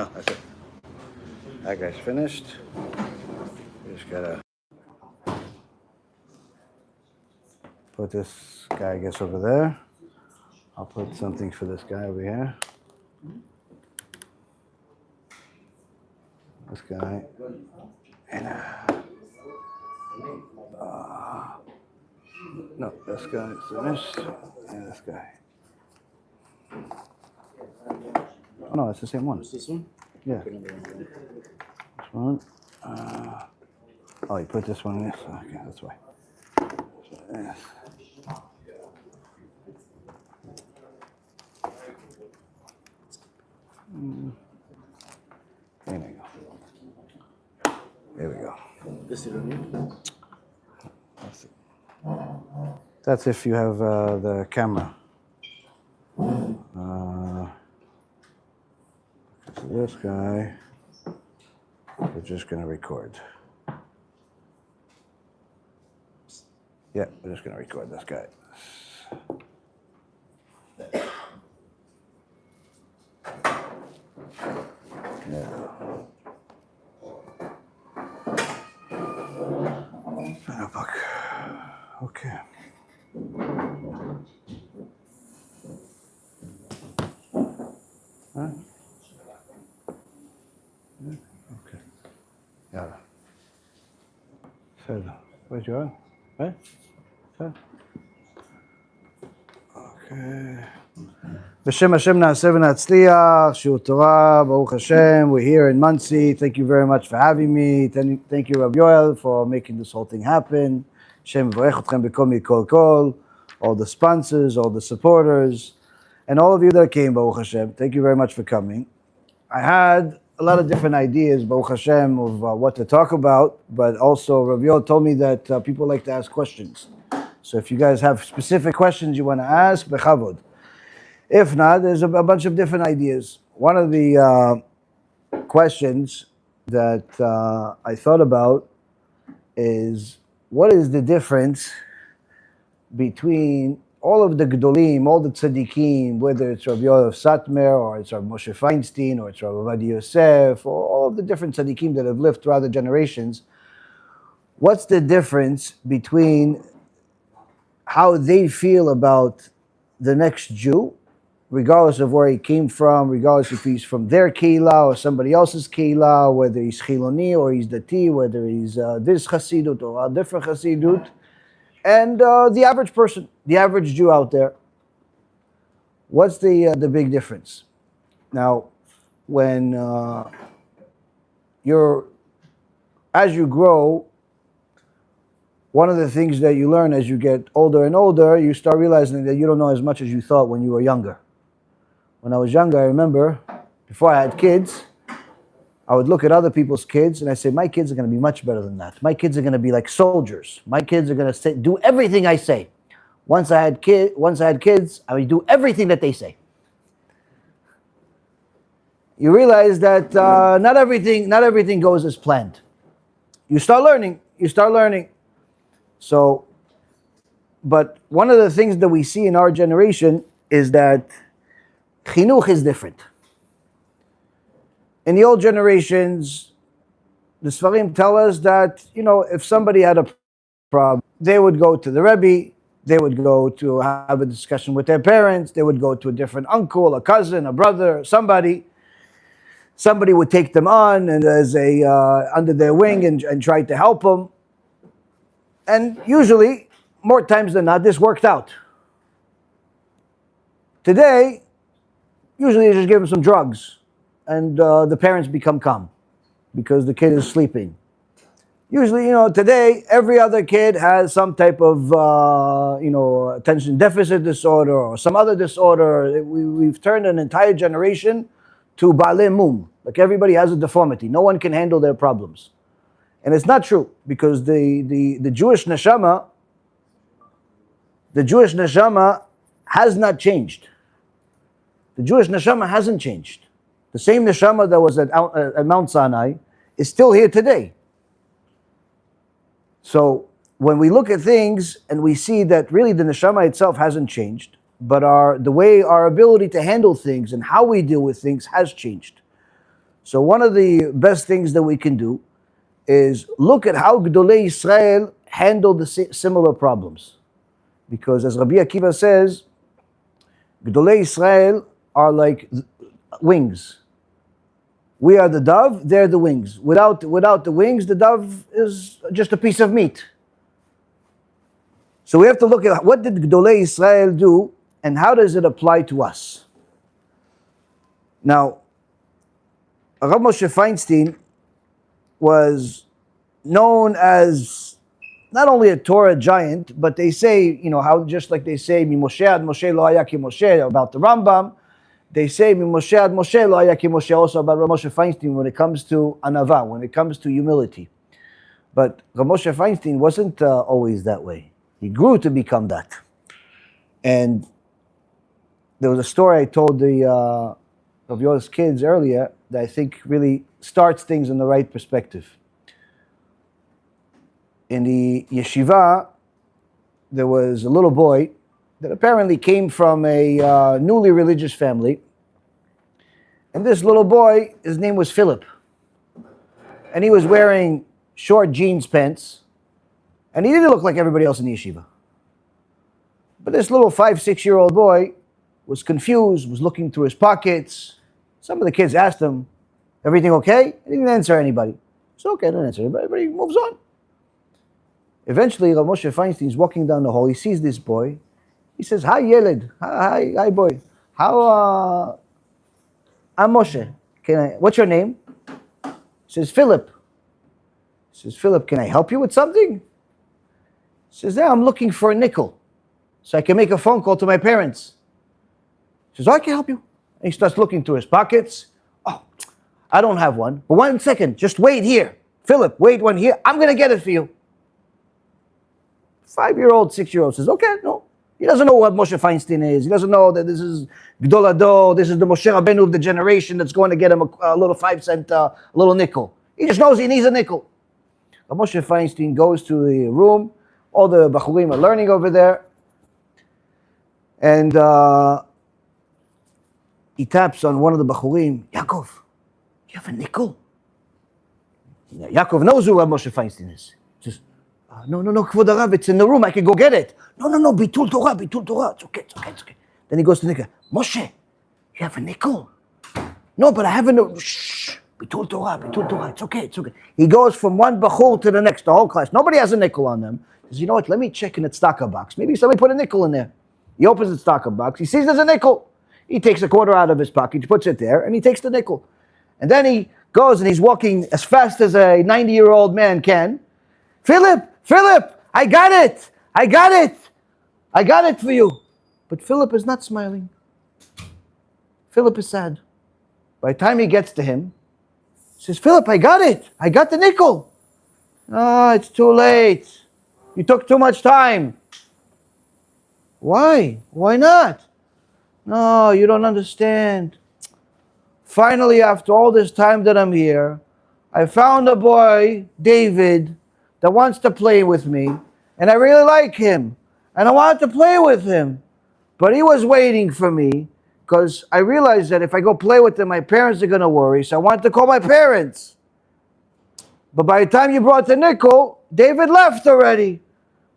Oh, that's it. That guy's finished. We just gotta put this guy, I guess, over there. I'll put something for this guy over here. This guy. And no, this guy is finished. And this guy. Oh no, it's the same one. It's this one? Yeah. This one. Oh, you put this one in this? Okay, that's why. So, yes. There we go. There we go. This is on That's it. That's if you have the camera. So this guy, we're just going to record. Yeah, we're just going to record this guy. Yeah. Okay. Huh? Yeah. Okay. Yeah. So, where's your? Right? So. Okay. B'Shem Hashem na'aseh v'natzliach, Shiur Torah, Baruch Hashem. We're here in Muncie. Thank you very much for having me. Thank you, Rabbi Yoel, for making this whole thing happen. Hashem v'orech atkhem b'kol mikol kol. All the sponsors, all the supporters, and all of you that came, Baruch Hashem. Thank you very much for coming. I had a lot of different ideas, Baruch Hashem, of what to talk about, but also Rabbi Yoel told me that people like to ask questions. So if you guys have specific questions you want to ask, bechavod. If not, there's a bunch of different ideas. One of the questions that I thought about is, what is the difference between all of the Gdolim, all the Tzaddikim, whether it's Rabbi Yoel Satmer, or it's Rabbi Moshe Feinstein, or it's Rabbi Ovadia Yosef, or all of the different Tzaddikim that have lived throughout the generations, what's the difference between how they feel about the next Jew, regardless of where he came from, regardless if he's from their Keilah or somebody else's Keilah, whether he's Chiloni or he's Dati, whether he's this Chassidut or a different Chassidut, and the average person, the average Jew out there. What's the big difference? Now, when as you grow, one of the things that you learn as you get older and older, you start realizing that you don't know as much as you thought when you were younger. When I was younger, I remember, before I had kids, I would look at other people's kids and I say, my kids are going to be much better than that. My kids are going to be like soldiers. My kids are going to do everything I say. Once I had kids, I would do everything that they say. You realize that not everything goes as planned. You start learning. So, but one of the things that we see in our generation is that chinuch is different. In the old generations, the Sfarim tell us that, if somebody had a problem, they would go to the Rebbe, they would go to have a discussion with their parents, they would go to a different uncle, a cousin, a brother, somebody. Somebody would take them on and as under their wing and try to help them. And usually, more times than not, this worked out. Today, usually you just give them some drugs and the parents become calm because the kid is sleeping. Usually, today, every other kid has some type of, attention deficit disorder or some other disorder. We've turned an entire generation to Baalei Mum. Like everybody has a deformity. No one can handle their problems. And it's not true, because the Jewish neshama has not changed. The Jewish neshama hasn't changed. The same neshama that was at Mount Sinai is still here today. So when we look at things and we see that really the neshama itself hasn't changed, but the way our ability to handle things and how we deal with things has changed. So one of the best things that we can do is look at how Gdolei Israel handled the similar problems. Because as Rabbi Akiva says, Gdolei Israel are like wings. We are the dove, they're the wings. Without the wings, the dove is just a piece of meat. So we have to look at what did Gdolei Israel do and how does it apply to us. Now, Rav Moshe Feinstein was known as not only a Torah giant, but they say, how just like they say, Mimoshe ad Moshe lo haya ki Moshe about the Rambam, they say, Mimoshe ad Moshe lo haya ki Moshe also about Rav Moshe Feinstein when it comes to anava, when it comes to humility. But Rav Moshe Feinstein wasn't always that way. He grew to become that. And there was a story I told of yours kids earlier that I think really starts things in the right perspective. In the yeshiva, there was a little boy that apparently came from a newly religious family. And this little boy, his name was Philip. And he was wearing short jeans pants. And he didn't look like everybody else in the yeshiva. But this little 5-6-year-old boy was confused, was looking through his pockets. Some of the kids asked him, everything okay? He didn't answer anybody. It's okay, don't answer anybody. Everybody moves on. Eventually, Rav Moshe Feinstein is walking down the hall. He sees this boy. He says, "Hi, Yeled. Hi, boy. How? I'm Moshe. What's your name?" He says, "Philip." He says, "Philip, can I help you with something?" He says, "Yeah, I'm looking for a nickel, so I can make a phone call to my parents." He says, "Oh, I can help you." And he starts looking through his pockets. "Oh, I don't have one. But 1 second, just wait here. Philip, wait one here. I'm going to get it for you." 5-year-old, 6-year-old says, "Okay, no." He doesn't know what Moshe Feinstein is. He doesn't know that this is Gdol Ador, this is the Moshe Rabbeinu of the generation that's going to get him a little 5-cent, a little nickel. He just knows he needs a nickel. But Moshe Feinstein goes to the room. All the Bachurim are learning over there. And he taps on one of the Bachurim. "Yaakov, you have a nickel?" Yaakov knows who Moshe Feinstein is. Just, no, Kvod Harav, it's in the room, I can go get it. No, Bitul Torah, it's okay. Then he goes to the nickel. "Moshe, you have a nickel?" "No, but I have a nickel." "Shh, Bitul Torah, it's okay. He goes from one Bachur to the next, the whole class. Nobody has a nickel on them. He says, "You know what, let me check in the tzedakah box. Maybe somebody put a nickel in there." He opens the tzedakah box, he sees there's a nickel. He takes a quarter out of his pocket, he puts it there, and he takes the nickel. And then he goes and he's walking as fast as a 90-year-old man can. Philip, I got it for you." But Philip is not smiling. Philip is sad. By the time he gets to him, he says, "Philip, I got it. I got the nickel." "Oh, it's too late. You took too much time." "Why? Why not?" "No, you don't understand. Finally, after all this time that I'm here, I found a boy, David, that wants to play with me, and I really like him, and I want to play with him. But he was waiting for me, because I realized that if I go play with him, my parents are going to worry, so I wanted to call my parents. But by the time you brought the nickel, David left already.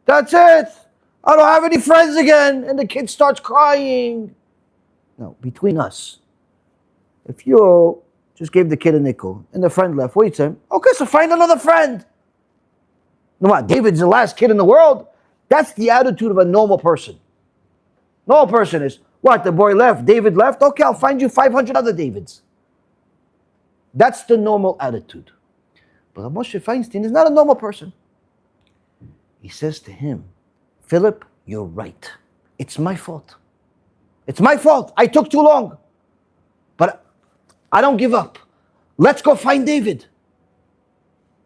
That's it. I don't have any friends again." And the kid starts crying. Now, between us, if you just gave the kid a nickel and the friend left, wait a second. Okay, so find another friend. No, what? David's the last kid in the world? That's the attitude of a normal person. Normal person is, what, the boy left, David left? Okay, I'll find you 500 other Davids. That's the normal attitude. But Moshe Feinstein is not a normal person. He says to him, "Philip, you're right. It's my fault. It's my fault. I took too long. But I don't give up. Let's go find David."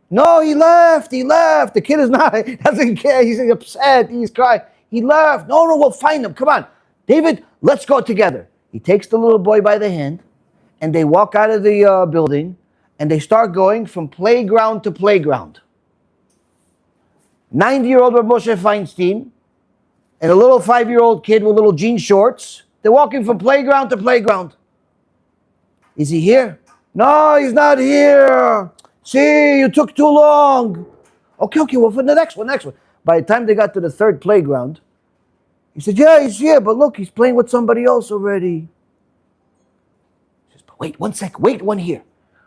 "No, he left. The kid is not, doesn't care. He's upset. He's crying. He left. No, we'll find him. Come on. David, let's go together." He takes the little boy by the hand, and they walk out of the building, and they start going from playground to playground. 90-year-old Moshe Feinstein and a little 5-year-old kid with little jean shorts. They're walking from playground to playground. "Is he here?" No, he's not here. See, you took too long. Okay, well, for the next one. By the time they got to the third playground, he said, yeah, he's here, but look, he's playing with somebody else already. He says, but wait 1 second, wait one here.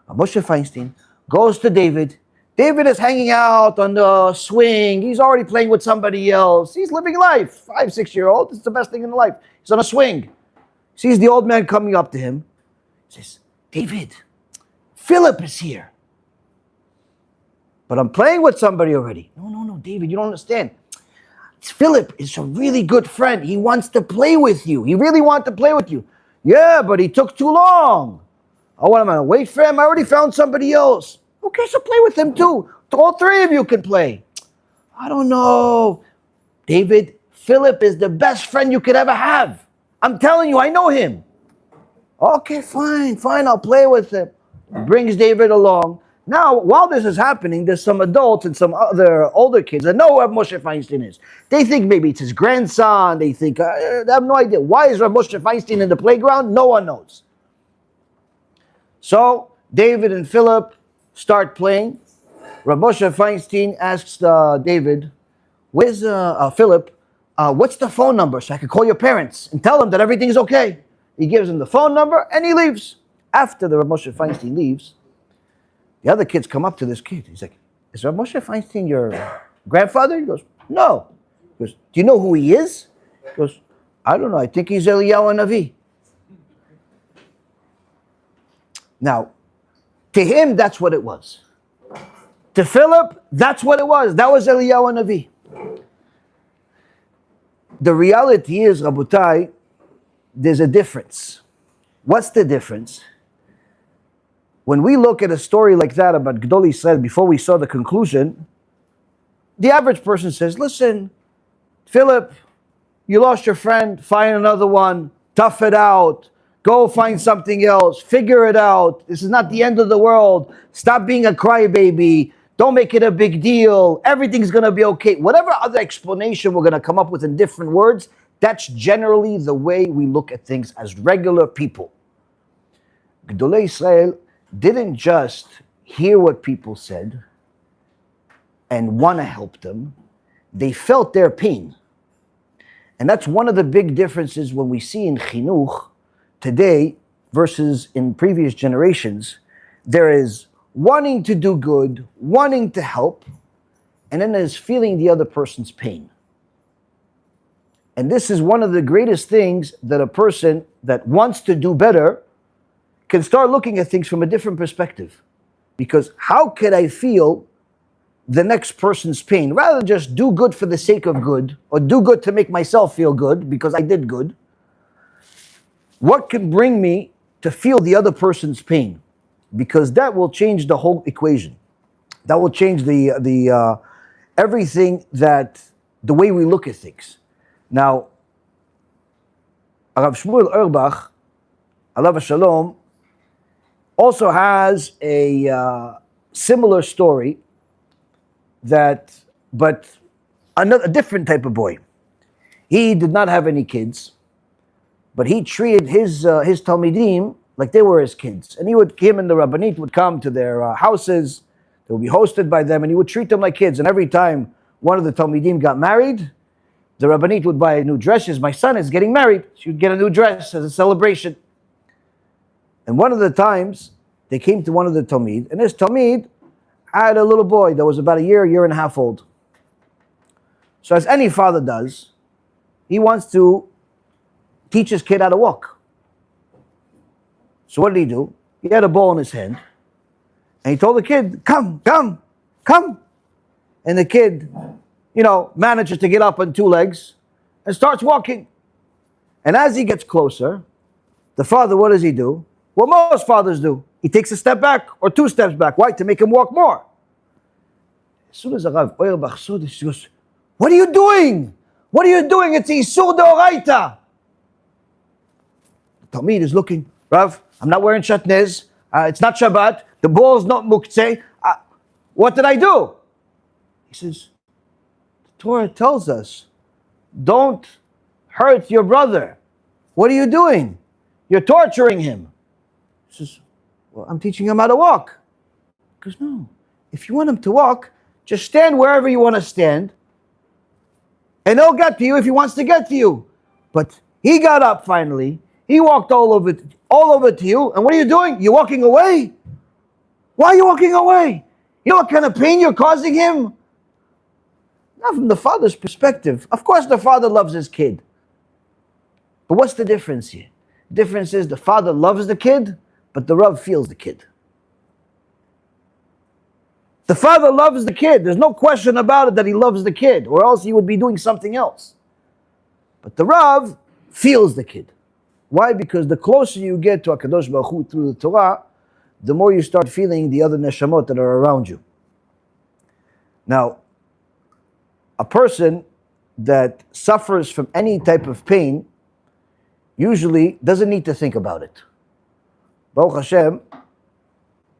Moshe Feinstein goes to David. David is hanging out on the swing. He's already playing with somebody else. He's living life. 5, 6-year-old. It's the best thing in life. He's on a swing. Sees the old man coming up to him. He says, David, Philip is here. But I'm playing with somebody already. No, David, you don't understand. Philip is a really good friend. He wants to play with you. He really wants to play with you. Yeah, but he took too long. Oh, what am I going to wait for him? I already found somebody else. Okay, so play with him too. All 3 of you can play. I don't know. David, Philip is the best friend you could ever have. I'm telling you, I know him. Okay, fine, I'll play with him. Brings David along. Now, while this is happening, there's some adults and some other older kids that know where Moshe Feinstein is. They think maybe it's his grandson. They think, they have no idea. Why is Moshe Feinstein in the playground? No one knows. So, David and Philip start playing. Moshe Feinstein asks David, where's Philip? What's the phone number so I can call your parents and tell them that everything's okay? He gives him the phone number and he leaves. After the Moshe Feinstein leaves, the other kids come up to this kid. He's like, is Moshe Feinstein your grandfather? He goes, no. He goes, do you know who he is? He goes, I don't know. I think he's Eliyahu Navi. Now, to him, that's what it was. To Philip, that's what it was. That was Eliyahu Navi. The reality is, Rabotai, there's a difference. What's the difference? When we look at a story like that about Gedol Yisrael, before we saw the conclusion, the average person says, listen, Philip, you lost your friend, find another one, tough it out, go find something else, figure it out. This is not the end of the world. Stop being a crybaby. Don't make it a big deal. Everything's going to be okay. Whatever other explanation we're going to come up with in different words, that's generally the way we look at things as regular people. Gedolei Yisrael didn't just hear what people said and want to help them. They felt their pain. And that's one of the big differences when we see in Chinuch today versus in previous generations. There is wanting to do good, wanting to help, and then there's feeling the other person's pain. And this is one of the greatest things that a person that wants to do better can start looking at things from a different perspective. Because how could I feel the next person's pain? Rather than just do good for the sake of good, or do good to make myself feel good because I did good, what can bring me to feel the other person's pain? Because that will change the whole equation. That will change the everything, that the way we look at things. Now, Rav Shmuel Auerbach, alav shalom, also has a similar story, but a different type of boy. He did not have any kids, but he treated his talmidim like they were his kids. And him and the Rabbanit would come to their houses, they would be hosted by them, and he would treat them like kids. And every time one of the talmidim got married, the Rabbanit would buy a new dress. She says, my son is getting married. She would get a new dress as a celebration. And one of the times, they came to one of the Talmid, and this Talmid had a little boy that was about a year and a half old. So as any father does, he wants to teach his kid how to walk. So what did he do? He had a ball in his hand, and he told the kid, come. And the kid, manages to get up on 2 legs and starts walking. And as he gets closer, the father, what does he do? What most fathers do. He takes a step back or 2 steps back. Why? To make him walk more. As soon as Rav Auerbach saw this, he goes, what are you doing? What are you doing? It's Isur Deoraita. The Talmid is looking, Rav, I'm not wearing shatnez. It's not Shabbat. The ball's not muktzeh. What did I do? He says, the Torah tells us, don't hurt your brother. What are you doing? You're torturing him. He says, Well, I'm teaching him how to walk. He goes, no. If you want him to walk, just stand wherever you want to stand, and he'll get to you if he wants to get to you. But he got up finally. He walked all over to you. And what are you doing? You're walking away. Why are you walking away? You know what kind of pain you're causing him? Not from the father's perspective. Of course the father loves his kid. But what's the difference here? The difference is the father loves the kid, but the Rav feels the kid. The father loves the kid. There's no question about it that he loves the kid, or else he would be doing something else. But the Rav feels the kid. Why? Because the closer you get to HaKadosh Baruch Hu through the Torah, the more you start feeling the other neshamot that are around you. Now, a person that suffers from any type of pain usually doesn't need to think about it. Baruch Hashem,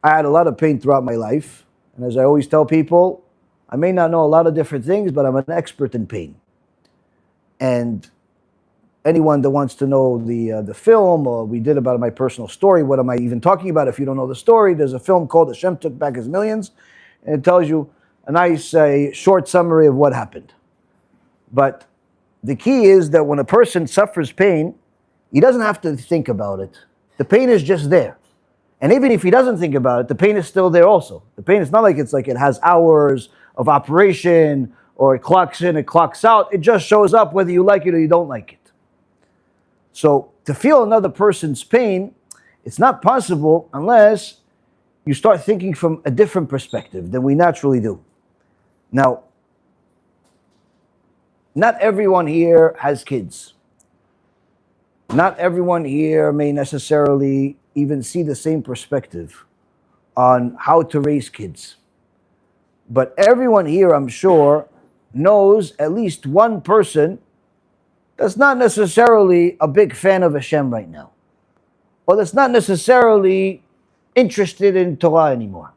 I had a lot of pain throughout my life. And as I always tell people, I may not know a lot of different things, but I'm an expert in pain. And anyone that wants to know the film, or we did about my personal story, what am I even talking about if you don't know the story? There's a film called Hashem Took Back His Millions, and it tells you a nice short summary of what happened. But the key is that when a person suffers pain, he doesn't have to think about it. The pain is just there. And even if he doesn't think about it, the pain is still there also. The pain is not like it has hours of operation, or it clocks in, it clocks out. It just shows up whether you like it or you don't like it. So to feel another person's pain, it's not possible unless you start thinking from a different perspective than we naturally do. Now, not everyone here has kids. Not everyone here may necessarily even see the same perspective on how to raise kids. But everyone here, I'm sure, knows at least one person that's not necessarily a big fan of Hashem right now, or that's not necessarily interested in Torah anymore.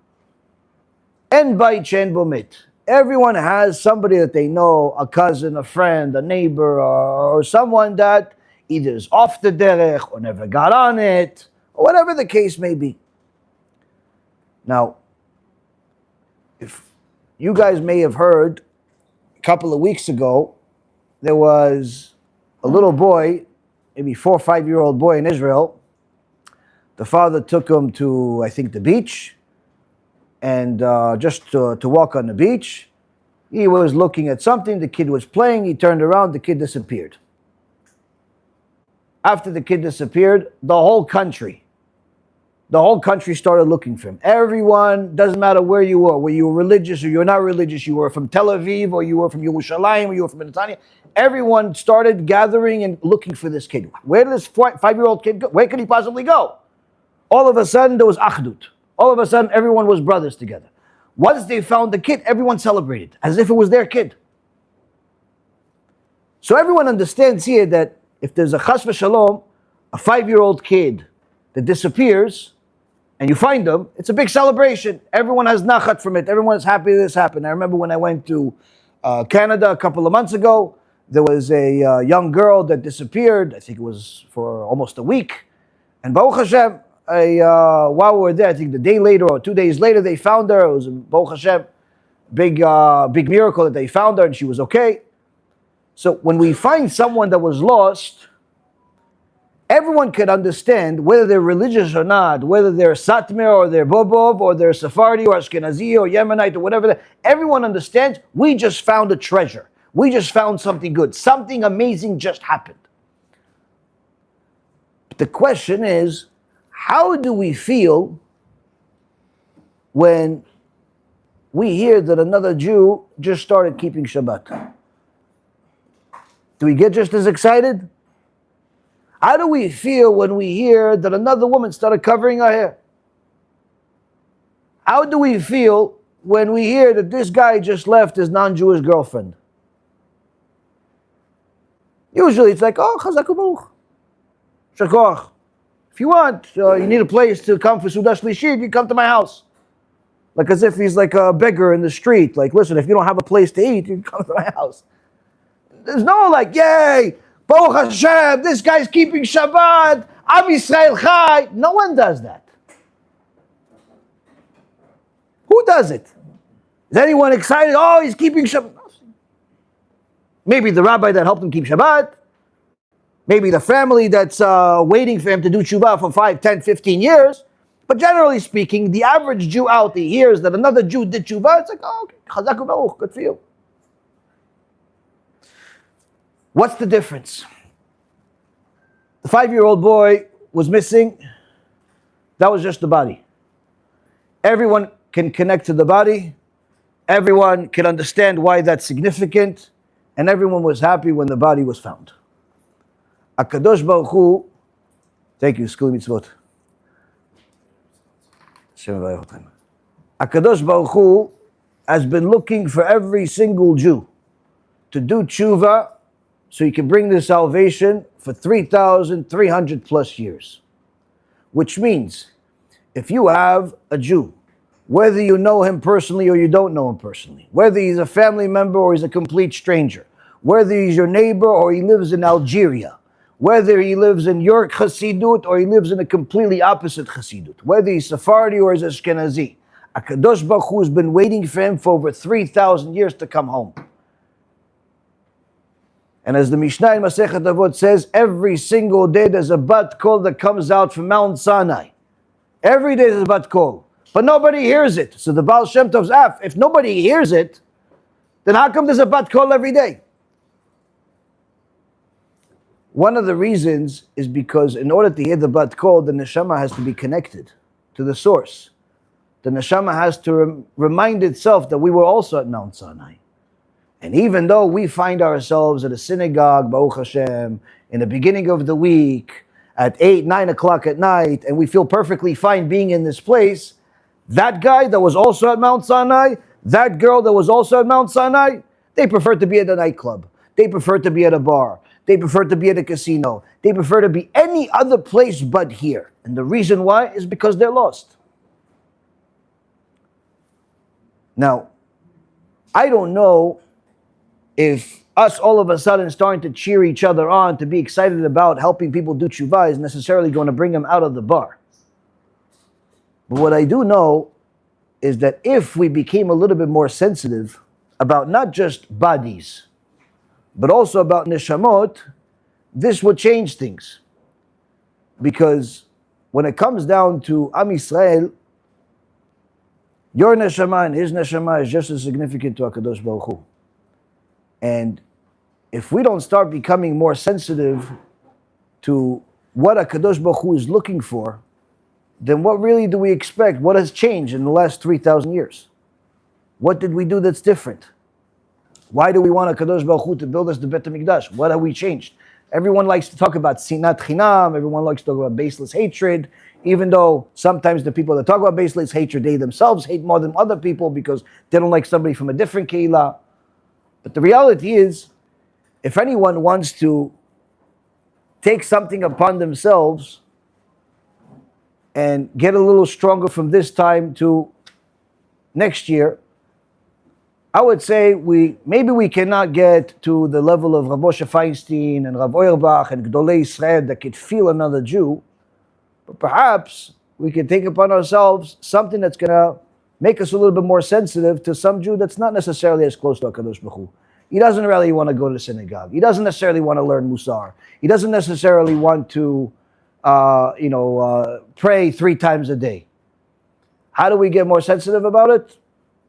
En bait she'en bo mit. Everyone has somebody that they know, a cousin, a friend, a neighbor, or someone that either is off the derech or never got on it, or whatever the case may be. Now, if you guys may have heard, a couple of weeks ago, there was a little boy, maybe 4 or 5 year old boy in Israel. The father took him to, I think, the beach, and just to walk on the beach. He was looking at something, the kid was playing, he turned around, the kid disappeared. After the kid disappeared, the whole country started looking for him. Everyone, doesn't matter where you were religious or you're not religious, you were from Tel Aviv or you were from Yerushalayim or you were from Netanya, everyone started gathering and looking for this kid. Where did this 5-year-old kid go? Where could he possibly go? All of a sudden, there was achdut. All of a sudden, everyone was brothers together. Once they found the kid, everyone celebrated as if it was their kid. So everyone understands here that if there's a chas v'shalom, a 5-year-old kid that disappears, and you find them, it's a big celebration. Everyone has nachat from it. Everyone is happy this happened. I remember when I went to Canada a couple of months ago, there was a young girl that disappeared. I think it was for almost a week. And Baruch Hashem, while we were there, I think the day later or 2 days later, they found her. It was Baruch Hashem, big miracle that they found her and she was okay. So when we find someone that was lost, everyone can understand whether they're religious or not, whether they're Satmar or they're Bobov or they're Sephardi or Ashkenazi or Yemenite or whatever. Everyone understands we just found a treasure. We just found something good. Something amazing just happened. But the question is, how do we feel when we hear that another Jew just started keeping Shabbat? Do we get just as excited? How do we feel when we hear that another woman started covering her hair? How do we feel when we hear that this guy just left his non-Jewish girlfriend? Usually it's like, oh, chazak u'baruch. Shakoch. If you want, you need a place to come for Sudah Shlishit, you come to my house. Like as if he's like a beggar in the street. Like, listen, if you don't have a place to eat, you can come to my house. There's no like, yay, Baruch Hashem, this guy's keeping Shabbat, Am Yisrael Chai. No one does that. does it? Is anyone excited? Oh, he's keeping Shabbat. Maybe the rabbi that helped him keep Shabbat. Maybe the family that's waiting for him to do tshuva for 5, 10, 15 years. But generally speaking, the average Jew out there hears that another Jew did tshuva. It's like, oh, okay, chazak u'baruch, good for you. What's the difference? The 5-year-old boy was missing. That was just the body. Everyone can connect to the body. Everyone can understand why that's significant. And everyone was happy when the body was found. HaKadosh Baruch Hu, thank you, Skuli Mitzvot. HaKadosh Baruch Hu has been looking for every single Jew to do tshuva so he can bring the salvation for 3,300 plus years. Which means, if you have a Jew, whether you know him personally or you don't know him personally, whether he's a family member or he's a complete stranger, whether he's your neighbor or he lives in Algeria, whether he lives in your Chassidut or he lives in a completely opposite Chassidut, whether he's Sephardi or he's Ashkenazi, HaKadosh Baruch Hu has been waiting for him for over 3,000 years to come home. And as the Mishnah in Masechet Avot says, every single day there's a bat kol that comes out from Mount Sinai. Every day there's a bat kol. But nobody hears it. So the Baal Shem Tov's if nobody hears it, then how come there's a bat kol every day? One of the reasons is because in order to hear the bat kol, the neshama has to be connected to the source. The neshama has to remind itself that we were also at Mount Sinai. And even though we find ourselves at a synagogue, Baruch Hashem, in the beginning of the week, at 8, 9 o'clock at night, and we feel perfectly fine being in this place, that guy that was also at Mount Sinai, that girl that was also at Mount Sinai, they prefer to be at a nightclub. They prefer to be at a bar. They prefer to be at a casino. They prefer to be any other place but here. And the reason why is because they're lost. Now, I don't know if us all of a sudden starting to cheer each other on, to be excited about helping people do tshuva is necessarily going to bring them out of the bar. But what I do know is that if we became a little bit more sensitive about not just bodies, but also about neshamot, this would change things. Because when it comes down to Am Yisrael, your neshama and his neshama is just as significant to HaKadosh Baruch Hu. And if we don't start becoming more sensitive to what HaKadosh Baruch Hu is looking for, then what really do we expect? What has changed in the last 3,000 years? What did we do that's different? Why do we want HaKadosh Baruch Hu to build us the Beit HaMikdash? What have we changed? Everyone likes to talk about sinat chinam. Everyone likes to talk about baseless hatred, even though sometimes the people that talk about baseless hatred, they themselves hate more than other people because they don't like somebody from a different keilah. But the reality is, if anyone wants to take something upon themselves and get a little stronger from this time to next year, I would say maybe we cannot get to the level of Rav Moshe Feinstein and Rav Auerbach and Gdolei Israel that could feel another Jew, but perhaps we can take upon ourselves something that's going to make us a little bit more sensitive to some Jew that's not necessarily as close to HaKadosh Baruch Hu. He doesn't really want to go to the synagogue. He doesn't necessarily want to learn Musar. He doesn't necessarily want to pray 3 times a day. How do we get more sensitive about it?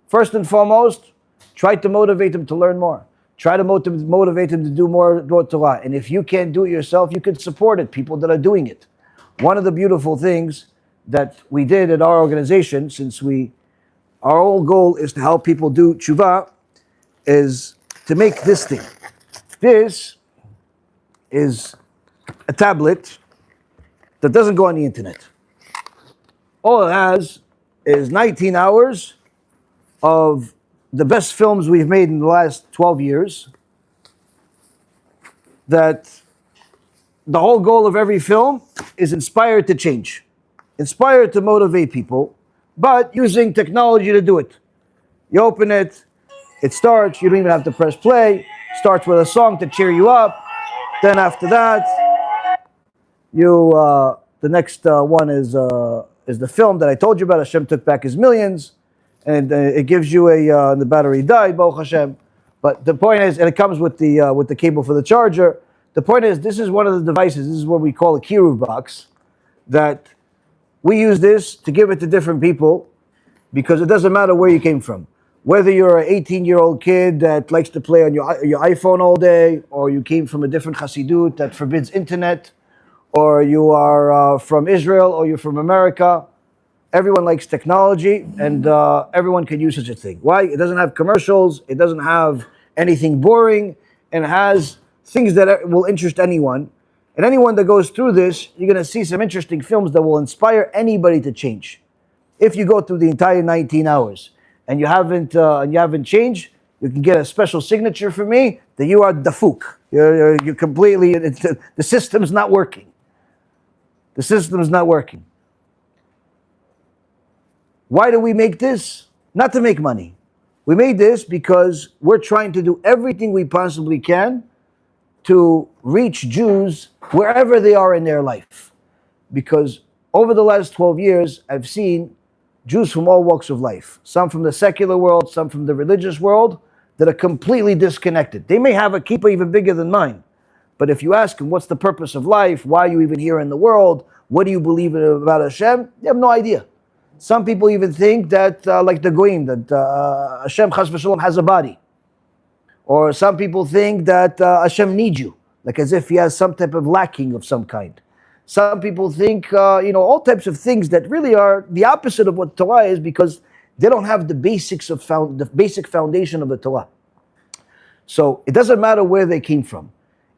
First and foremost, try to motivate him to learn more. Try to motivate him to do more Torah. And if you can't do it yourself, you could support it, people that are doing it. One of the beautiful things that we did at our organization, since our whole goal is to help people do tshuva, is to make this thing. This is a tablet that doesn't go on the internet. All it has is 19 hours of the best films we've made in the last 12 years. That the whole goal of every film is inspired to change, inspired to motivate people, but using technology to do it. You open it, it starts, you don't even have to press play, starts with a song to cheer you up. Then after that, the next one is the film that I told you about, Hashem Took Back His Millions. and it gives you the battery died, Baruch Hashem. But the point is, and it comes with the cable for the charger. The point is, this is one of the devices. This is what we call a Kiruv box, that we use this to give it to different people, because it doesn't matter where you came from. Whether you're an 18-year-old kid that likes to play on your iPhone all day, or you came from a different Hasidut that forbids internet, or you are from Israel, or you're from America, everyone likes technology, and everyone can use such a thing. Why? It doesn't have commercials, it doesn't have anything boring, and it has things that will interest anyone. And anyone that goes through this, you're going to see some interesting films that will inspire anybody to change. If you go through the entire 19 hours and you haven't changed, you can get a special signature from me that you are dafuk. You're completely, the system's not working. The system's not working. Why do we make this? Not to make money. We made this because we're trying to do everything we possibly can to reach Jews wherever they are in their life. Because over the last 12 years, I've seen Jews from all walks of life. Some from the secular world, some from the religious world, that are completely disconnected. They may have a kippah even bigger than mine. But if you ask them, what's the purpose of life? Why are you even here in the world? What do you believe about Hashem? They have no idea. Some people even think that, like the Goyim, that Hashem Chas v'Shalom has a body. Or some people think that Hashem needs you, like as if he has some type of lacking of some kind. Some people think, all types of things that really are the opposite of what Torah is, because they don't have the basics of the basic foundation of the Torah. So it doesn't matter where they came from.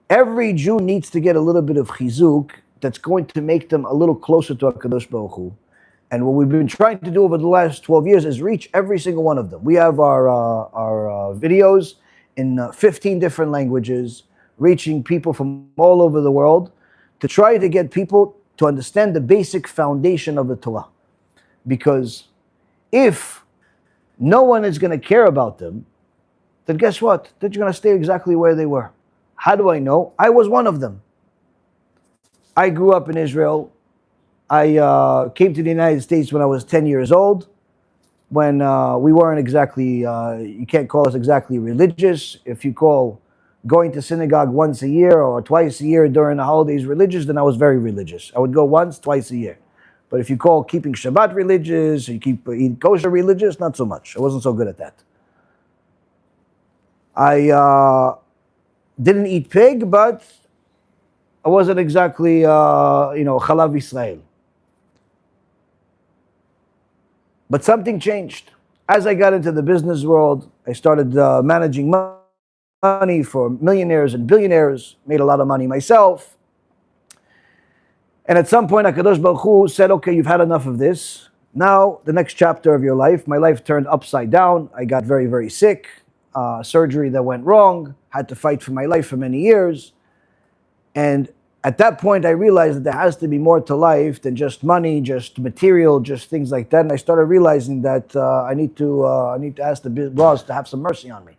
Every Jew needs to get a little bit of chizuk that's going to make them a little closer to HaKadosh Baruch Hu. And what we've been trying to do over the last 12 years is reach every single one of them. We have our videos in 15 different languages, reaching people from all over the world, to try to get people to understand the basic foundation of the Torah. Because if no one is going to care about them, then guess what? They're going to stay exactly where they were. How do I know? I was one of them. I grew up in Israel. I came to the United States when I was 10 years old, when we weren't exactly, you can't call us exactly religious. If you call going to synagogue once a year or twice a year during the holidays religious, then I was very religious. I would go once, twice a year. But if you call keeping Shabbat religious, or you keep eating kosher religious, not so much. I wasn't so good at that. I didn't eat pig, but I wasn't exactly, Chalav Israel. But something changed. As I got into the business world, I started managing money for millionaires and billionaires, made a lot of money myself. And at some point, HaKadosh Baruch Hu said, okay, you've had enough of this. Now, the next chapter of your life, my life turned upside down. I got very, very sick. Surgery that went wrong. Had to fight for my life for many years. And at that point, I realized that there has to be more to life than just money, just material, just things like that. And I started realizing that I need to ask the boss to have some mercy on me.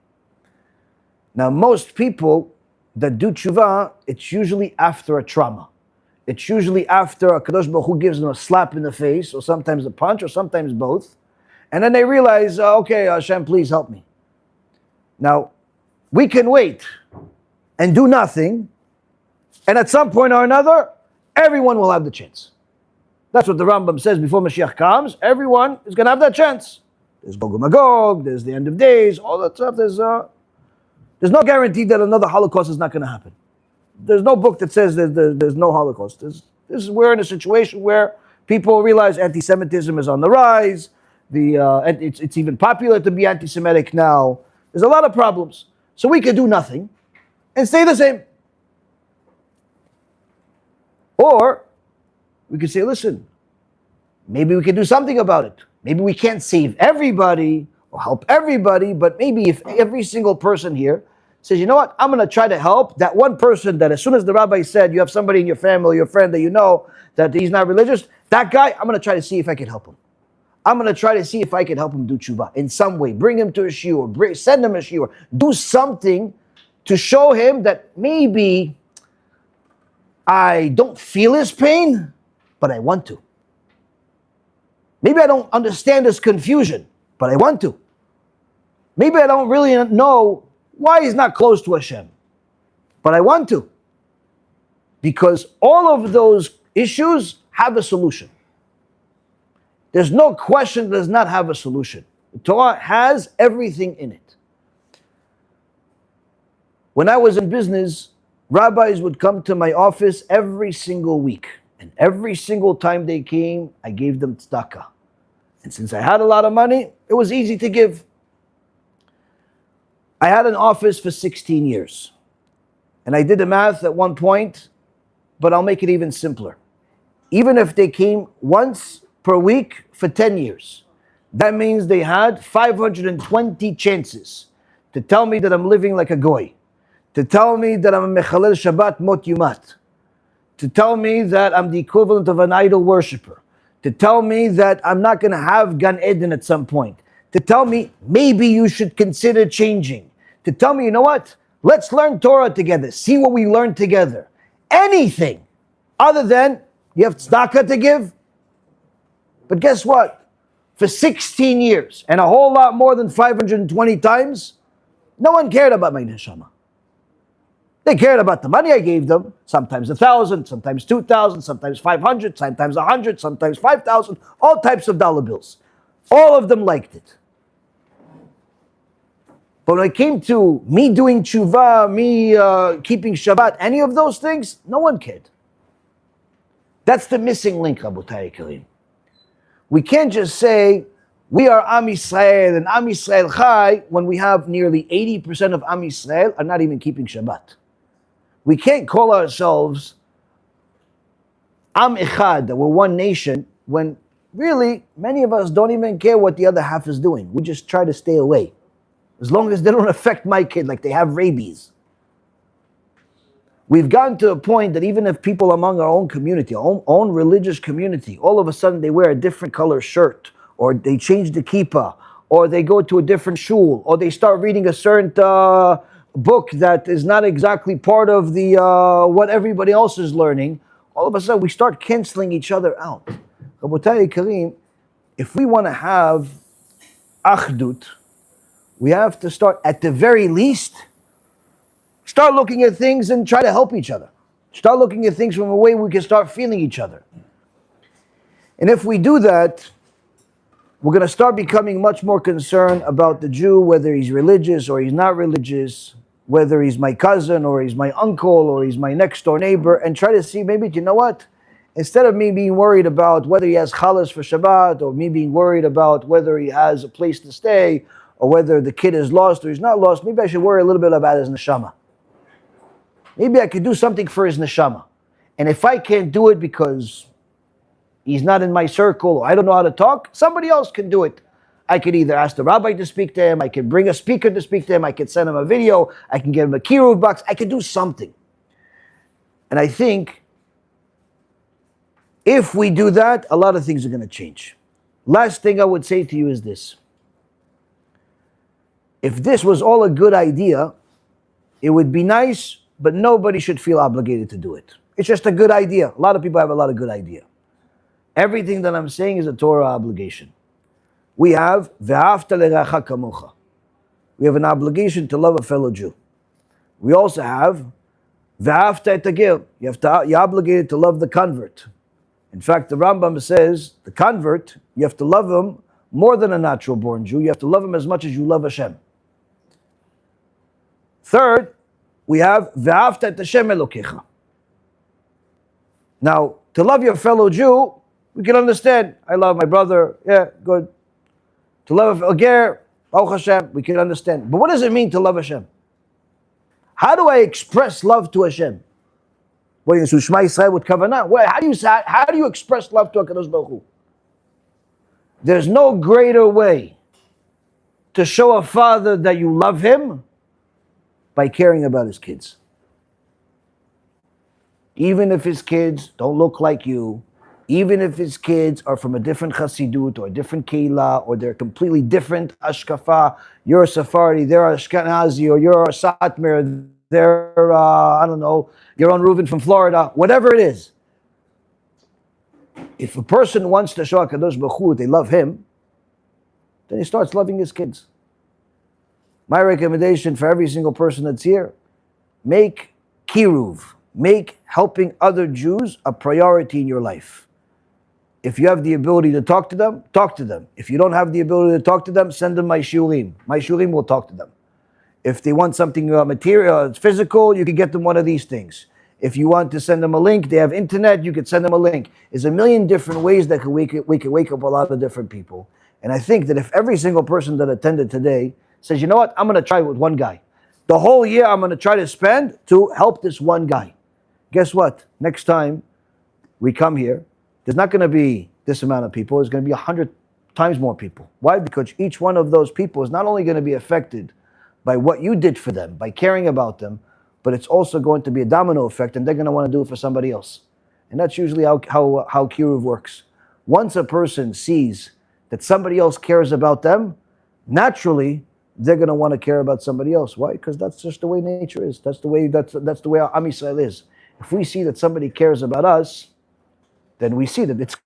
Now, most people that do tshuva, it's usually after a trauma. It's usually after HaKadosh Baruch Hu gives them a slap in the face, or sometimes a punch, or sometimes both. And then they realize, okay, Hashem, please help me. Now, we can wait and do nothing, and at some point or another, everyone will have the chance. That's what the Rambam says before Mashiach comes. Everyone is going to have that chance. There's Gog and Magog, there's the end of days, all that stuff. There's no guarantee that another Holocaust is not going to happen. There's no book that says that there's no Holocaust. We're in a situation where people realize anti-Semitism is on the rise. It's even popular to be anti-Semitic now. There's a lot of problems. So we can do nothing and stay the same. Or we could say, listen, maybe we can do something about it. Maybe we can't save everybody or help everybody, but maybe if every single person here says, you know what, I'm going to try to help that one person that as soon as the rabbi said you have somebody in your family, your friend that you know that he's not religious, that guy, I'm going to try to see if I can help him. I'm going to try to see if I can help him do tshuva in some way. Bring him to a shiur, send him a shiur. Do something to show him that maybe I don't feel his pain, but I want to. Maybe I don't understand his confusion, but I want to. Maybe I don't really know why he's not close to Hashem, but I want to. Because all of those issues have a solution. There's no question that does not have a solution. The Torah has everything in it. When I was in business, rabbis would come to my office every single week. And every single time they came, I gave them tzedakah. And since I had a lot of money, it was easy to give. I had an office for 16 years. And I did the math at one point, but I'll make it even simpler. Even if they came once per week for 10 years, that means they had 520 chances to tell me that I'm living like a goy, to tell me that I'm a mechalel Shabbat mot yumat, to tell me that I'm the equivalent of an idol worshiper, to tell me that I'm not going to have Gan Eden at some point, to tell me maybe you should consider changing, to tell me, you know what, let's learn Torah together, see what we learn together. Anything other than you have tzedakah to give. But guess what? For 16 years and a whole lot more than 520 times, no one cared about my neshama. They cared about the money I gave them, sometimes 1,000, sometimes 2,000, sometimes 500, sometimes 100, sometimes 5,000, all types of dollar bills. All of them liked it. But when it came to me doing tshuva, me keeping Shabbat, any of those things, no one cared. That's the missing link, Rabotai Karim. We can't just say, we are Am Yisrael and Am Yisrael Chai, when we have nearly 80% of Am Yisrael are not even keeping Shabbat. We can't call ourselves Am Echad, that we're one nation, when really many of us don't even care what the other half is doing. We just try to stay away. As long as they don't affect my kid like they have rabies. We've gotten to a point that even if people among our own community, our own religious community, all of a sudden they wear a different color shirt, or they change the kippah, or they go to a different shul, or they start reading a certain book that is not exactly part of the what everybody else is learning, all of a sudden we start canceling each other out. Rabotai Karim, if we want to have achdut, we have to start, at the very least, start looking at things and try to help each other. Start looking at things from a way we can start feeling each other. And if we do that, we're going to start becoming much more concerned about the Jew, whether he's religious or he's not religious, whether he's my cousin or he's my uncle or he's my next door neighbor, and try to see, maybe, you know what? Instead of me being worried about whether he has chalas for Shabbat, or me being worried about whether he has a place to stay, or whether the kid is lost or he's not lost, maybe I should worry a little bit about his neshama. Maybe I could do something for his neshama. And if I can't do it because he's not in my circle, or I don't know how to talk, somebody else can do it. I could either ask the rabbi to speak to him, I could bring a speaker to speak to him, I could send him a video, I can get him a kiruv box, I could do something. And I think if we do that, a lot of things are going to change. Last thing I would say to you is this. If this was all a good idea, it would be nice, but nobody should feel obligated to do it. It's just a good idea. A lot of people have a lot of good idea. Everything that I'm saying is a Torah obligation. We have ve'afta le'recha kamocha. We have an obligation to love a fellow Jew. We also have ve'afta et hagir. You're obligated to love the convert. In fact, the Rambam says the convert, you have to love him more than a natural born Jew. You have to love him as much as you love Hashem. Third, we have ve'afta et Hashem Elokecha. Now, to love your fellow Jew, we can understand. I love my brother. Yeah, good. To love a ger, Baruch Hashem, we can understand. But what does it mean to love Hashem? How do I express love to Hashem? What do you say? Shema Yisrael with kavanah? How do you express love to HaKadosh Baruch Hu? There's no greater way to show a father that you love him by caring about his kids. Even if his kids don't look like you, even if his kids are from a different chassidut or a different keilah, or they're completely different ashkafa, you're a Sephardi, they're Ashkenazi, or you're a Satmar, they're, Yaron Reuven from Florida, whatever it is. If a person wants to show HaKadosh Baruch Hu they love him, then he starts loving his kids. My recommendation for every single person that's here, make kiruv, make helping other Jews a priority in your life. If you have the ability to talk to them, talk to them. If you don't have the ability to talk to them, send them my shurim. My shurim will talk to them. If they want something material, physical, you can get them one of these things. If you want to send them a link, they have internet, you could send them a link. There's a million different ways that we could wake up a lot of different people. And I think that if every single person that attended today says, you know what, I'm going to try with one guy. The whole year I'm going to try to spend to help this one guy. Guess what? Next time we come here, there's not going to be this amount of people. There's going to be 100 times more people. Why? Because each one of those people is not only going to be affected by what you did for them, by caring about them, but it's also going to be a domino effect, and they're going to want to do it for somebody else. And that's usually how kiruv works. Once a person sees that somebody else cares about them, naturally, they're going to want to care about somebody else. Why? Because that's just the way nature is. That's the way our Am Yisrael is. If we see that somebody cares about us, then we see that it's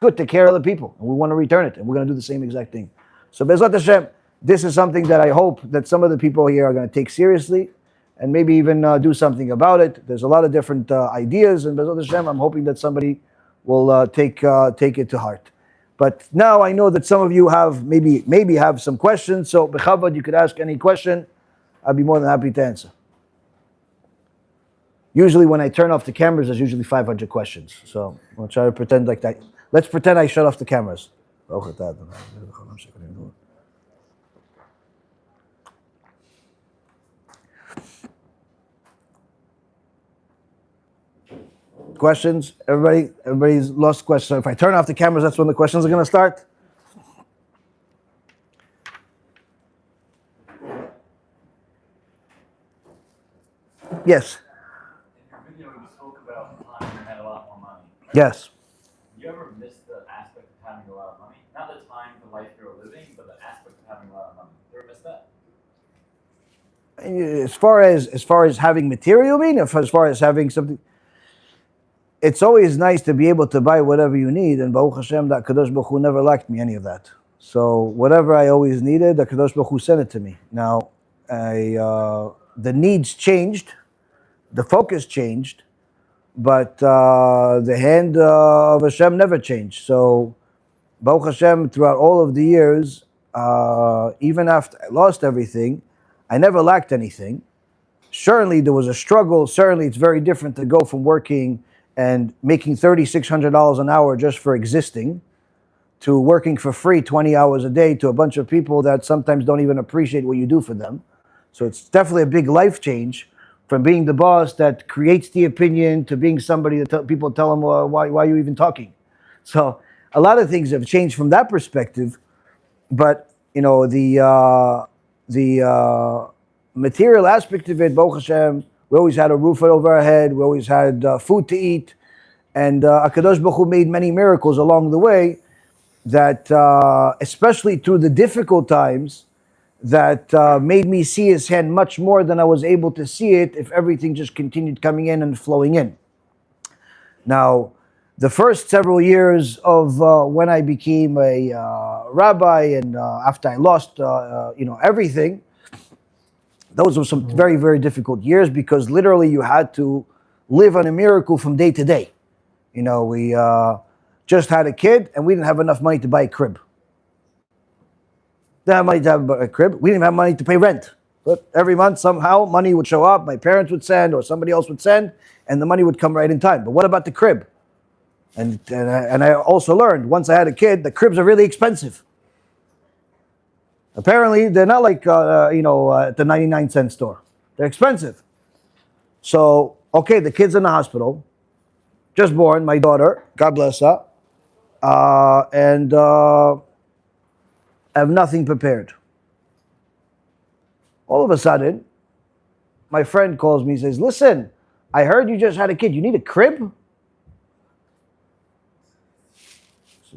good to care other people, and we want to return it, and we're going to do the same exact thing. So Bezrat Hashem, this is something that I hope that some of the people here are going to take seriously, and maybe even do something about it. There's a lot of different ideas, and Bezrat Hashem, I'm hoping that somebody will take it to heart. But now I know that some of you have maybe have some questions, so B'chavod, you could ask any question. I'd be more than happy to answer. Usually when I turn off the cameras, there's usually 500 questions. So I'll try to pretend like that. Let's pretend I shut off the cameras. Questions? Everybody's lost questions. So if I turn off the cameras, that's when the questions are going to start. Yes. In your video, you spoke about time you had a lot more money. Yes. Do you ever miss the aspect of having a lot of money? Not the time, the life you're living, but the aspect of having a lot of money. Do you ever miss that? As far as having material, as far as having something, it's always nice to be able to buy whatever you need, and Baruch Hashem, that Kadosh Baruch Hu never lacked me any of that. So whatever I always needed, the Kadosh Baruch Hu sent it to me. Now, the needs changed, the focus changed, but the hand of Hashem never changed. So Baruch Hashem, throughout all of the years, even after I lost everything, I never lacked anything. Certainly there was a struggle. Certainly it's very different to go from working and making $3,600 an hour just for existing to working for free 20 hours a day to a bunch of people that sometimes don't even appreciate what you do for them. So it's definitely a big life change from being the boss that creates the opinion to being somebody that people tell them, why are you even talking? So a lot of things have changed from that perspective. But, you know, the material aspect of it, Baruch Hashem, we always had a roof over our head. We always had food to eat. And HaKadosh Baruch Hu made many miracles along the way that, especially through the difficult times, that made me see His hand much more than I was able to see it if everything just continued coming in and flowing in. Now, the first several years of when I became a rabbi and after I lost, everything, those were some very, very difficult years because literally you had to live on a miracle from day to day. You know, we just had a kid and we didn't have enough money to buy a crib. Didn't have money to have a crib. We didn't have money to pay rent. But every month somehow money would show up, my parents would send or somebody else would send, and the money would come right in time. But what about the crib? And I also learned once I had a kid, the cribs are really expensive. Apparently, they're not like, at the 99-cent store. They're expensive. So, okay, the kid's in the hospital, just born, my daughter, God bless her, and I have nothing prepared. All of a sudden, my friend calls me and says, listen, I heard you just had a kid. You need a crib?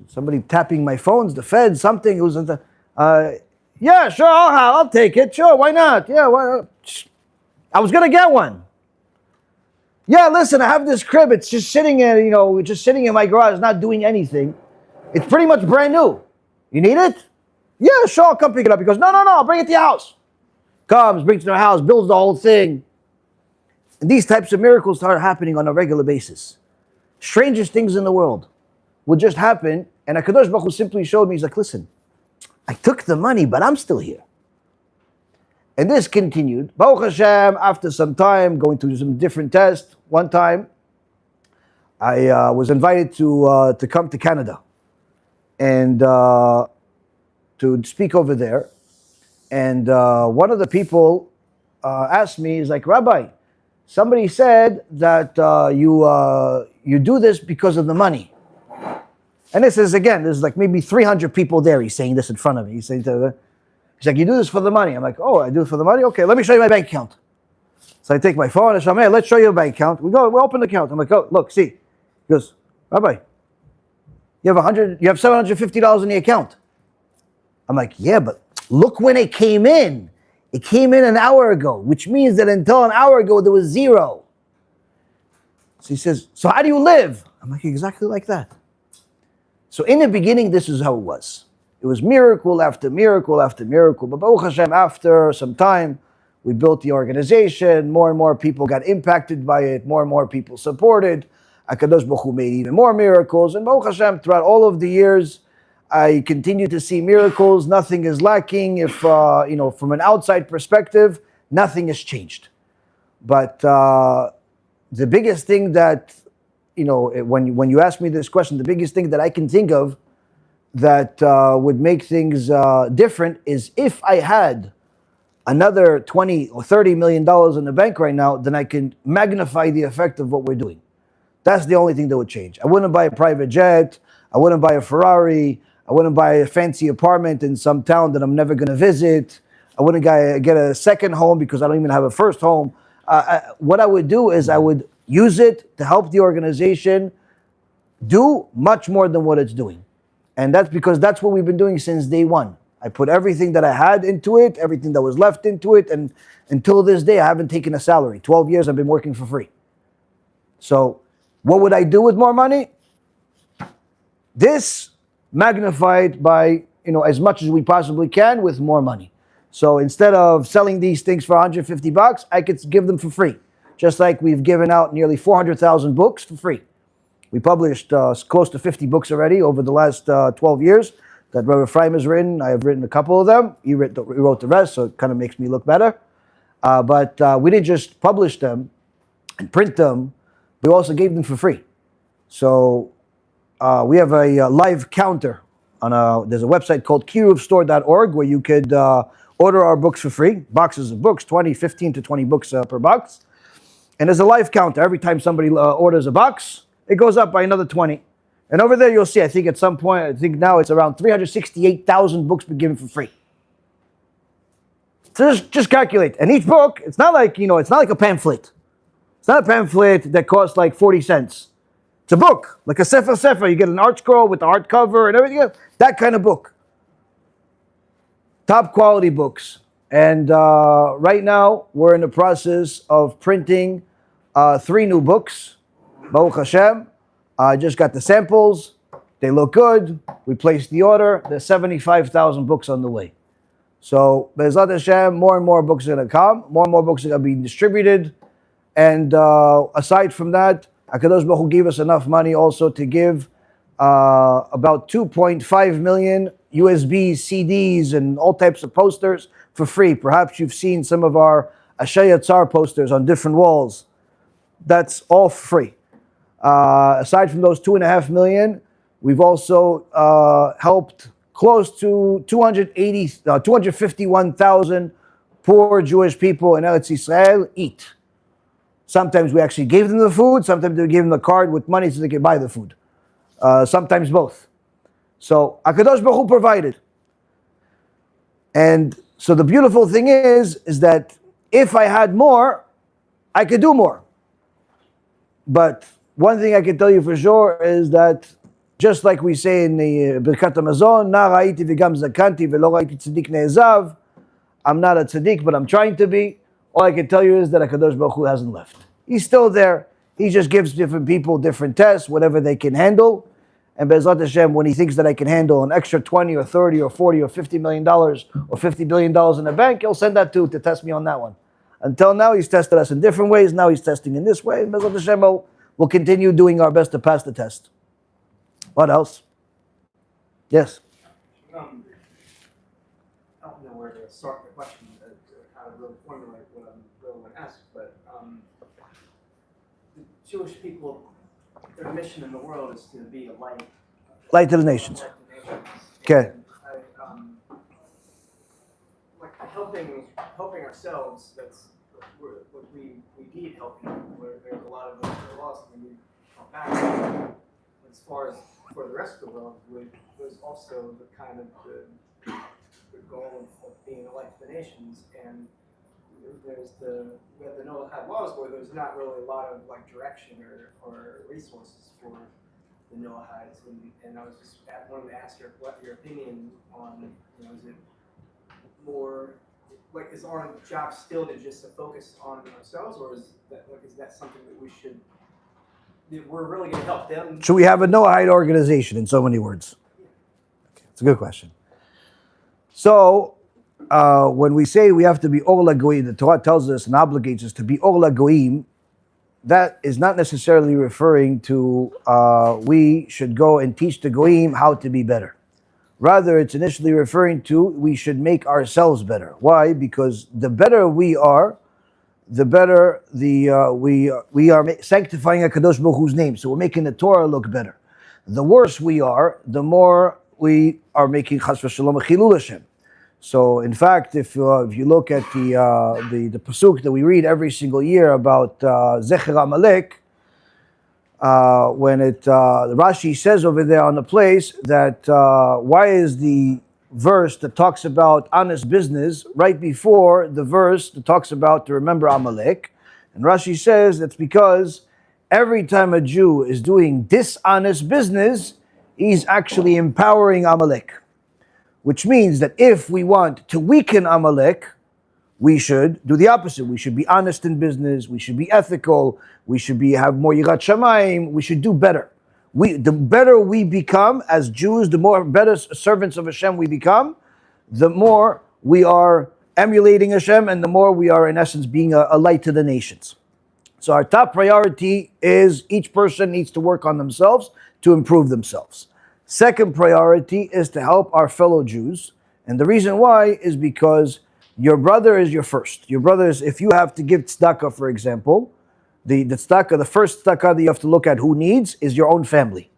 Somebody tapping my phones, the feds, something. It was yeah, sure, I'll take it. Sure, why not? Yeah, why not? I was going to get one. Yeah, listen, I have this crib. It's just sitting in my garage, not doing anything. It's pretty much brand new. You need it? Yeah, sure, I'll come pick it up. He goes, no, I'll bring it to your house. Comes, brings it to their house, builds the whole thing. And these types of miracles start happening on a regular basis. Strangest things in the world would just happen, and HaKadosh Baruch Hu simply showed me, he's like, listen, I took the money, but I'm still here. And this continued. Baruch Hashem, after some time, going through some different tests, one time, I was invited to come to Canada and to speak over there. And one of the people asked me, he's like, Rabbi, somebody said that you do this because of the money. And this is, again, there's like maybe 300 people there. He's saying this in front of me. He's like, you do this for the money. I'm like, oh, I do it for the money? Okay, let me show you my bank account. So I take my phone and I say, hey, let's show you a bank account. We open the account. I'm like, oh, look, see. He goes, Rabbi, you have $750 in the account. I'm like, yeah, but look when it came in. It came in an hour ago, which means that until an hour ago, there was zero. So he says, so how do you live? I'm like, exactly like that. So in the beginning, this is how it was. It was miracle after miracle after miracle. But Baruch Hashem, after some time, we built the organization. More and more people got impacted by it. More and more people supported. HaKadosh Baruch Hu made even more miracles. And Baruch Hashem, throughout all of the years, I continue to see miracles. Nothing is lacking. If, from an outside perspective, nothing has changed. But the biggest thing that, when you ask me this question, the biggest thing that I can think of that would make things different is if I had another 20 or 30 million dollars in the bank right now, then I can magnify the effect of what we're doing. That's the only thing that would change. I wouldn't buy a private jet. I wouldn't buy a Ferrari. I wouldn't buy a fancy apartment in some town that I'm never going to visit. I wouldn't get a second home because I don't even have a first home. What I would do is I would use it to help the organization do much more than what it's doing. And that's because that's what we've been doing since day one. I put everything that I had into it, everything that was left into it, and until this day, I haven't taken a salary. 12 years, I've been working for free. So what would I do with more money? This magnified by, as much as we possibly can with more money. So instead of selling these things for $150, I could give them for free. Just like we've given out nearly 400,000 books for free. We published close to 50 books already over the last 12 years that Rabbi Ephraim has written. I have written a couple of them. He wrote the rest, so it kind of makes me look better. But we didn't just publish them and print them. We also gave them for free. So we have a live counter. There's a website called kiruvstore.org where you could order our books for free. Boxes of books, 15 to 20 books per box. And there's a live counter. Every time somebody orders a box, it goes up by another 20. And over there you'll see, I think at some point, I think now it's around 368,000 books been given for free. So just calculate. And each book, it's not like a pamphlet. It's not a pamphlet that costs like 40 cents. It's a book, like a sefer. You get an art scroll with the hardcover and everything else. That kind of book. Top quality books. And right now, we're in the process of printing 3 new books. Baruch Hashem. I just got the samples. They look good. We placed the order. There's 75,000 books on the way. So, Be'ezrat Hashem, more and more books are going to come. More and more books are going to be distributed. And aside from that, HaKadosh Baruch Hu gave us enough money also to give about 2.5 million USB CDs and all types of posters for free. Perhaps you've seen some of our Asher Yatzar posters on different walls. That's all free. Aside from those 2.5 million, we've also helped close to 251,000 poor Jewish people in Eretz Yisrael eat. Sometimes we actually gave them the food. Sometimes we gave them the card with money so they could buy the food. Sometimes both. So HaKadosh Baruch Hu provided. And so the beautiful thing is that if I had more, I could do more. But one thing I can tell you for sure is that just like we say in the Birkat HaMazon, Na ra'iti v'gam zakanti v'lo ra'iti tzaddik ne'ezav. I'm not a tzaddik, but I'm trying to be. All I can tell you is that HaKadosh Baruch Hu hasn't left. He's still there. He just gives different people different tests, whatever they can handle. And Be'ezrat Hashem, when he thinks that I can handle an extra 20 or 30 or 40 or $50 million or $50 billion in the bank, he'll send that to test me on that one. Until now, he's tested us in different ways. Now he's testing in this way. And Be'ezrat Hashem, we'll continue doing our best to pass the test. What else? Yes? I don't know where to start the question, how to really formulate what I'm really want to ask, but the Jewish people, their mission in the world is to be a light. Light to the nations. Okay. Like helping ourselves, that's what we need helping. Where there's a lot of us that are lost, and we need help back. As far as for the rest of the world, was also the kind of the goal of being a light to the nations. And we have the Noahide laws where there's not really a lot of like direction or resources for the Noahides. And I was just wanted to ask what your opinion on, is it more like, is our job still to just to focus on ourselves, or is that something that we're really going to help them? Should we have a Noahide organization in so many words? Okay, it's a good question. So, when we say we have to be Or LaGoyim, the Torah tells us and obligates us to be Or LaGoyim, that is not necessarily referring to we should go and teach the Goyim how to be better. Rather, it's initially referring to we should make ourselves better. Why? Because the better we are, the better we are sanctifying HaKadosh Baruch Hu's name. So we're making the Torah look better. The worse we are, the more we are making Chas v'Shalom a Chilul Hashem. So, in fact, if you look at the pasuk that we read every single year about Zecher Amalek, when Rashi says over there on the place that why is the verse that talks about honest business right before the verse that talks about to remember Amalek? And Rashi says that's because every time a Jew is doing dishonest business, he's actually empowering Amalek. Which means that if we want to weaken Amalek, we should do the opposite. We should be honest in business. We should be ethical. We should have more Yirat Shamayim. We should do better. The better we become as Jews, the more better servants of Hashem we become, the more we are emulating Hashem, and the more we are, in essence, being a light to the nations. So our top priority is each person needs to work on themselves to improve themselves. Second priority is to help our fellow Jews. And the reason why is because your brother is your first. Your brother is, if you have to give tzedakah, for example, the tzedakah, the first tzedakah that you have to look at who needs is your own family.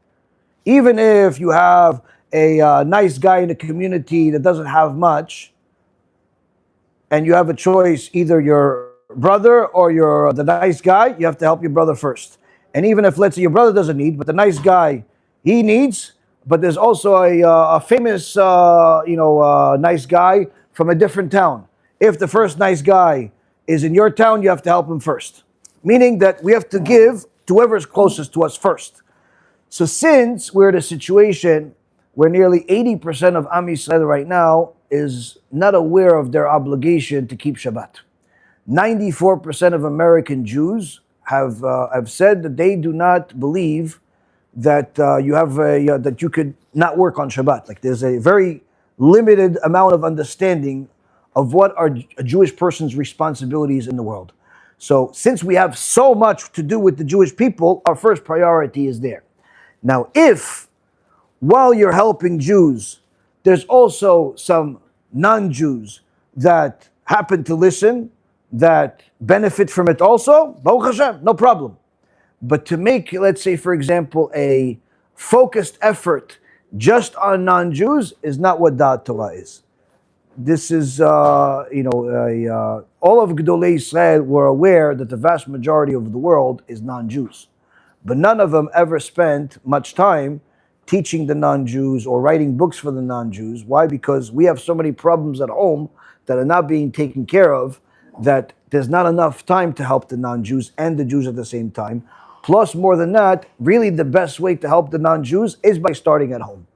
Even if you have a nice guy in the community that doesn't have much, and you have a choice, either your brother or the nice guy, you have to help your brother first. And even if, let's say, your brother doesn't need, but the nice guy, he needs, but there's also a famous, nice guy from a different town. If the first nice guy is in your town, you have to help him first. Meaning that we have to give to whoever's closest to us first. So since we're in a situation where nearly 80% of Am Yisrael right now is not aware of their obligation to keep Shabbat. 94% of American Jews have said that they do not believe that that you could not work on Shabbat. Like there's a very limited amount of understanding of what are a Jewish person's responsibilities in the world. So since we have so much to do with the Jewish people, our first priority is there. Now, if while you're helping Jews, there's also some non-Jews that happen to listen, that benefit from it also, Baruch Hashem, no problem. But to make, let's say, for example, a focused effort just on non-Jews is not what Da'at Torah is. This is, all of Gedolei Israel were aware that the vast majority of the world is non-Jews. But none of them ever spent much time teaching the non-Jews or writing books for the non-Jews. Why? Because we have so many problems at home that are not being taken care of, that there's not enough time to help the non-Jews and the Jews at the same time. Plus, more than that, really the best way to help the non-Jews is by starting at home.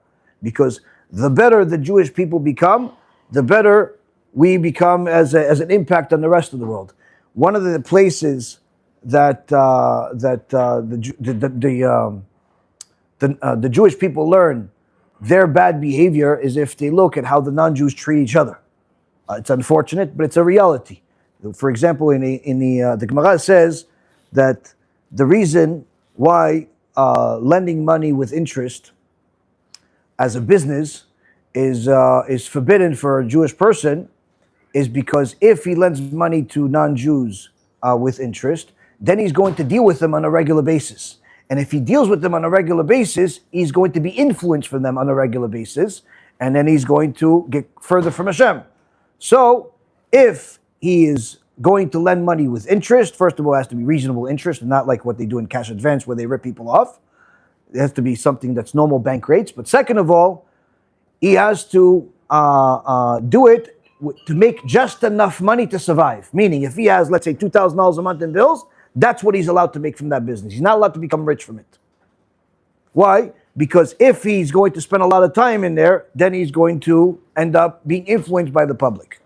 Because the better the Jewish people become, the better we become as an impact on the rest of the world. One of the places that the Jewish people learn their bad behavior is if they look at how the non-Jews treat each other. It's unfortunate, but it's a reality. For example, the Gemara says that the reason why lending money with interest as a business is forbidden for a Jewish person is because if he lends money to non-Jews with interest, then he's going to deal with them on a regular basis. And if he deals with them on a regular basis, he's going to be influenced from them on a regular basis, and then he's going to get further from Hashem. So if he is going to lend money with interest, first of all, it has to be reasonable interest and not like what they do in cash advance where they rip people off. It has to be something that's normal bank rates. But second of all, he has to do it to make just enough money to survive. Meaning, if he has, let's say, $2,000 a month in bills, that's what he's allowed to make from that business. He's not allowed to become rich from it. Why? Because if he's going to spend a lot of time in there, then he's going to end up being influenced by the public.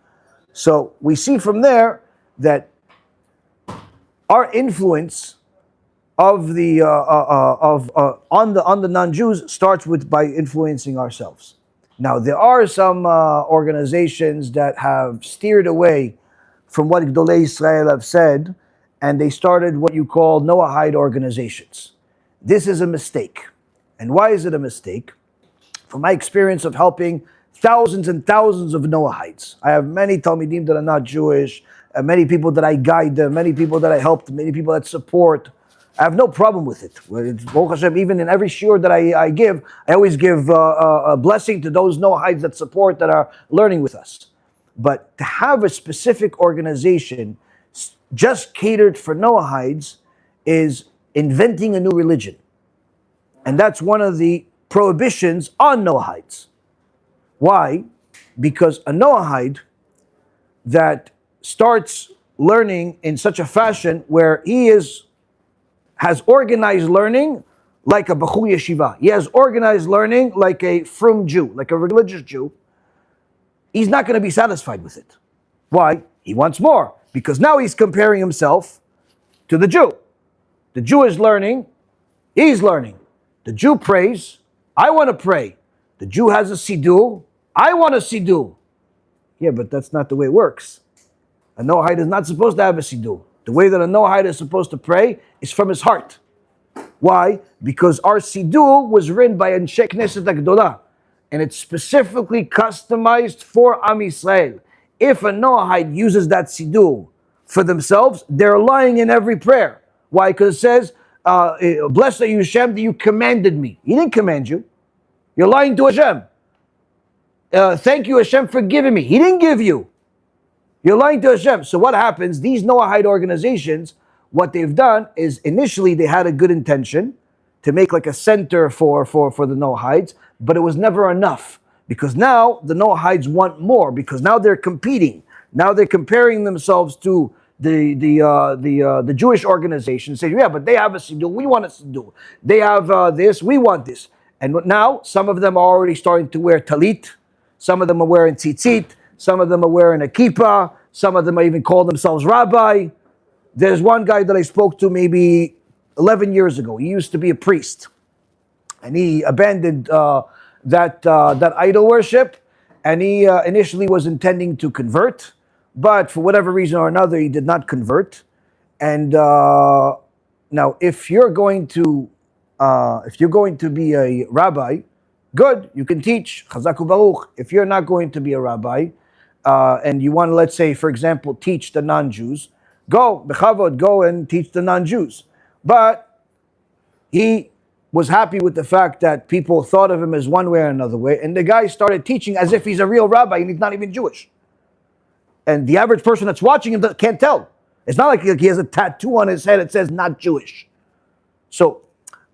So we see from there that our influence of the on the non-Jews starts by influencing ourselves. Now there are some organizations that have steered away from what Gdolei Israel have said, and they started what you call Noahide organizations. This is a mistake. And why is it a mistake? From my experience of helping thousands and thousands of Noahides, I have many Talmidim that are not Jewish, many people that I guide them, many people that I help, many people that support. I have no problem with it. Baruch Hashem, even in every shiur that I give, I always give a blessing to those Noahides that support, that are learning with us. But to have a specific organization just catered for Noahides is inventing a new religion. And that's one of the prohibitions on Noahides. Why? Because a Noahide that starts learning in such a fashion where he has organized learning like a Bachur Yeshiva. He has organized learning like a frum Jew, like a religious Jew. He's not going to be satisfied with it. Why? He wants more. Because now he's comparing himself to the Jew. The Jew is learning, he's learning. The Jew prays, I want to pray. The Jew has a siddur, I want a siddur. Yeah, but that's not the way it works. A Noahide is not supposed to have a siddur. The way that a Noahide is supposed to pray is from his heart. Why? Because our siddur was written by Anshe Knesset HaGdolah, and it's specifically customized for Am Yisrael. If a Noahide uses that siddur for themselves, they're lying in every prayer. Why? Because it says, blessed are you, Hashem, that you commanded me. He didn't command you. You're lying to Hashem. Thank you, Hashem, for giving me. He didn't give you. You're lying to Hashem. So what happens? These Noahide organizations, what they've done is initially they had a good intention to make like a center for the Noahides, but it was never enough. Because now the Noahides want more, because now they're competing. Now they're comparing themselves to the Jewish organization, saying, yeah, but they have a siddur, we want a siddur. They have this, we want this. And now some of them are already starting to wear talit, some of them are wearing tzitzit, some of them are wearing a kippah, some of them even call themselves rabbi. There's one guy that I spoke to maybe 11 years ago. He used to be a priest, and he abandoned that idol worship, and he initially was intending to convert, but for whatever reason or another, he did not convert. And now, if you're going to be a rabbi, good, you can teach Chazak u'Baruch. If you're not going to be a rabbi, and you want to, let's say, for example, teach the non-Jews, go, bechavod, go and teach the non-Jews. But he was happy with the fact that people thought of him as one way or another way, and the guy started teaching as if he's a real rabbi and he's not even Jewish. And the average person that's watching him can't tell. It's not like he has a tattoo on his head that says not Jewish. So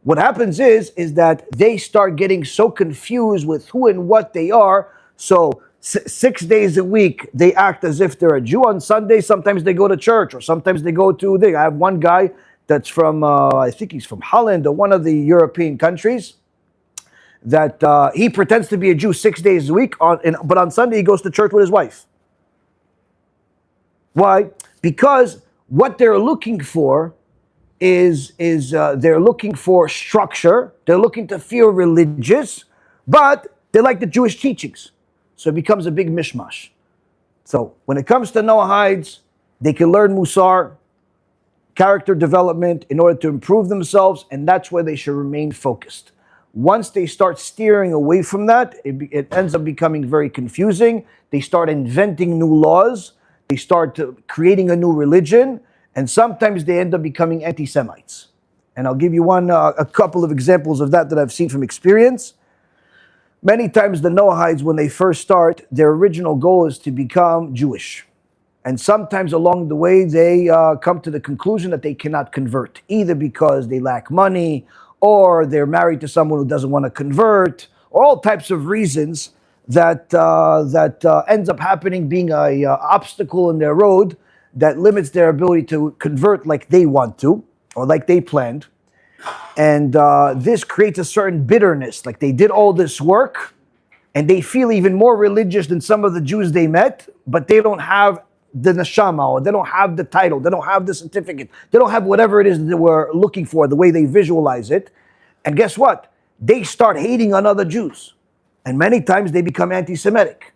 what happens is that they start getting so confused with who and what they are. So 6 days a week, they act as if they're a Jew. On Sunday, sometimes they go to church, or sometimes they go to, I have one guy that's from, I think he's from Holland or one of the European countries, that he pretends to be a Jew 6 days a week, but on Sunday he goes to church with his wife. Why? Because what they're looking for is they're looking for structure. They're looking to feel religious, but they like the Jewish teachings. So it becomes a big mishmash. So when it comes to Noahides, they can learn Musar, character development in order to improve themselves, and that's where they should remain focused. Once they start steering away from that, it ends up becoming very confusing. They start inventing new laws. They start creating a new religion, and sometimes they end up becoming anti-Semites. And I'll give you a couple of examples of that I've seen from experience. Many times the Noahides, when they first start, their original goal is to become Jewish. And sometimes along the way, they come to the conclusion that they cannot convert, either because they lack money, or they're married to someone who doesn't want to convert, or all types of reasons that ends up happening, being an obstacle in their road that limits their ability to convert like they want to, or like they planned. And this creates a certain bitterness, like they did all this work, and they feel even more religious than some of the Jews they met, but they don't have the neshama, or they don't have the title, they don't have the certificate, they don't have whatever it is that they were looking for, the way they visualize it. And guess what? They start hating on other Jews. And many times they become anti-Semitic.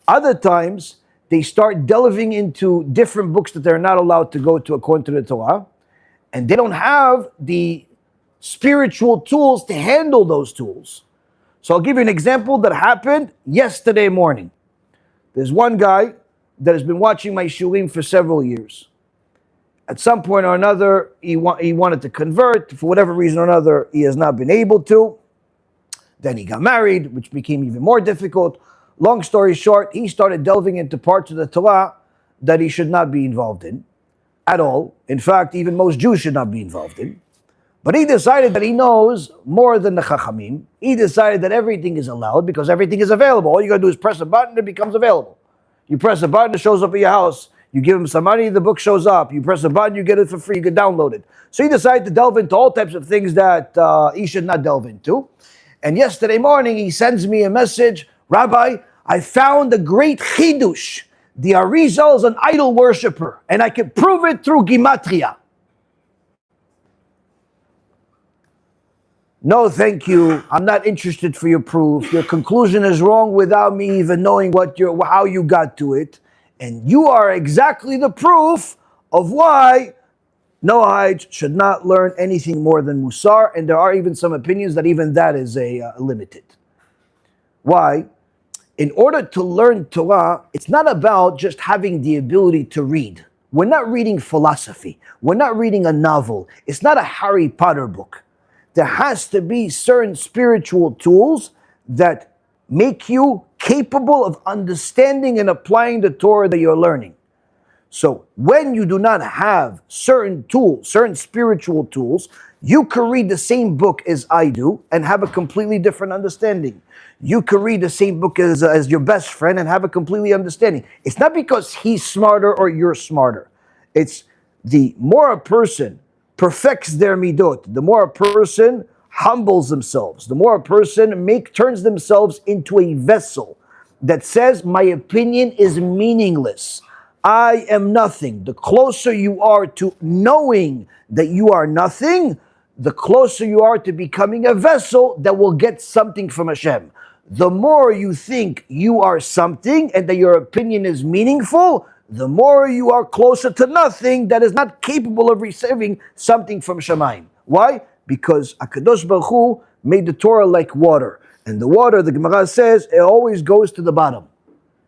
Other times, they start delving into different books that they're not allowed to go to according to the Torah, and they don't have the spiritual tools to handle those tools. So I'll give you an example that happened yesterday morning. There's one guy that has been watching my shurim for several years. At some point or another, he wanted to convert. For whatever reason or another, he has not been able to. Then he got married, which became even more difficult. Long story short, he started delving into parts of the Torah that he should not be involved in at all. In fact, even most Jews should not be involved in. But he decided that he knows more than the Chachamim. He decided that everything is allowed because everything is available. All you got to do is press a button, it becomes available. You press a button, it shows up at your house. You give him some money, the book shows up. You press a button, you get it for free, you can download it. So he decided to delve into all types of things that he should not delve into. And yesterday morning, he sends me a message, Rabbi, I found a great chidush. The Arizal is an idol worshiper, and I can prove it through Gematria. No, thank you. I'm not interested for your proof. Your conclusion is wrong without me even knowing how you got to it. And you are exactly the proof of why Noahides should not learn anything more than Musar. And there are even some opinions that even that is limited. Why? In order to learn Torah, it's not about just having the ability to read. We're not reading philosophy. We're not reading a novel. It's not a Harry Potter book. There has to be certain spiritual tools that make you capable of understanding and applying the Torah that you're learning. So when you do not have certain tools, certain spiritual tools, you can read the same book as I do and have a completely different understanding. You can read the same book as your best friend and have a completely understanding. It's not because he's smarter or you're smarter. It's the more a person perfects their midot, the more a person humbles themselves, the more a person turns themselves into a vessel that says, my opinion is meaningless. I am nothing. The closer you are to knowing that you are nothing, the closer you are to becoming a vessel that will get something from Hashem. The more you think you are something and that your opinion is meaningful, the more you are closer to nothing that is not capable of receiving something from Shamayim. Why? Because HaKadosh Baruch Hu made the Torah like water. And the water, the Gemara says, it always goes to the bottom.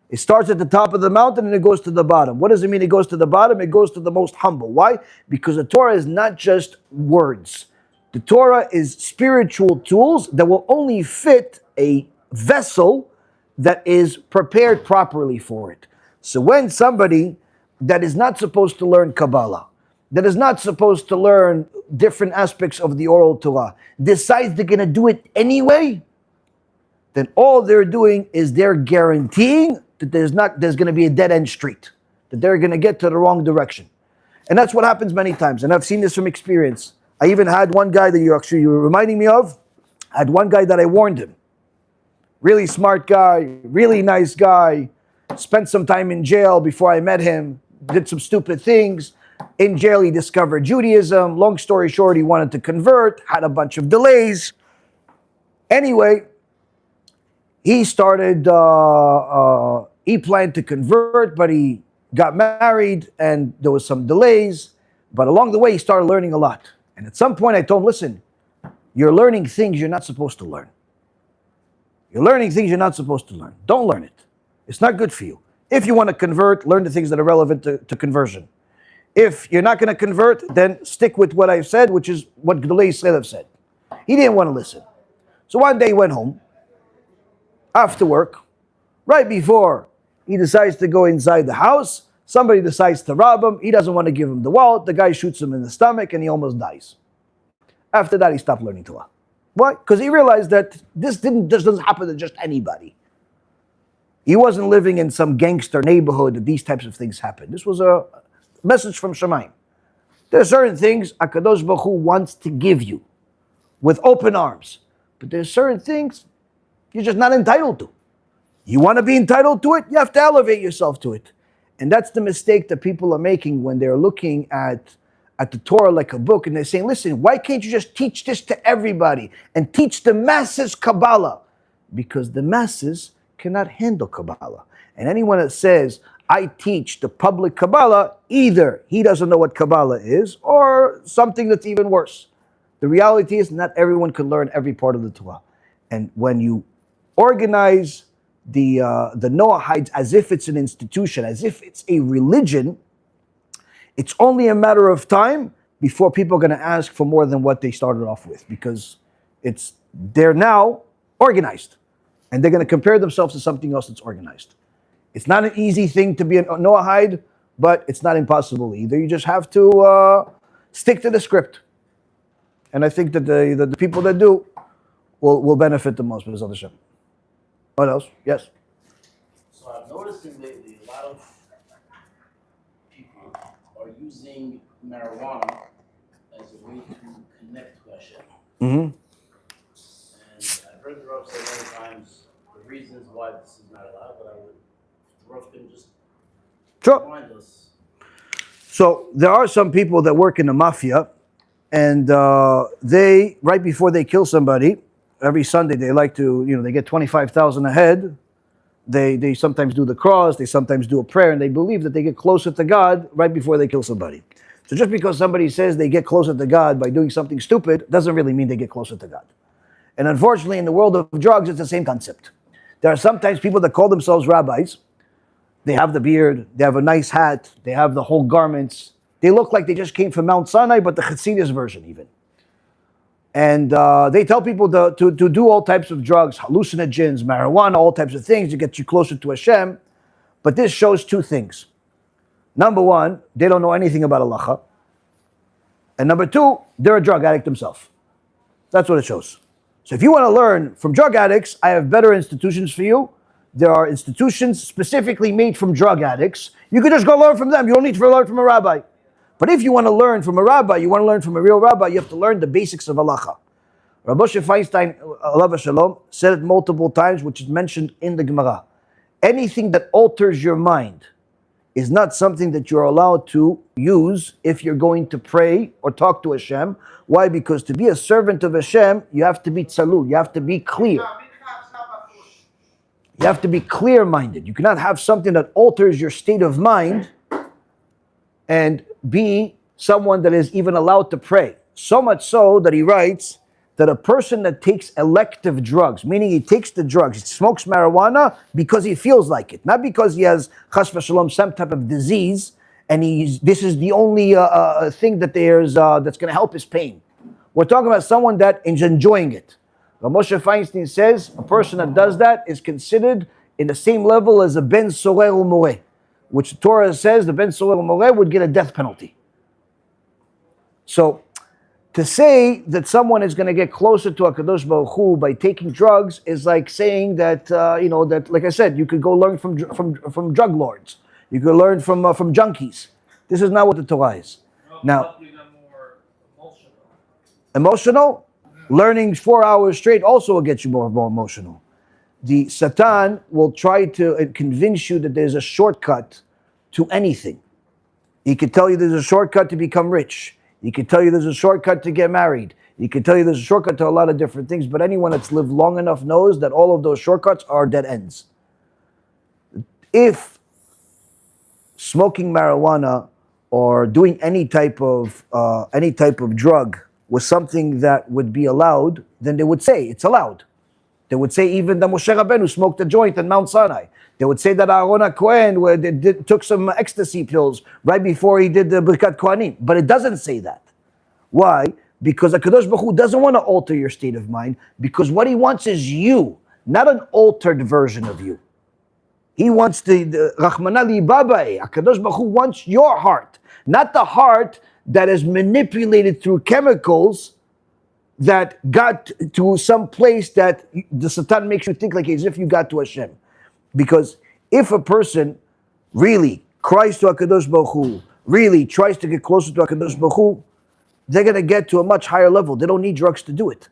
It starts at the top of the mountain and it goes to the bottom. What does it mean it goes to the bottom? It goes to the most humble. Why? Because the Torah is not just words. The Torah is spiritual tools that will only fit a vessel that is prepared properly for it. So when somebody that is not supposed to learn Kabbalah, that is not supposed to learn different aspects of the oral Torah, decides they're going to do it anyway, then all they're doing is they're guaranteeing that there's going to be a dead-end street, that they're going to get to the wrong direction. And that's what happens many times, and I've seen this from experience. I even had one guy that you were reminding me of. I had one guy that I warned him. Really smart guy, really nice guy, spent some time in jail before I met him, did some stupid things, In jail, he discovered Judaism. Long story short, he wanted to convert, had a bunch of delays. Anyway, he started, he planned to convert, but he got married and there was some delays. But along the way, he started learning a lot. And at some point, I told him, listen, you're learning things you're not supposed to learn. You're learning things you're not supposed to learn. Don't learn it. It's not good for you. If you want to convert, learn the things that are relevant to conversion. If you're not going to convert, then stick with what I've said, which is what Gedolei Yisrael have said. He didn't want to listen. So one day he went home, after work, right before he decides to go inside the house, somebody decides to rob him. He doesn't want to give him the wallet. The guy shoots him in the stomach and he almost dies. After that, he stopped learning Torah. Why? Because he realized that this doesn't happen to just anybody. He wasn't living in some gangster neighborhood that these types of things happen. This was a message from Shemayim. There are certain things HaKadosh Baruch Hu wants to give you with open arms. But there are certain things you're just not entitled to. You want to be entitled to it, you have to elevate yourself to it. And that's the mistake that people are making when they're looking at the Torah like a book and they're saying, listen, why can't you just teach this to everybody and teach the masses Kabbalah? Because the masses cannot handle Kabbalah. And anyone that says, I teach the public Kabbalah, either he doesn't know what Kabbalah is or something that's even worse. The reality is not everyone can learn every part of the Torah. And when you organize the Noahides as if it's an institution, as if it's a religion, it's only a matter of time before people are going to ask for more than what they started off with, because they're now organized and they're going to compare themselves to something else that's organized. It's not an easy thing to be a Noahide, but it's not impossible either. You just have to stick to the script. And I think that the people that do will benefit the most. What else? Yes? So I'm noticing lately a lot of people are using marijuana as a way to connect to Hashem. Mm-hmm. And I've heard the Rav say many times the reasons why this is not allowed, but the Rav can just remind us. So there are some people that work in the mafia, and they, right before they kill somebody, every Sunday they like to, they get 25,000 a head. They sometimes do the cross, they sometimes do a prayer, and they believe that they get closer to God right before they kill somebody. So just because somebody says they get closer to God by doing something stupid, doesn't really mean they get closer to God. And unfortunately, in the world of drugs, it's the same concept. There are sometimes people that call themselves rabbis. They have the beard, they have a nice hat, they have the whole garments. They look like they just came from Mount Sinai, but the Hasidus version even. And they tell people to do all types of drugs, hallucinogens, marijuana, all types of things to get you closer to Hashem. But this shows two things. Number one, they don't know anything about halacha. And number two, they're a drug addict themselves. That's what it shows. So if you want to learn from drug addicts, I have better institutions for you. There are institutions specifically made from drug addicts. You can just go learn from them. You don't need to learn from a rabbi. But if you want to learn from a rabbi, you want to learn from a real rabbi, you have to learn the basics of halacha. Rabbi Moshe Feinstein, alav shalom, said it multiple times, which is mentioned in the Gemara. Anything that alters your mind is not something that you're allowed to use if you're going to pray or talk to Hashem. Why? Because to be a servant of Hashem, you have to be tzalul, you have to be clear. You have to be clear-minded. You cannot have something that alters your state of mind and be someone that is even allowed to pray. So much so that he writes that a person that takes elective drugs, meaning he takes the drugs, he smokes marijuana because he feels like it, not because he has chas v'shalom some type of disease, and this is the only thing that that's going to help his pain. We're talking about someone that is enjoying it. Moshe Feinstein says a person that does that is considered in the same level as a ben sorer u'moreh, which the Torah says the ben sorer u'moreh would get a death penalty. So to say that someone is going to get closer to HaKadosh Baruch Hu by taking drugs is like saying that, that, like I said, you could go learn from drug lords. You could learn from junkies. This is not what the Torah is. Now, emotional? Learning 4 hours straight also will get you more emotional. The Satan will try to convince you that there's a shortcut to anything. He could tell you there's a shortcut to become rich. He could tell you there's a shortcut to get married. He could tell you there's a shortcut to a lot of different things, but anyone that's lived long enough knows that all of those shortcuts are dead ends. If smoking marijuana or doing any type of drug was something that would be allowed, then they would say it's allowed. They would say even that Moshe Rabbeinu smoked a joint in Mount Sinai. They would say that Aaron HaKohen took some ecstasy pills right before he did the Birkat Kohanim. But it doesn't say that. Why? Because HaKadosh Baruch Hu doesn't want to alter your state of mind, because what he wants is you, not an altered version of you. He wants the Rahmana Libabae. HaKadosh Baruch Hu wants your heart, not the heart that is manipulated through chemicals that got to some place that the Satan makes you think like as if you got to Hashem. Because if a person really cries to HaKadosh Baruch Hu, really tries to get closer to HaKadosh Baruch Hu, they're going to get to a much higher level. They don't need drugs to do it.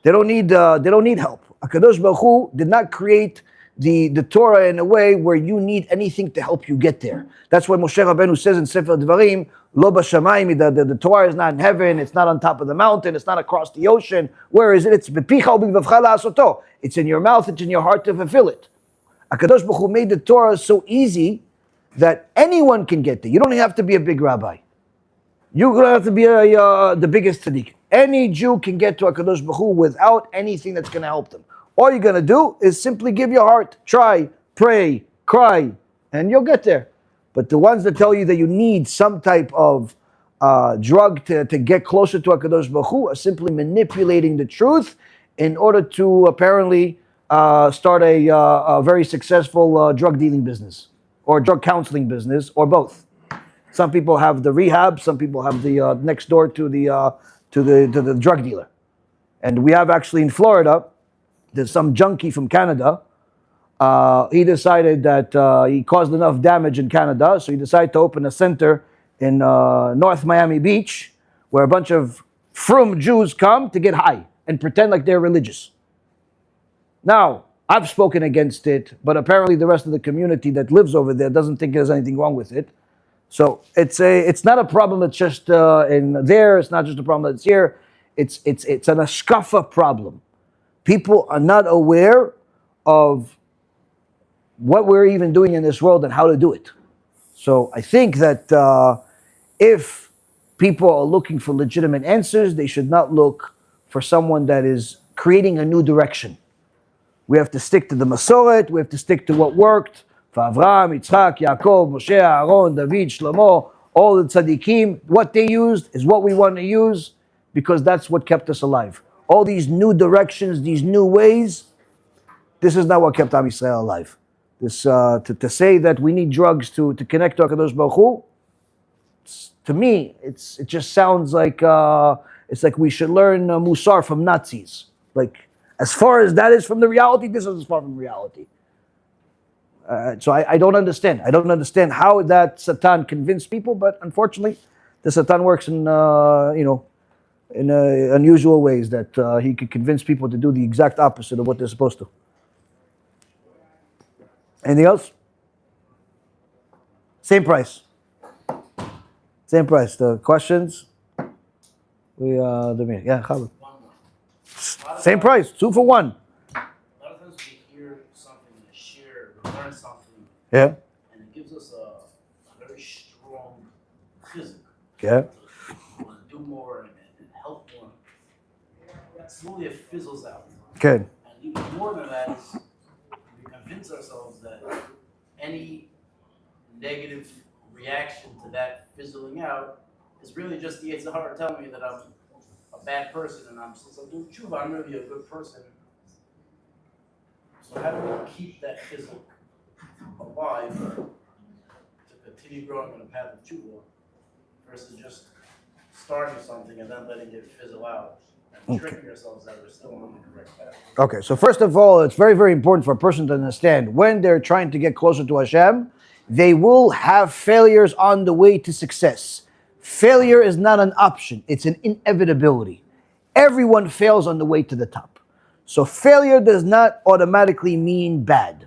They don't need help. HaKadosh Baruch Hu did not create the Torah in a way where you need anything to help you get there. That's why Moshe Rabbeinu says in Sefer Devarim, Lo b'shamayim, the Torah is not in heaven, it's not on top of the mountain, it's not across the ocean. Where is it? It's bepicha u'bivavcha la'asoto. It's in your mouth, it's in your heart to fulfill it. HaKadosh Baruch Hu made the Torah so easy that anyone can get there. You don't have to be a big rabbi. You don't have to be the biggest tzaddik. Any Jew can get to HaKadosh Baruch Hu without anything that's going to help them. All you're going to do is simply give your heart, try, pray, cry, and you'll get there. But the ones that tell you that you need some type of drug to get closer to HaKadosh Baruch Hu are simply manipulating the truth in order to apparently start a very successful drug dealing business or drug counseling business or both. Some people have the rehab, some people have the next door to the drug dealer. And we have actually in Florida, there's some junkie from Canada. He decided that he caused enough damage in Canada, so he decided to open a center in North Miami Beach where a bunch of frum Jews come to get high and pretend like they're religious. Now, I've spoken against it, but apparently the rest of the community that lives over there doesn't think there's anything wrong with it. So it's not a problem that's just in there, it's not just a problem that's here, it's an ashkafa problem. People are not aware of what we're even doing in this world and how to do it. So I think that if people are looking for legitimate answers, they should not look for someone that is creating a new direction. We have to stick to the Masoret, we have to stick to what worked for Avraham, Yitzchak, Yaakov, Moshe, Aaron, David, Shlomo, all the tzaddikim. What they used is what we want to use because that's what kept us alive. All these new directions, these new ways, this is not what kept Am Yisrael alive. This to say that we need drugs to connect to HaKadosh Baruch Hu, to me, it just sounds like it's like we should learn Musar from Nazis. Like, as far as that is from the reality, this is as far from reality. So I don't understand. I don't understand how that Satan convinced people, but unfortunately, the Satan works in unusual ways that he could convince people to do the exact opposite of what they're supposed to. Anything else? Same price. Same price. The questions? Yeah, Chalud. Same price, 2 for 1. A lot of times we hear something, share, learn something, Yeah. and it gives us a very strong physical. Yeah. We want to do more and help more. Slowly it fizzles out. Okay. And even more than that is we convince ourselves that any negative reaction to that fizzling out is really just the Yetzer Hara telling me that I'm a bad person, and since I'm doing tshuva, I'm really a good person. So how do we keep that fizzle alive to continue growing on the path of tshuva versus just starting something and then letting it fizzle out and tricking ourselves that we're still on the correct path? Okay, so first of all, it's very, very important for a person to understand when they're trying to get closer to Hashem, they will have failures on the way to success. Failure is not an option, it's an inevitability. Everyone fails on the way to the top. So failure does not automatically mean bad.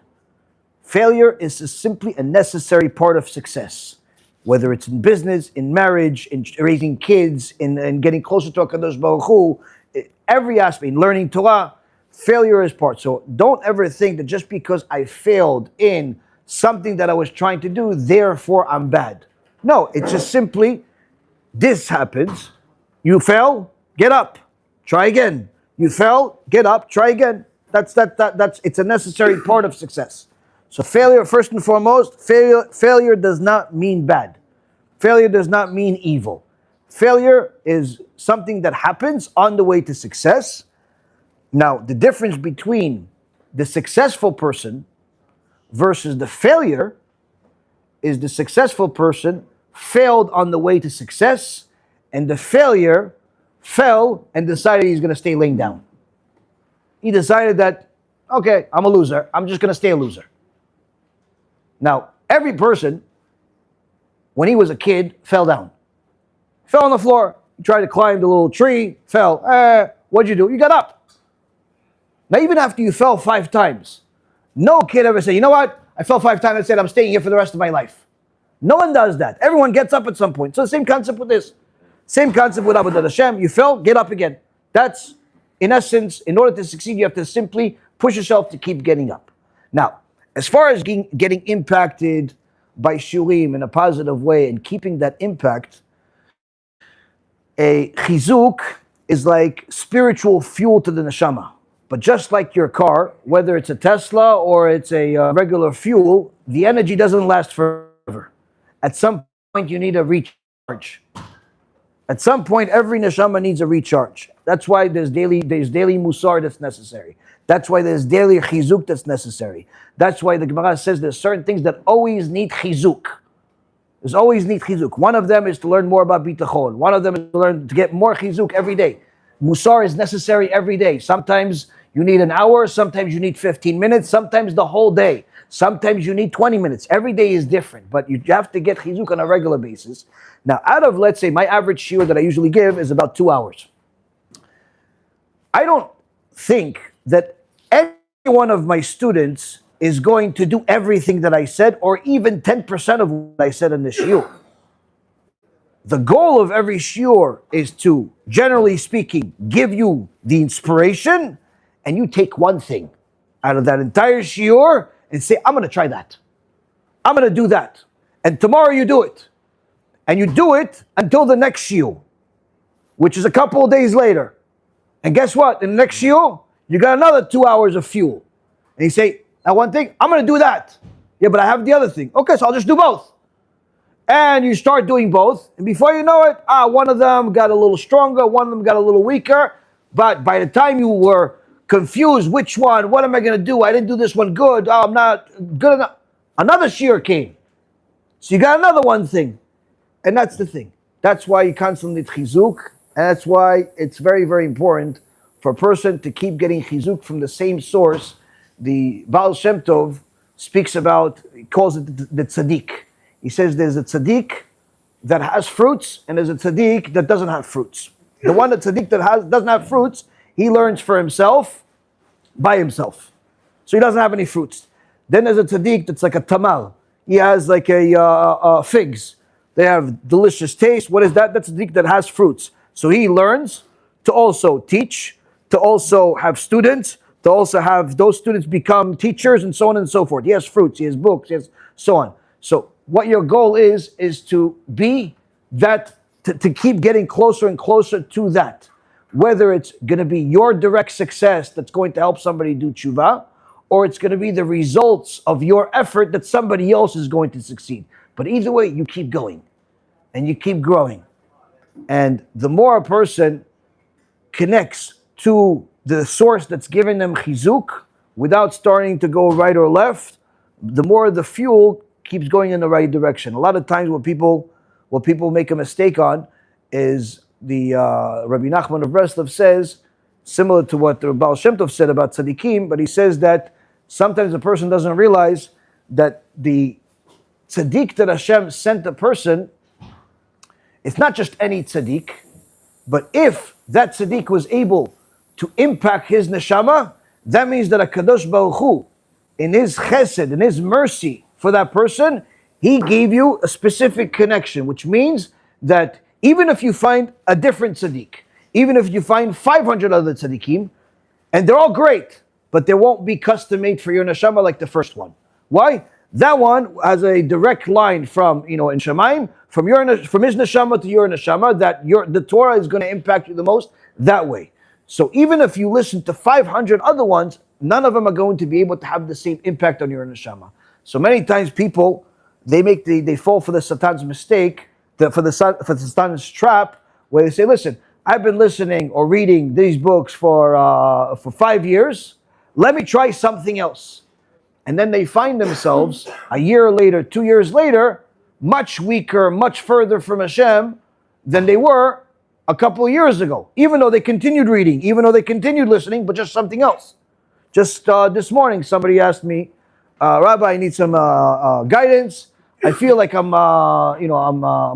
Failure is simply a necessary part of success. whether it's in business, in marriage, in raising kids, in getting closer to HaKadosh Baruch Hu, every aspect, in learning Torah, failure is part. So don't ever think that just because I failed in something that I was trying to do, therefore I'm bad. No, it's just simply, this happens. You fell, get up, try again. You fell, get up, try again. That's it's a necessary part of success. So failure, first and foremost, failure does not mean bad. Failure does not mean evil. Failure is something that happens on the way to success. Now, the difference between the successful person versus the failure is the successful person failed on the way to success, and the failure fell and decided he's going to stay laying down. He decided that, okay, I'm a loser. I'm just going to stay a loser. Now, every person, when he was a kid, fell down. Fell on the floor. He tried to climb the little tree, fell. What'd you do? You got up. Now, even after you fell 5 times, no kid ever said, you know what? I fell 5 times and said, I'm staying here for the rest of my life. No one does that. Everyone gets up at some point. So the same concept with this. Same concept with Avodat Hashem. You fell, get up again. That's, in essence, in order to succeed, you have to simply push yourself to keep getting up. Now, as far as getting impacted by shurim in a positive way and keeping that impact, a chizuk is like spiritual fuel to the neshama. But just like your car, whether it's a Tesla or it's a regular fuel, the energy doesn't last forever. At some point, you need a recharge. At some point, every neshama needs a recharge. That's why there's daily musar that's necessary. That's why there's daily chizuk that's necessary. That's why the Gemara says there's certain things that always need chizuk. There's always need chizuk. One of them is to learn more about bitachon. One of them is to get more chizuk every day. Musar is necessary every day. Sometimes you need an hour, sometimes you need 15 minutes, sometimes the whole day. Sometimes you need 20 minutes. Every day is different, but you have to get chizuk on a regular basis. Now, out of, let's say, my average shiur that I usually give is about 2 hours. I don't think that any one of my students is going to do everything that I said, or even 10% of what I said in the shiur. The goal of every shiur is to, generally speaking, give you the inspiration, and you take one thing out of that entire shiur and say, I'm going to try that. I'm going to do that. And tomorrow you do it. And you do it until the next shiur, which is a couple of days later. And guess what? In the next shiur, you got another 2 hours of fuel. And you say, that one thing, I'm going to do that. Yeah, but I have the other thing. Okay, so I'll just do both. And you start doing both. And before you know it, one of them got a little stronger, one of them got a little weaker. But by the time you were confused, which one, what am I going to do? I didn't do this one good. Oh, I'm not good enough. Another shiur came. So you got another one thing. And that's the thing. That's why you constantly need chizuk. And that's why it's very, very important for a person to keep getting chizuk from the same source. The Baal Shem Tov speaks about, he calls it the tzaddik. He says there's a tzaddik that has fruits and there's a tzaddik that doesn't have fruits. The one that tzaddik that doesn't have fruits, he learns for himself, by himself. So he doesn't have any fruits. Then there's a tzaddik that's like a tamal. He has like a figs. They have delicious taste. What is that? That's a tzaddik that has fruits. So he learns to also teach, to also have students, to also have those students become teachers and so on and so forth. He has fruits, he has books, he has so on. So what your goal is to be that, to keep getting closer and closer to that. Whether it's going to be your direct success that's going to help somebody do tshuva, or it's going to be the results of your effort that somebody else is going to succeed. But either way, you keep going and you keep growing. And the more a person connects to the source that's giving them chizuk without starting to go right or left, the more the fuel keeps going in the right direction. A lot of times what people make a mistake on is the Rabbi Nachman of Breslov says, similar to what the Baal Shem Tov said about tzaddikim, but he says that sometimes a person doesn't realize that the tzaddik that Hashem sent a person, it's not just any tzaddik, but if that tzaddik was able to impact his neshama, that means that HaKadosh Baruch Hu, in his chesed, in his mercy for that person, He gave you a specific connection, which means that even if you find a different tzaddik, even if you find 500 other tzaddikim, and they're all great, but they won't be custom made for your neshama like the first one. Why? That one has a direct line from, in Shemayim, from his neshama to your neshama, that the Torah is going to impact you the most that way. So even if you listen to 500 other ones, none of them are going to be able to have the same impact on your neshama. So many times people, they fall for the Satan's mistake, for the Satan's trap, where they say, listen, I've been listening or reading these books for 5 years. Let me try something else. And then they find themselves a year later, 2 years later, much weaker, much further from Hashem than they were a couple of years ago. Even though they continued reading, even though they continued listening, but just something else. Just this morning, somebody asked me, Rabbi, I need some guidance. I feel like I'm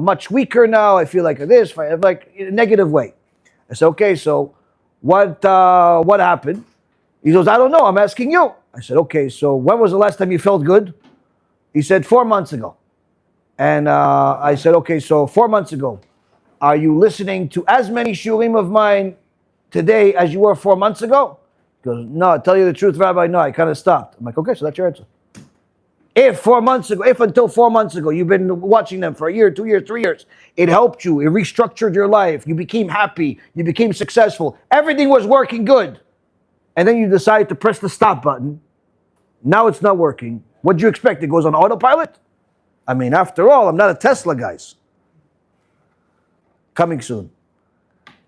much weaker now. I feel like this, like in a negative way. I said, okay, so what happened? He goes, I don't know. I'm asking you. I said, okay, so when was the last time you felt good? He said, 4 months ago. And I said, okay, so 4 months ago, are you listening to as many shurim of mine today as you were 4 months ago? He goes, no, tell you the truth, Rabbi, no, I kind of stopped. I'm like, okay, so that's your answer. If until 4 months ago, you've been watching them for a year, 2 years, 3 years, it helped you, it restructured your life, you became happy, you became successful, everything was working good, and then you decide to press the stop button, now it's not working. What do you expect? It goes on autopilot? I mean, after all, I'm not a Tesla, guys. Coming soon.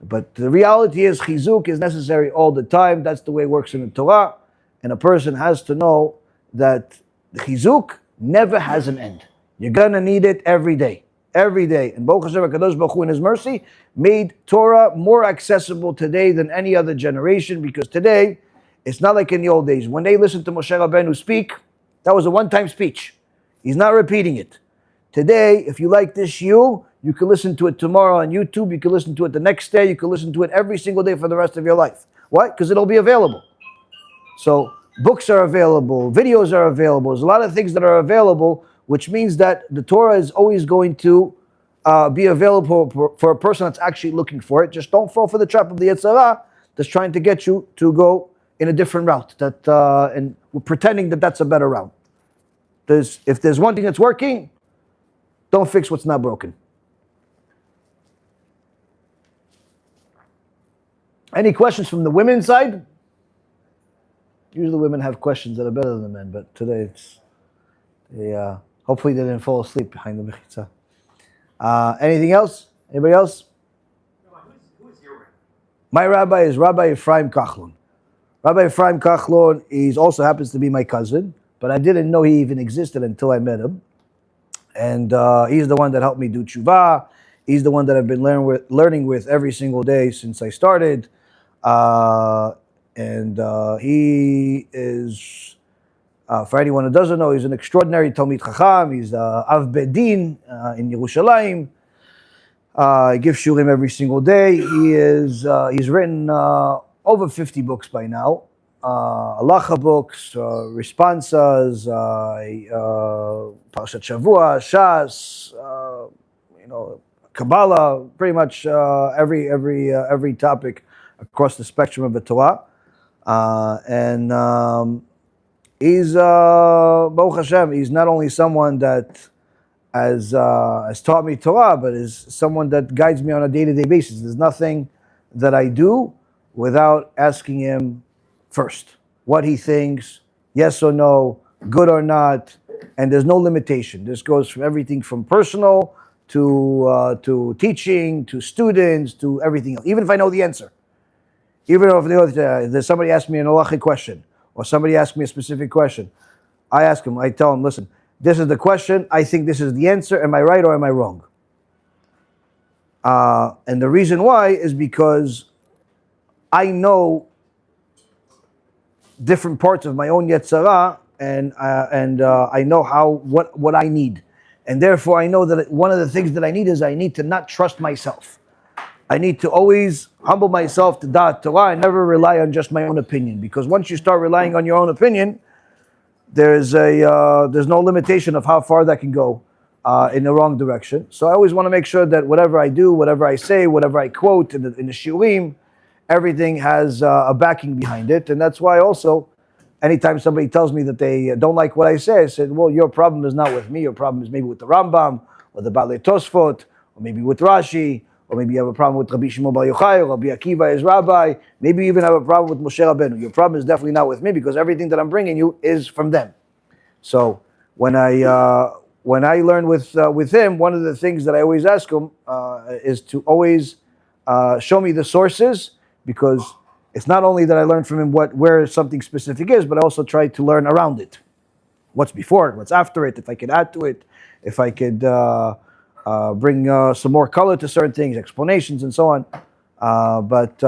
But the reality is, chizuk is necessary all the time. That's the way it works in the Torah. And a person has to know that the chizuk never has an end. You're going to need it every day. Every day. And Baruch Hashem, HaKadosh Baruch Hu, in His mercy, made Torah more accessible today than any other generation, because today, it's not like in the old days. When they listened to Moshe Rabbeinu speak, that was a one-time speech. He's not repeating it. Today, if you like this shiur, you can listen to it tomorrow on YouTube, you can listen to it the next day, you can listen to it every single day for the rest of your life. Why? Because it'll be available. So, books are available, videos are available, there's a lot of things that are available, which means that the Torah is always going to be available for a person that's actually looking for it. Just don't fall for the trap of the Yetzer Hara that's trying to get you to go in a different route, and we're pretending that that's a better route. If there's one thing that's working, don't fix what's not broken. Any questions from the women's side? Usually women have questions that are better than the men, but today hopefully they didn't fall asleep behind the mechitza. Anything else? Anybody else? Who is your rabbi? My rabbi is Rabbi Ephraim Kachlon. Rabbi Ephraim Kachlon, he also happens to be my cousin, but I didn't know he even existed until I met him. And he's the one that helped me do tshuva. He's the one that I've been learning with every single day since I started. He is, for anyone who doesn't know, he's an extraordinary Talmid Chacham. He's Av Bedin in Yerushalayim. He gives shurim every single day. He's written over 50 books by now. Halacha books, responses, Parashat Shavua, Shas, Kabbalah, pretty much every topic across the spectrum of the Torah. He's Baruch Hashem, he's not only someone that has taught me Torah, but is someone that guides me on a day-to-day basis. There's nothing that I do without asking him first what he thinks, yes or no, good or not, and there's no limitation. This goes from everything from personal to teaching, to students, to everything else. Even if I know the answer. Even if there's somebody asks me an halachic question, or somebody asks me a specific question, I tell him, listen, this is the question, I think this is the answer, am I right or am I wrong? And the reason why is because I know different parts of my own Yetzer Hara, and I know what I need. And therefore I know that one of the things that I need is I need to not trust myself. I need to always humble myself to Da'at Torah and never rely on just my own opinion. Because once you start relying on your own opinion, there's no limitation of how far that can go. in the wrong direction. So I always want to make sure that whatever I do, whatever I say, whatever I quote in the shiurim, everything has a backing behind it. And that's why also, anytime somebody tells me that they don't like what I say, I said, well, your problem is not with me. Your problem is maybe with the Rambam, or the Balei Tosfot, or maybe with Rashi, or maybe you have a problem with Rabbi Shimon Bar Yochai, or Rabbi Akiva, his rabbi. Maybe you even have a problem with Moshe Rabbeinu. Your problem is definitely not with me, because everything that I'm bringing you is from them. So when I learn with him, one of the things that I always ask him is to always show me the sources, because it's not only that I learn from him where something specific is, but I also try to learn around it. What's before it, what's after it, if I could add to it, if I could bring some more color to certain things, explanations and so on. But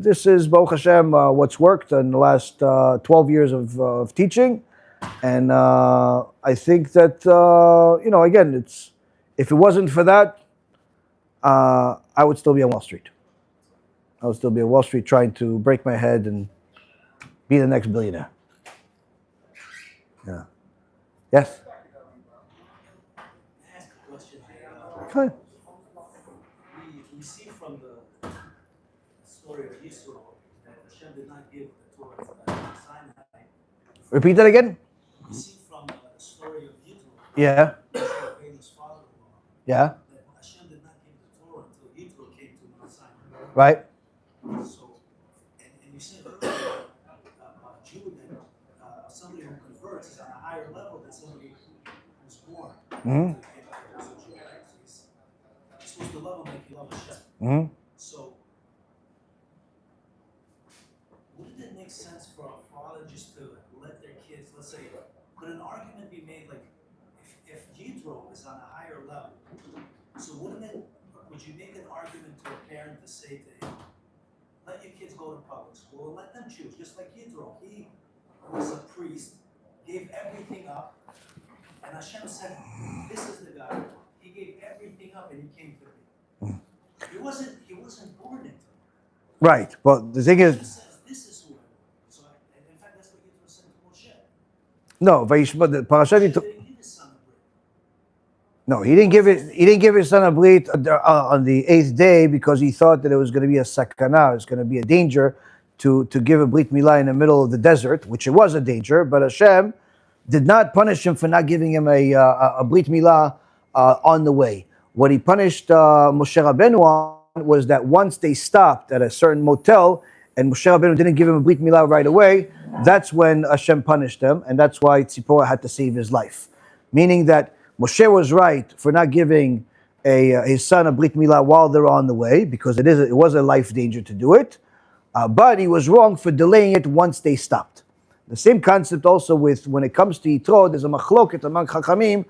this is, Baruch Hashem, what's worked in the last 12 years of teaching. And I think that, again, if it wasn't for that, I would still be on Wall Street. I would still be on Wall Street trying to break my head and be the next billionaire. Yeah. Yes? Ask a question. Fine. We see from the story of Yisroel that Hashem did not give the Torah to Sinai. Repeat that again? We see from the story of Yisroel, Yeah. Rabbeinu father-in-law, Yeah. that Hashem did not give the Torah until Yisroel came to Mount Sinai. Right. So, and you said earlier, a Jew that somebody who converts is on a higher level than somebody who's born. Mm-hmm. As a Jew, right? So he's supposed to love him like he loves Hashem. Mm-hmm. So, wouldn't it make sense for a father just to let their kids, let's say, could an argument be made like, if Yitro is on a higher level, so would you make an argument to a parent to say to him, let your kids go to public school and let them choose, just like Yitro. He was a priest, gave everything up, and Hashem said, this is the guy. He gave everything up and he came to me. He wasn't born into it. Right. But the thing Hashem is, says, this is who I am. So, in fact, that's what Yitro said to Moshe. no, Vayishma, the parashat. Moshe didn't give his son a break. No, he didn't give it. He didn't give his son a brit on the 8th day because he thought that it was going to be a sakana. It's going to be a danger to give a brit milah in the middle of the desert, which it was a danger. But Hashem did not punish him for not giving him a brit milah on the way. What he punished Moshe Rabbeinu on was that once they stopped at a certain motel and Moshe Rabbeinu didn't give him a brit milah right away, that's when Hashem punished him, and that's why Tzipporah had to save his life. Meaning that Moshe was right for not giving his son a brit milah while they're on the way, because it was a life danger to do it, but he was wrong for delaying it once they stopped. The same concept also when it comes to Yitro, there's a machloket among Chachamim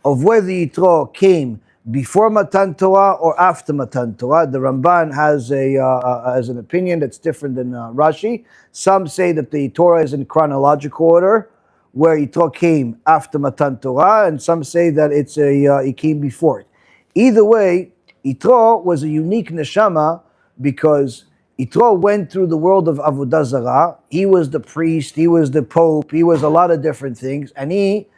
of whether Yitro came before Matan Torah or after Matan Torah. The Ramban has an opinion that's different than Rashi. Some say that the Torah is in chronological order, where Yitro came after Matan Torah, and some say that he came before it. Either way, Yitro was a unique neshama because Yitro went through the world of Avodah Zarah. He was the priest, he was the pope, he was a lot of different things, and he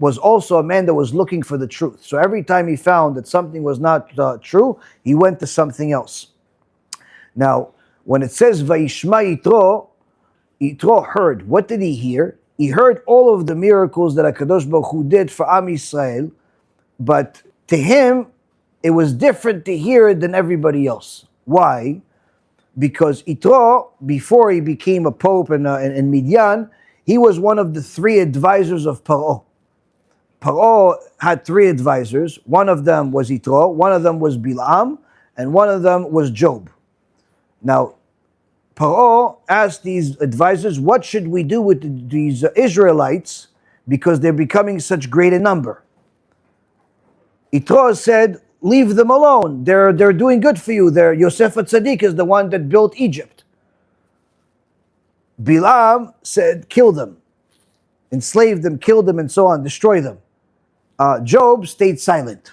was also a man that was looking for the truth. So every time he found that something was not true, he went to something else. Now, when it says Vayishma Yitro, Yitro heard. What did he hear? He heard all of the miracles that HaKadosh Baruch Hu did for Am Yisrael, but to him, it was different to hear it than everybody else. Why? Because Yitro, before he became a pope in Midian, he was one of the 3 advisors of Paro. Paro had 3 advisors. One of them was Yitro, one of them was Bilam, and one of them was Job. Now, Paro asked these advisors, what should we do with these Israelites because they're becoming such great a number? Yitro said, leave them alone. They're doing good for you. Yosef HaTzadik is the one that built Egypt. Bilam said, kill them. Enslave them, kill them, and so on, destroy them. Job stayed silent.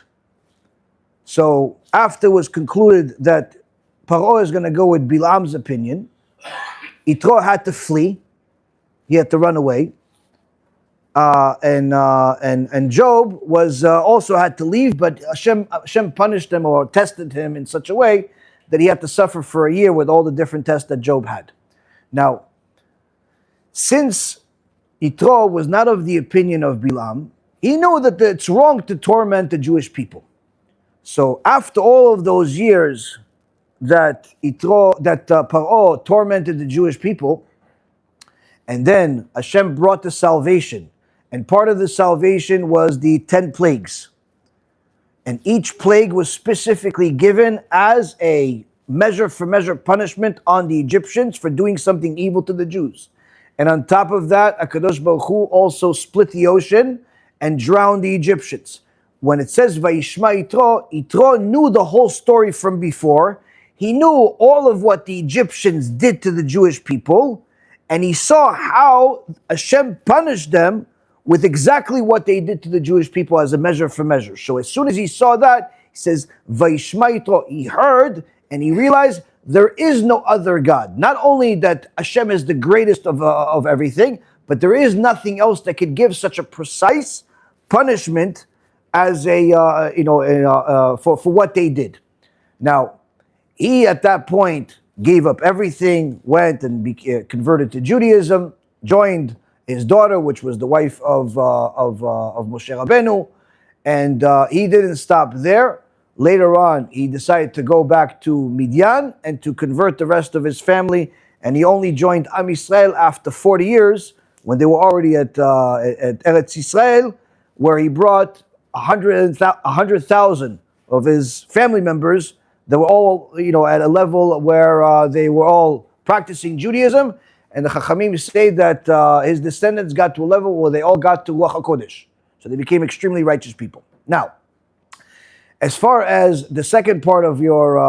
So after it was concluded that Paro is going to go with Bilam's opinion, Yitro had to flee. He had to run away. And Job was also had to leave, but Hashem punished him or tested him in such a way that he had to suffer for a year with all the different tests that Job had. Now, since Yitro was not of the opinion of Bilam, he knew that it's wrong to torment the Jewish people. So after all of those years that Paro tormented the Jewish people, and then Hashem brought the salvation, and part of the salvation was the 10 plagues. And each plague was specifically given as a measure for measure punishment on the Egyptians for doing something evil to the Jews. And on top of that, HaKadosh Baruch Hu also split the ocean and drowned the Egyptians. When it says Vayishma Yitro, Yitro knew the whole story from before. He knew all of what the Egyptians did to the Jewish people, and he saw how Hashem punished them with exactly what they did to the Jewish people as a measure for measure. So as soon as he saw that, he says, Vayishma Yitro, he heard and he realized there is no other God. Not only that Hashem is the greatest of everything, but there is nothing else that could give such a precise punishment as for what they did. Now, he at that point gave up everything, went and converted to Judaism, joined his daughter, which was the wife of Moshe Rabbeinu, and he didn't stop there. Later on, he decided to go back to Midian and to convert the rest of his family, and he only joined Am Yisrael after 40 years, when they were already at Eretz Yisrael, where he brought 100,000 of his family members that were all, at a level where they were all practicing Judaism, and the Chachamim say that his descendants got to a level where they all got to Ruach HaKodesh. So they became extremely righteous people. Now, as far as the second part of your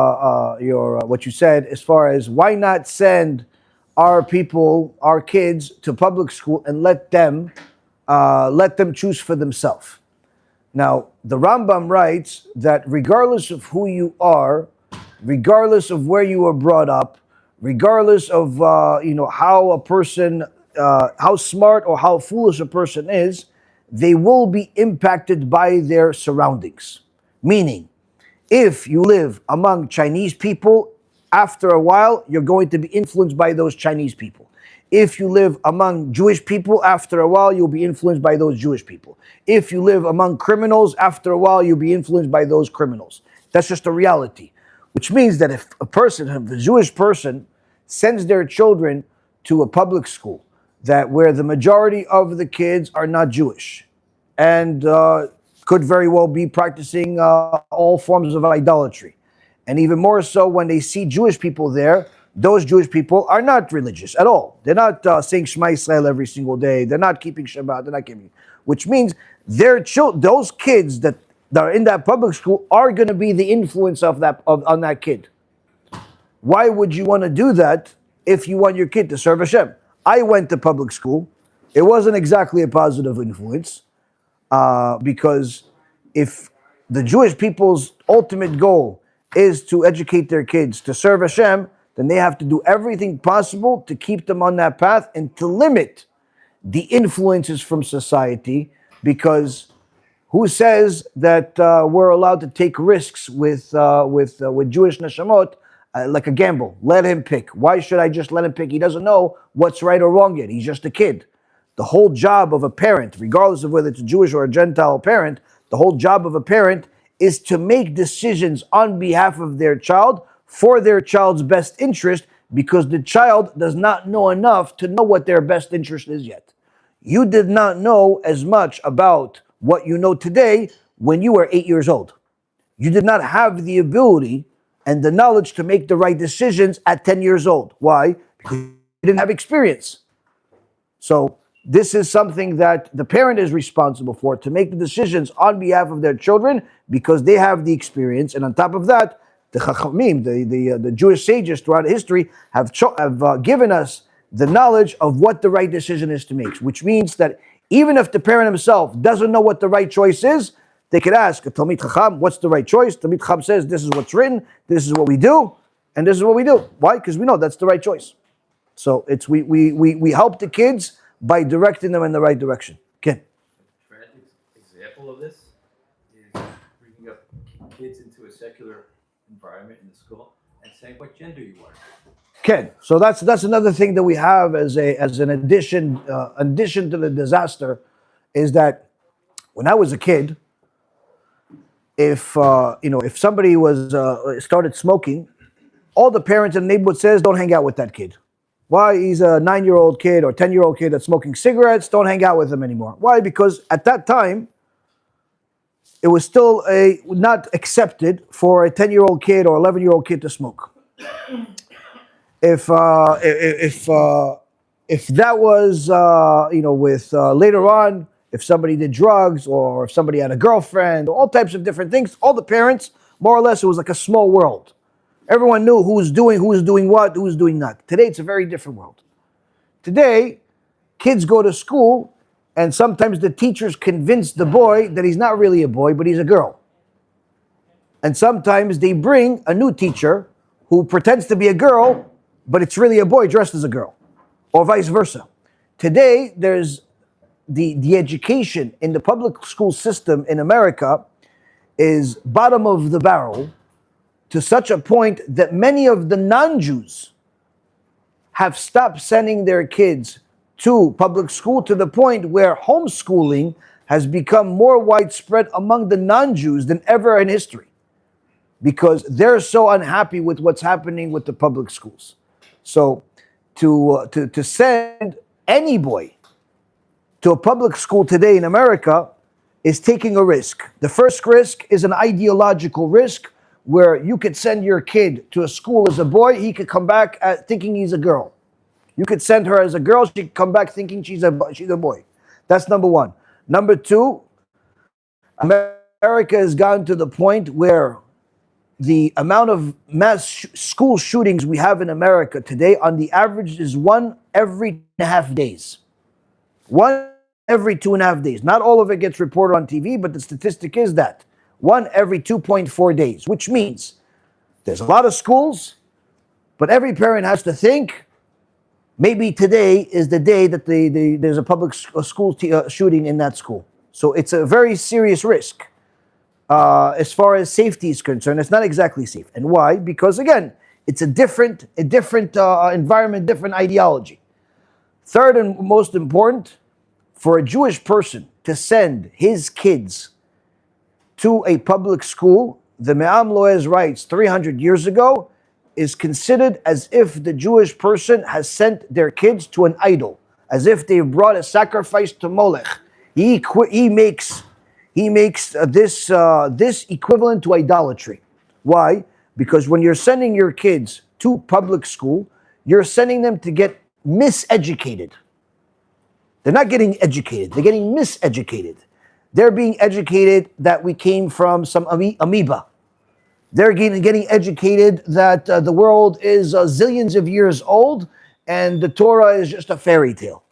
what you said, as far as why not send our people, our kids, to public school and let them choose for themselves. Now, the Rambam writes that regardless of who you are, regardless of where you were brought up, regardless of how a person, how smart or how foolish a person is, they will be impacted by their surroundings. Meaning, if you live among Chinese people, after a while, you're going to be influenced by those Chinese people. If you live among Jewish people, after a while, you'll be influenced by those Jewish people. If you live among criminals, after a while, you'll be influenced by those criminals. That's just a reality. Which means that if a Jewish person sends their children to a public school where the majority of the kids are not Jewish and could very well be practicing all forms of idolatry, and even more so when they see Jewish people there, those Jewish people are not religious at all. They're not saying Shema Yisrael every single day. They're not keeping Shabbat. They're not keeping, which means those kids that are in that public school are going to be the influence on that kid. Why would you want to do that if you want your kid to serve Hashem? I went to public school. It wasn't exactly a positive influence because if the Jewish people's ultimate goal is to educate their kids to serve Hashem, then they have to do everything possible to keep them on that path and to limit the influences from society, because who says that we're allowed to take risks with Jewish neshamot like a gamble? Let him pick. Why should I just let him pick? He doesn't know what's right or wrong yet. He's just a kid. The whole job of a parent, regardless of whether it's a Jewish or a Gentile parent, the whole job of a parent is to make decisions on behalf of their child for their child's best interest, because the child does not know enough to know what their best interest is yet. You did not know as much about what you know today when you were 8 years old. You did not have the ability and the knowledge to make the right decisions at 10 years old. Why? Because you didn't have experience. So this is something that the parent is responsible for, to make the decisions on behalf of their children, because they have the experience. And on top of that, the Chachamim, the Jewish sages throughout history have given us the knowledge of what the right decision is to make, which means that even if the parent himself doesn't know what the right choice is, they could ask a Talmid Chacham, what's the right choice? Talmid Chacham says, this is what's written, this is what we do, and this is what we do. Why? Because we know that's the right choice. So we help the kids by directing them in the right direction. Okay. example of this is bringing up kids into a secular environment in the school and saying what gender you are. Ken, so that's another thing that we have as an addition to the disaster, is that when I was a kid, if if somebody was started smoking, all the parents in the neighborhood says, don't hang out with that kid. Why? He's a 9-year-old kid or 10-year-old kid that's smoking cigarettes. Don't hang out with him anymore. Why? Because at that time, it was still not accepted for a 10-year-old kid or 11-year-old kid to smoke. If that was with later on, if somebody did drugs or if somebody had a girlfriend, all types of different things, all the parents, more or less, it was like a small world. Everyone knew who was doing what, who was doing not. Today, it's a very different world. Today, kids go to school, and sometimes the teachers convince the boy that he's not really a boy, but he's a girl. And sometimes they bring a new teacher who pretends to be a girl, but it's really a boy dressed as a girl, or vice versa. Today, there's the education in the public school system in America is bottom of the barrel, to such a point that many of the non-Jews have stopped sending their kids to public school, to the point where homeschooling has become more widespread among the non-Jews than ever in history, because they're so unhappy with what's happening with the public schools. So to send any boy to a public school today in America is taking a risk. The first risk is an ideological risk, where you could send your kid to a school as a boy, he could come back thinking he's a girl. You could send her as a girl, she could come back thinking she's a boy. That's number one. Number two, America has gotten to the point where the amount of mass school shootings we have in America today, on the average, is 1 every 2.5 days. 1 every 2.5 days. Not all of it gets reported on TV, but the statistic is that 1 every 2.4 days, which means there's a lot of schools, but every parent has to think, maybe today is the day that there's a public school shooting in that school. So it's a very serious risk. As far as safety is concerned, it's not exactly safe. And why? Because again, it's a different environment, different ideology. Third and most important, for a Jewish person to send his kids to a public school, the Me'am Loez writes 300 years ago, is considered as if the Jewish person has sent their kids to an idol, as if they brought a sacrifice to Molech. He makes this equivalent to idolatry. Why? Because when you're sending your kids to public school, you're sending them to get miseducated. They're not getting educated, they're getting miseducated. They're being educated that we came from some amoeba. They're getting educated that the world is zillions of years old and the Torah is just a fairy tale.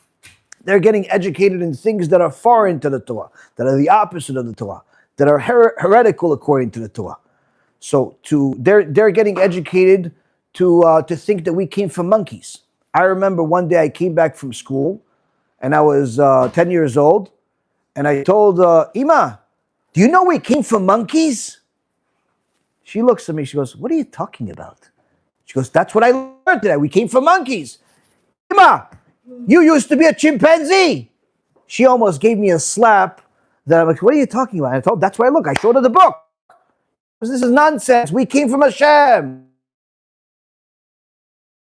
They're getting educated in things that are foreign to the Torah, that are the opposite of the Torah, that are heretical according to the Torah. So they're getting educated to think that we came from monkeys. I remember one day I came back from school and I was 10 years old, and I told Ima, do you know we came from monkeys? She looks at me, she goes, what are you talking about? She goes, that's what I learned today. We came from monkeys. Ima, you used to be a chimpanzee. She almost gave me a slap. That I'm like, what are you talking about? I told her, that's where I look. I showed her the book. This is nonsense. We came from Hashem.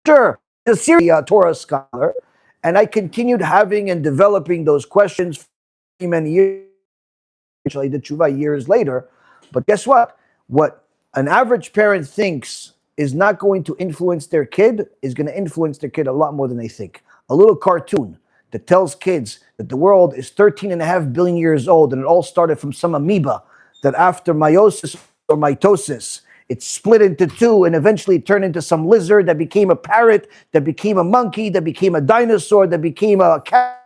Sure, a Syria Torah scholar, and I continued having and developing those questions for many years. Actually, the tshuva years later. But guess what? What an average parent thinks is not going to influence their kid is going to influence their kid a lot more than they think. A little cartoon that tells kids that the world is 13.5 billion years old and it all started from some amoeba, that after meiosis or mitosis, it split into two and eventually turned into some lizard that became a parrot, that became a monkey, that became a dinosaur, that became a cat,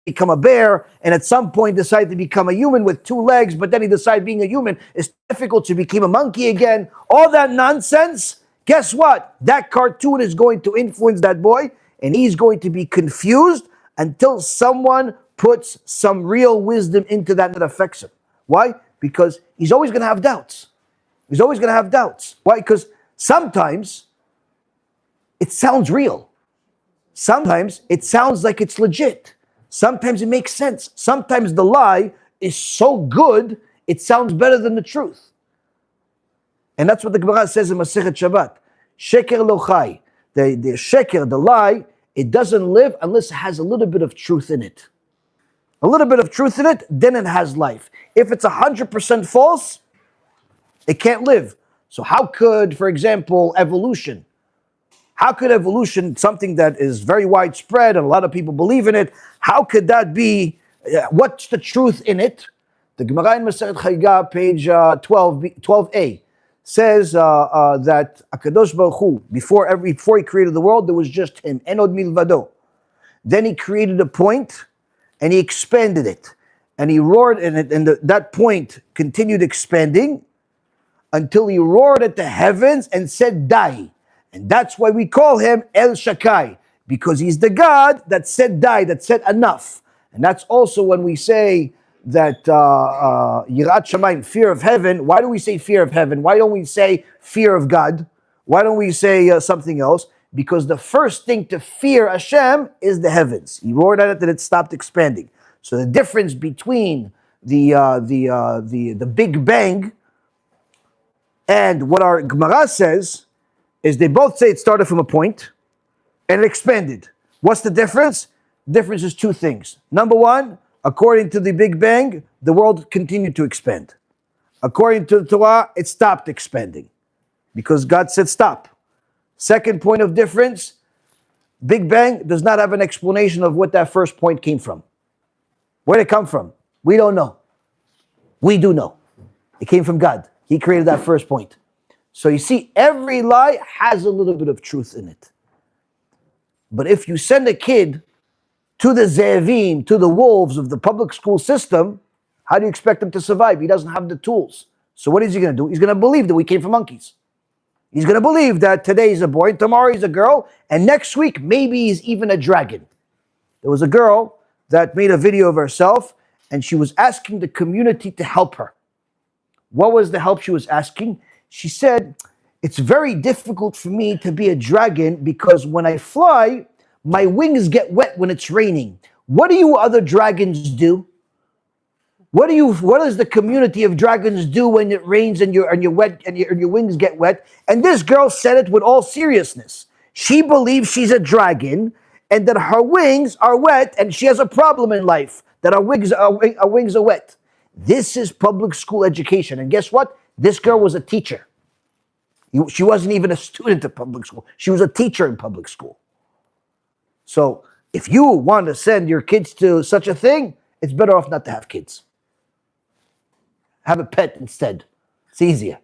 become a bear, and at some point decided to become a human with 2 legs, but then he decided being a human is difficult, so he became a monkey again. All that nonsense, guess what? That cartoon is going to influence that boy, and he's going to be confused until someone puts some real wisdom into that affects him. Why? Because he's always going to have doubts. He's always going to have doubts. Why? Because sometimes it sounds real. Sometimes it sounds like it's legit. Sometimes it makes sense. Sometimes the lie is so good, it sounds better than the truth. And that's what the Gemara says in Masechet Shabbat. Sheker lo chai. The sheker, the lie, it doesn't live unless it has a little bit of truth in it. A little bit of truth in it, then it has life. If it's 100% false, it can't live. So how could, for example, evolution, something that is very widespread and a lot of people believe in it, how could that be, what's the truth in it? The Gemara in Masechet Chagiga, page 12a, says that HaKadosh Baruch Hu, before he created the world, there was just him, Enod Milvado. Then he created a point, and he expanded it. And he roared, and that point continued expanding until he roared at the heavens and said, "Die." And that's why we call him El Shakai, because he's the God that said die, that said enough. And that's also when we say that Yirat Shamayim, fear of heaven. Why do we say fear of heaven? Why don't we say fear of God? Why don't we say something else? Because the first thing to fear Hashem is the heavens. He roared at it and it stopped expanding. So the difference between the Big Bang and what our Gemara says is they both say it started from a point and it expanded. What's the difference? The difference is two things. Number one, according to the Big Bang, the world continued to expand. According to the Torah, it stopped expanding because God said stop. Second point of difference, Big Bang does not have an explanation of what that first point came from. Where did it come from? We don't know. We do know. It came from God. He created that first point. So you see, every lie has a little bit of truth in it. But if you send a kid to the Ze'evim, to the wolves of the public school system, how do you expect him to survive? He doesn't have the tools. So what is he going to do? He's going to believe that we came from monkeys. He's going to believe that today he's a boy, tomorrow he's a girl, and next week maybe he's even a dragon. There was a girl that made a video of herself, and she was asking the community to help her. What was the help she was asking? She said, it's very difficult for me to be a dragon because when I fly, my wings get wet when it's raining. What do you other dragons do? What does the community of dragons do when it rains and your wings get wet? And this girl said it with all seriousness. She believes she's a dragon and that her wings are wet and she has a problem in life, that her wings are wet. This is public school education. And guess what? This girl was a teacher. She wasn't even a student of public school. She was a teacher in public school. So if you want to send your kids to such a thing, it's better off not to have kids. Have a pet instead. It's easier.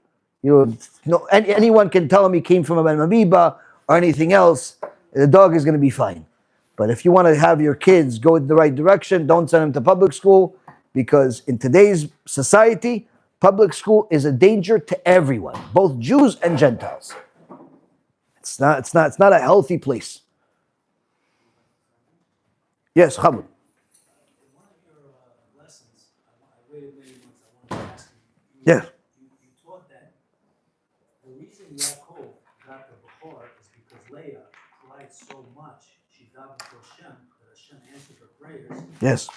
Anyone can tell him he came from an amoeba or anything else. The dog is going to be fine. But if you want to have your kids go in the right direction, don't send them to public school, because in today's society, public school is a danger to everyone, both Jews and Gentiles. It's not a healthy place. Yes, Chabud. In one of your lessons, I waited many months, I wanted to ask you. Yes. You taught that the reason Yaakov got the Bechor is because Leah cried so much, she davened to Hashem, that Hashem answered her prayers. Yes.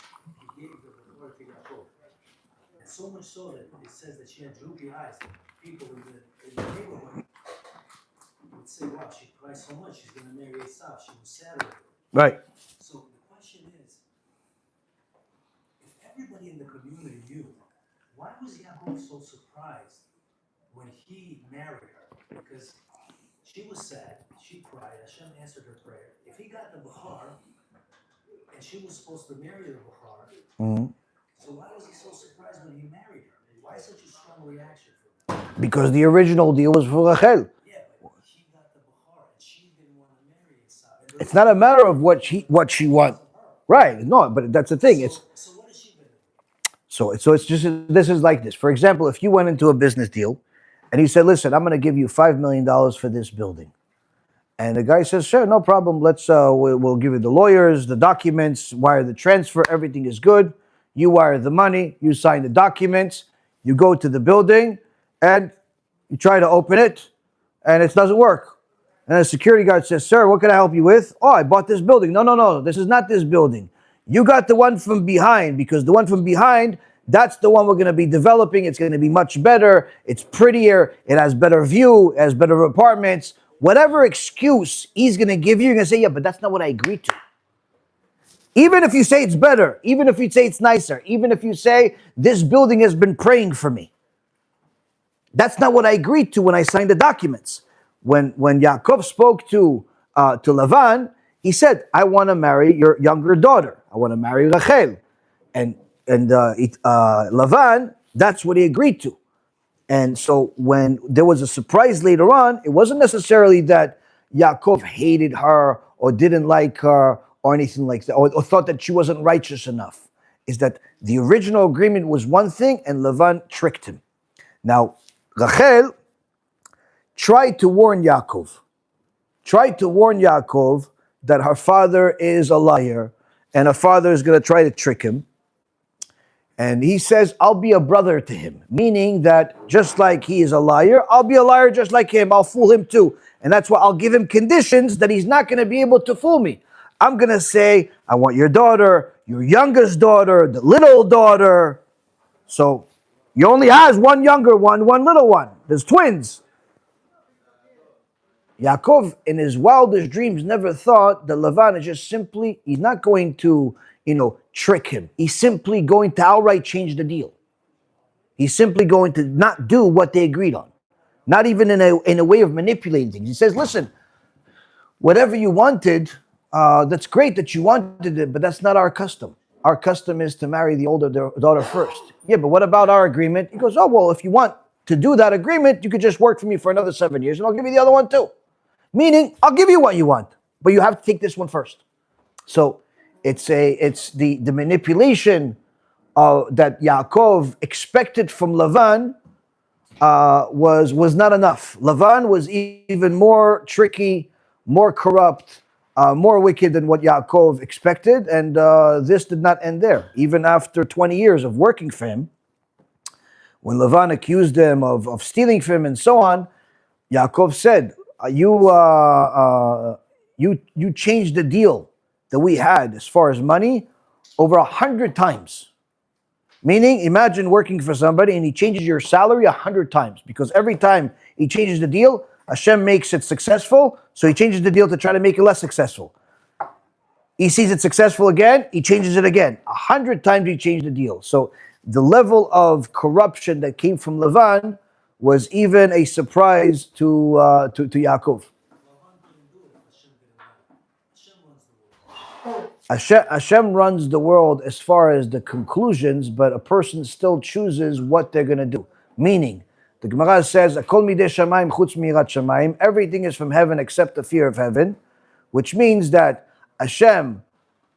He gave the Bechor to Yaakov. And so much so that it says that she had droopy eyes. People in the neighborhood would say, wow, she cries so much, she's going to marry Esau. She was sad over it. Right. So the question is, if everybody in the community knew, why was Yaakov so surprised when he married her? Because she was sad, she cried, Hashem answered her prayer. If he got the Bechor, and she was supposed to marry the Bechor, so why was he so surprised when he married her? Why such a strong reaction from him? Because the original deal was for Rachel. Yeah, but he got the Bechor, and she didn't want to marry Esau. It's not a matter of what she wants. Right. No, but that's the thing. So what is she going to do? So it's just, this is like this. For example, if you went into a business deal and he said, listen, I'm going to give you $5 million for this building. And the guy says, sure, no problem. We'll give you the lawyers, the documents, wire the transfer. Everything is good. You wire the money. You sign the documents. You go to the building and you try to open it and it doesn't work. And the security guard says, sir, what can I help you with? Oh, I bought this building. No. This is not this building. You got the one from behind, because the one from behind, that's the one we're going to be developing. It's going to be much better. It's prettier. It has better view. It has better apartments. Whatever excuse he's going to give you, you're going to say, yeah, but that's not what I agreed to. Even if you say it's better, even if you say it's nicer, even if you say this building has been praying for me, that's not what I agreed to when I signed the documents. When Yaakov spoke to Lavan, he said, I want to marry your younger daughter. I want to marry Rachel. And Lavan, that's what he agreed to. And so when there was a surprise later on, it wasn't necessarily that Yaakov hated her or didn't like her or anything like that, or thought that she wasn't righteous enough. Is that the original agreement was one thing and Lavan tricked him. Now, Rachel tried to warn Yaakov that her father is a liar and her father is going to try to trick him. And he says, I'll be a brother to him, meaning that just like he is a liar, I'll be a liar just like him. I'll fool him too. And that's why I'll give him conditions that he's not going to be able to fool me. I'm going to say, I want your daughter, your youngest daughter, the little daughter. So he only has one younger one, one little one. There's twins. Yaakov, in his wildest dreams, never thought that Lavan is just simply, he's not going to, trick him. He's simply going to outright change the deal. He's simply going to not do what they agreed on. Not even in a way of manipulating things. He says, listen, whatever you wanted, that's great that you wanted it, but that's not our custom. Our custom is to marry the older daughter first. Yeah, but what about our agreement? He goes, oh, well, if you want to do that agreement, you could just work for me for another 7 years and I'll give you the other one too. Meaning, I'll give you what you want, but you have to take this one first. So it's the manipulation that Yaakov expected from Lavan was not enough. Lavan was even more tricky, more corrupt, more wicked than what Yaakov expected, and this did not end there. Even after 20 years of working for him, when Lavan accused him of stealing from him and so on, Yaakov said, you changed the deal that we had as far as money over 100 times. Meaning, imagine working for somebody and he changes your salary 100 times, because every time he changes the deal, Hashem makes it successful, so he changes the deal to try to make it less successful. He sees it successful again, he changes it again. 100 times he changed the deal. So the level of corruption that came from Lavan was even a surprise to Yaakov. Hashem runs the world as far as the conclusions, but a person still chooses what they're going to do. Meaning, the Gemara says, "Akol midei shamayim chutz miyirat shamayim." Everything is from heaven except the fear of heaven, which means that Hashem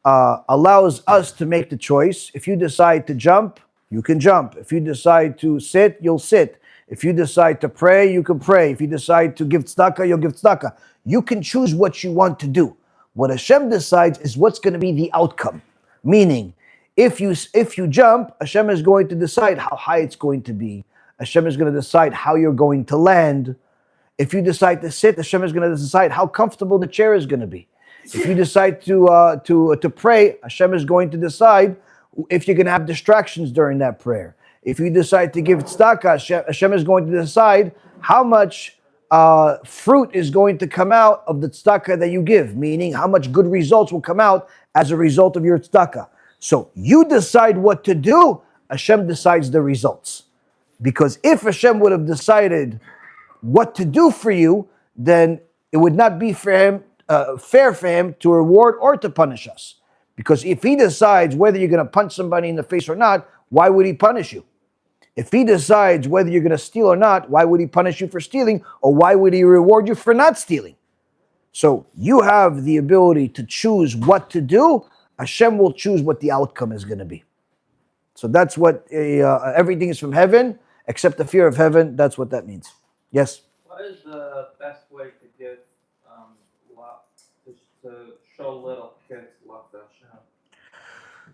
allows us to make the choice. If you decide to jump, you can jump. If you decide to sit, you'll sit. If you decide to pray, you can pray. If you decide to give tzedakah, you'll give tzedakah. You can choose what you want to do. What Hashem decides is what's going to be the outcome. Meaning, if you jump, Hashem is going to decide how high it's going to be. Hashem is going to decide how you're going to land. If you decide to sit, Hashem is going to decide how comfortable the chair is going to be. If you decide to pray, Hashem is going to decide if you're going to have distractions during that prayer. If you decide to give tzedakah, Hashem is going to decide how much fruit is going to come out of the tzedakah that you give, meaning how much good results will come out as a result of your tzedakah. So you decide what to do, Hashem decides the results. Because if Hashem would have decided what to do for you, then it would not be fair for him to reward or to punish us. Because if he decides whether you're going to punch somebody in the face or not, why would he punish you? If he decides whether you're going to steal or not, why would he punish you for stealing? Or why would he reward you for not stealing? So you have the ability to choose what to do. Hashem will choose what the outcome is going to be. So that's what everything is from heaven, except the fear of heaven. That's what that means. Yes? What is the best way to give show little kids love to Hashem?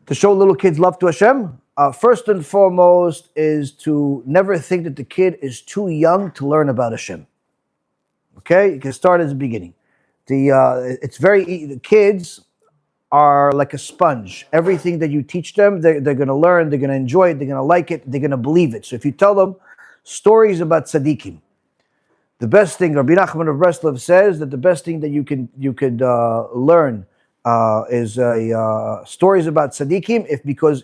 To show little kids love to Hashem, first and foremost is to never think that the kid is too young to learn about Hashem. Okay, you can start at the beginning. It's the kids are like a sponge. Everything that you teach them, they're going to learn, they're going to enjoy it, they're going to like it, they're going to believe it. So if you tell them stories about tzaddikim, the best thing, Rabbi Nachman of Breslov says that the best thing that you could learn is stories about tzaddikim,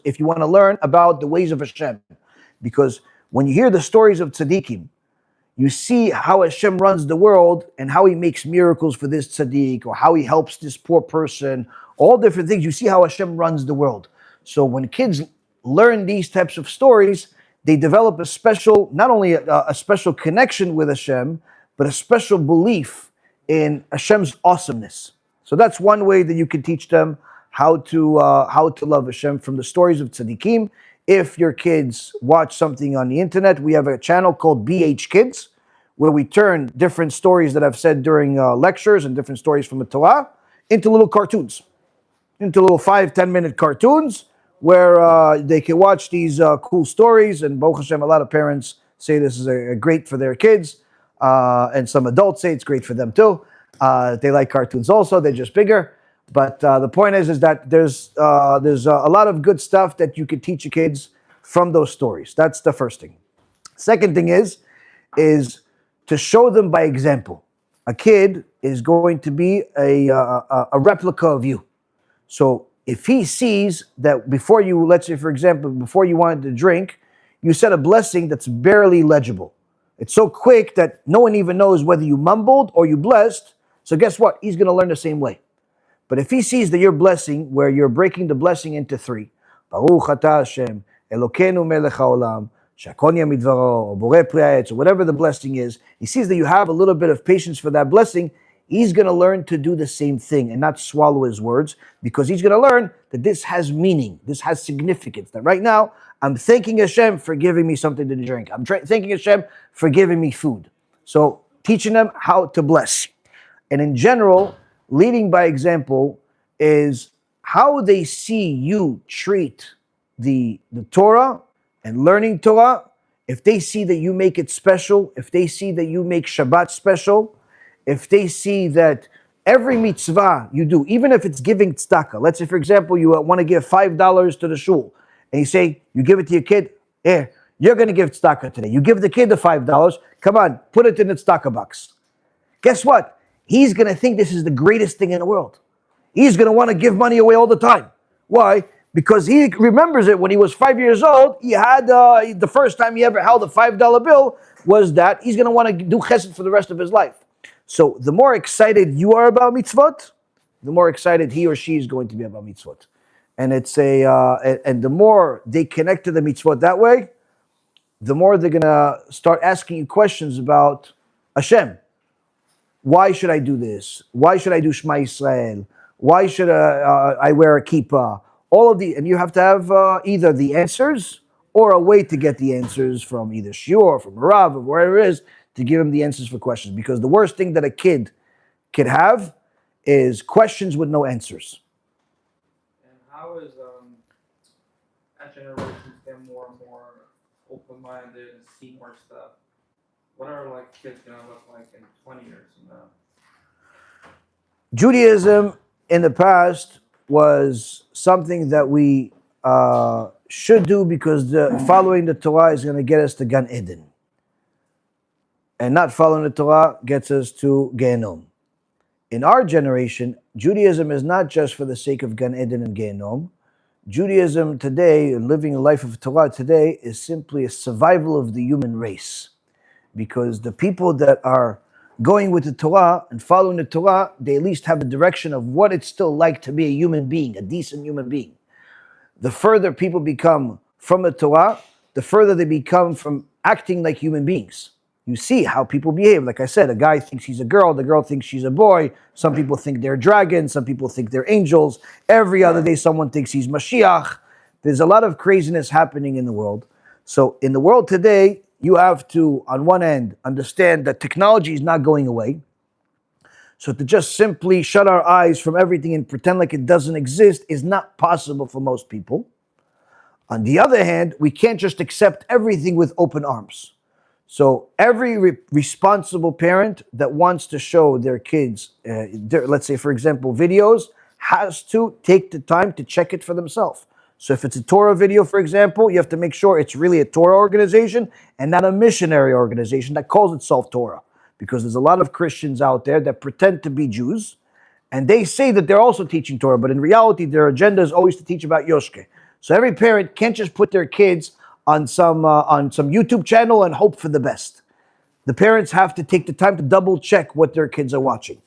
if you want to learn about the ways of Hashem. Because when you hear the stories of tzaddikim, you see how Hashem runs the world and how he makes miracles for this tzaddik or how he helps this poor person, all different things. You see how Hashem runs the world. So when kids learn these types of stories, they develop a special, not only a special connection with Hashem, but a special belief in Hashem's awesomeness. So that's one way that you can teach them how to love Hashem, from the stories of tzaddikim. If your kids watch something on the internet, we have a channel called BH Kids, where we turn different stories that I've said during lectures and different stories from the Torah into little cartoons, into little 5-10 minute cartoons, where they can watch these cool stories. And Baruch Hashem, a lot of parents say this is great for their kids, and some adults say it's great for them too. They like cartoons also, they're just bigger. But the point is that there's a lot of good stuff that you can teach your kids from those stories. That's the first thing. Second thing is to show them by example. A kid is going to be a replica of you. So if he sees that before you, let's say for example, before you wanted to drink, you said a blessing that's barely legible. It's so quick that no one even knows whether you mumbled or you blessed. So guess what? He's going to learn the same way. But if he sees that your blessing, where you're breaking the blessing into 3, Baruch atah Hashem, Elokeinu melech haolam, shakonya midvaro, or borei pri ha'etz, or whatever the blessing is, he sees that you have a little bit of patience for that blessing, he's going to learn to do the same thing and not swallow his words, because he's going to learn that this has meaning, this has significance, that right now, I'm thanking Hashem for giving me something to drink. I'm thanking Hashem for giving me food. So teaching them how to bless. And in general, leading by example is how they see you treat the Torah and learning Torah. If they see that you make it special, if they see that you make Shabbat special, if they see that every mitzvah you do, even if it's giving tzedakah, let's say for example you want to give $5 to the shul, and you say, you give it to your kid, you're going to give tzedakah today. You give the kid the $5, come on, put it in the tzedakah box. Guess what? He's going to think this is the greatest thing in the world. He's going to want to give money away all the time. Why? Because he remembers it when he was 5 years old. He had the first time he ever held a $5 bill was that. He's going to want to do chesed for the rest of his life. So the more excited you are about mitzvot, the more excited he or she is going to be about mitzvot. And it's and the more they connect to the mitzvot that way, the more they're going to start asking you questions about Hashem. Why should I do this? Why should I do Shema Yisrael? Why should I wear a kippah? All of and you have to have either the answers or a way to get the answers from either shiur or from Rav or wherever it is to give him the answers for questions. Because the worst thing that a kid could have is questions with no answers. And how is that generation get more and more open-minded and see more stuff? What are kids gonna look like in 20 years from now? Judaism in the past was something that we should do because following the Torah is going to get us to Gan Eden. And not following the Torah gets us to Gehenom. In our generation, Judaism is not just for the sake of Gan Eden and Gehenom. Judaism today, living a life of Torah today, is simply a survival of the human race. Because the people that are going with the Torah and following the Torah, they at least have a direction of what it's still like to be a human being, a decent human being. The further people become from the Torah, the further they become from acting like human beings. You see how people behave. Like I said, a guy thinks he's a girl, the girl thinks she's a boy. Some people think they're dragons, some people think they're angels. Every other day someone thinks he's Mashiach. There's a lot of craziness happening in the world. So in the world today, you have to, on one end, understand that technology is not going away. So to just simply shut our eyes from everything and pretend like it doesn't exist is not possible for most people. On the other hand, we can't just accept everything with open arms. So every responsible parent that wants to show their kids, let's say, for example, videos, has to take the time to check it for themselves. So if it's a Torah video, for example, you have to make sure it's really a Torah organization and not a missionary organization that calls itself Torah. Because there's a lot of Christians out there that pretend to be Jews, and they say that they're also teaching Torah, but in reality, their agenda is always to teach about Yoshke. So every parent can't just put their kids on some YouTube channel and hope for the best. The parents have to take the time to double check what their kids are watching.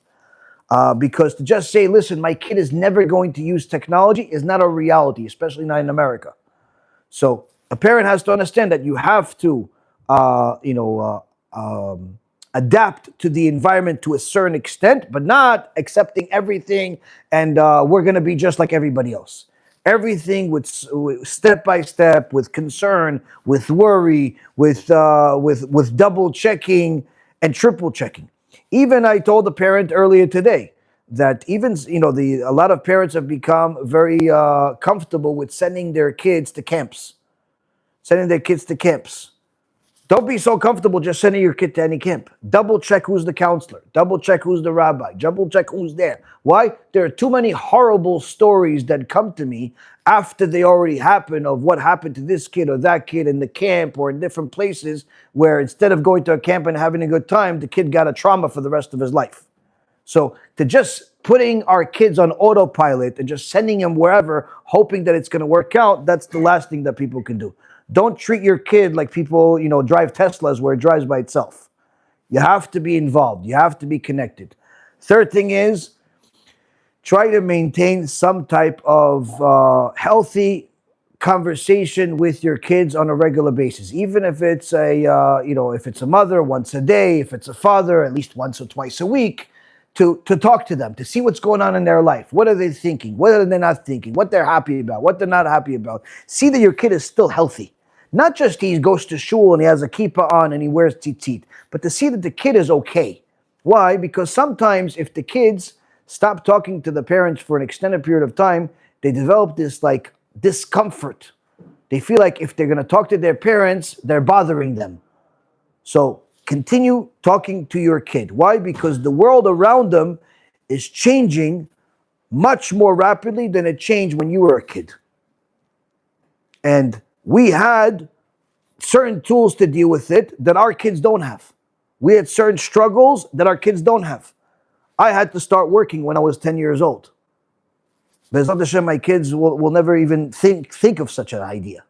Because to just say, listen, my kid is never going to use technology is not a reality, especially not in America. So a parent has to understand that you have to, adapt to the environment to a certain extent, but not accepting everything and we're going to be just like everybody else. Everything with step by step, with concern, with worry, with double checking and triple checking. Even I told a parent earlier today that even a lot of parents have become very comfortable with sending their kids to camps. Don't be so comfortable just sending your kid to any camp. Double check who's the counselor. Double check who's the rabbi. Double check who's there. Why? There are too many horrible stories that come to me after they already happen of what happened to this kid or that kid in the camp or in different places where instead of going to a camp and having a good time, the kid got a trauma for the rest of his life. So to just putting our kids on autopilot and just sending them wherever, hoping that it's going to work out, that's the last thing that people can do. Don't treat your kid like people, drive Teslas where it drives by itself. You have to be involved. You have to be connected. Third thing is, try to maintain some type of healthy conversation with your kids on a regular basis. Even if it's if it's a mother, once a day, if it's a father, at least once or twice a week, to talk to them, to see what's going on in their life. What are they thinking? What are they not thinking? What they're happy about? What they're not happy about? See that your kid is still healthy. Not just he goes to shul and he has a kippah on and he wears tzitzit, but to see that the kid is okay. Why? Because sometimes if the kids stop talking to the parents for an extended period of time, they develop this discomfort. They feel like if they're going to talk to their parents, they're bothering them. So continue talking to your kid. Why? Because the world around them is changing much more rapidly than it changed when you were a kid. And we had certain tools to deal with it that our kids don't have. We had certain struggles that our kids don't have. I had to start working when I was 10 years old. B'ezrat Hashem, my kids will never even think of such an idea.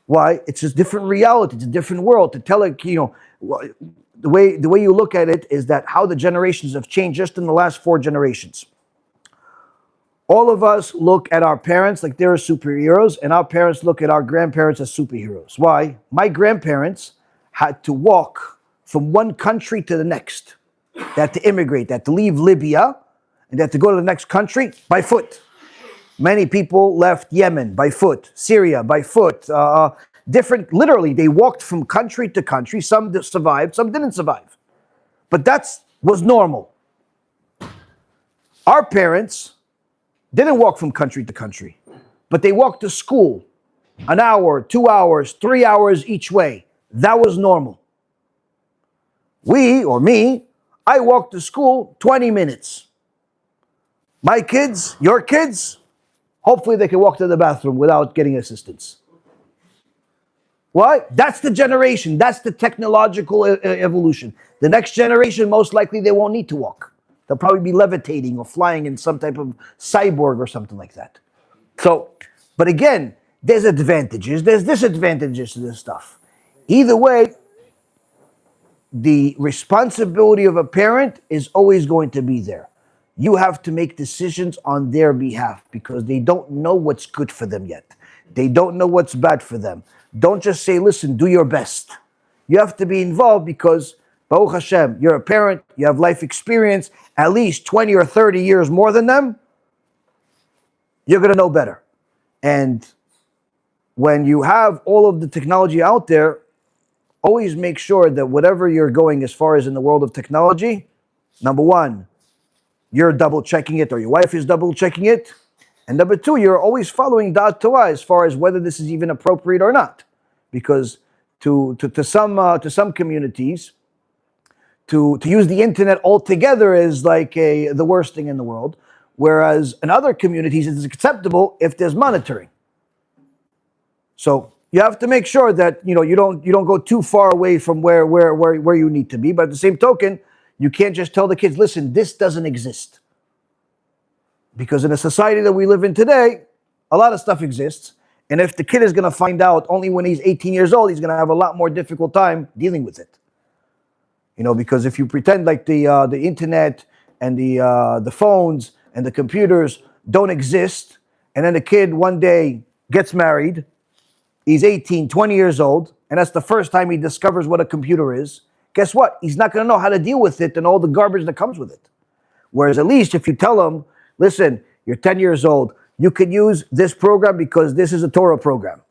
Why? It's a different reality. It's a different world. To tell it, the way you look at it is that how the generations have changed just in the last 4 generations. All of us look at our parents like they're superheroes, and our parents look at our grandparents as superheroes. Why? My grandparents had to walk from one country to the next. They had to immigrate. They had to leave Libya, and they had to go to the next country by foot. Many people left Yemen by foot, Syria by foot. Literally, they walked from country to country. Some survived, some didn't survive. But that was normal. Our parents didn't walk from country to country, but they walked to school an hour, 2 hours, 3 hours each way. That was normal. I walked to school 20 minutes. My kids, your kids, hopefully they can walk to the bathroom without getting assistance. Why? That's the generation. That's the technological evolution. The next generation, most likely, they won't need to walk. They'll probably be levitating or flying in some type of cyborg or something like that. So, but again, there's advantages, there's disadvantages to this stuff. Either way, the responsibility of a parent is always going to be there. You have to make decisions on their behalf because they don't know what's good for them yet. They don't know what's bad for them. Don't just say, listen, do your best. You have to be involved because, Baruch Hashem, you're a parent, you have life experience, at least 20 or 30 years more than them, you're going to know better. And when you have all of the technology out there, always make sure that whatever you're going as far as in the world of technology, number one, you're double checking it or your wife is double checking it. And number two, you're always following Da'at Torah as far as whether this is even appropriate or not. Because to some communities, to use the internet altogether is like the worst thing in the world. Whereas in other communities, it's acceptable if there's monitoring. So you have to make sure that you don't go too far away from where you need to be. But at the same token, you can't just tell the kids, listen, this doesn't exist. Because in a society that we live in today, a lot of stuff exists. And if the kid is going to find out only when he's 18 years old, he's going to have a lot more difficult time dealing with it. Because if you pretend like the internet and the phones and the computers don't exist, and then the kid one day gets married, he's 18, 20 years old, and that's the first time he discovers what a computer is, guess what? He's not going to know how to deal with it and all the garbage that comes with it. Whereas at least if you tell him, listen, you're 10 years old, you can use this program because this is a Torah program.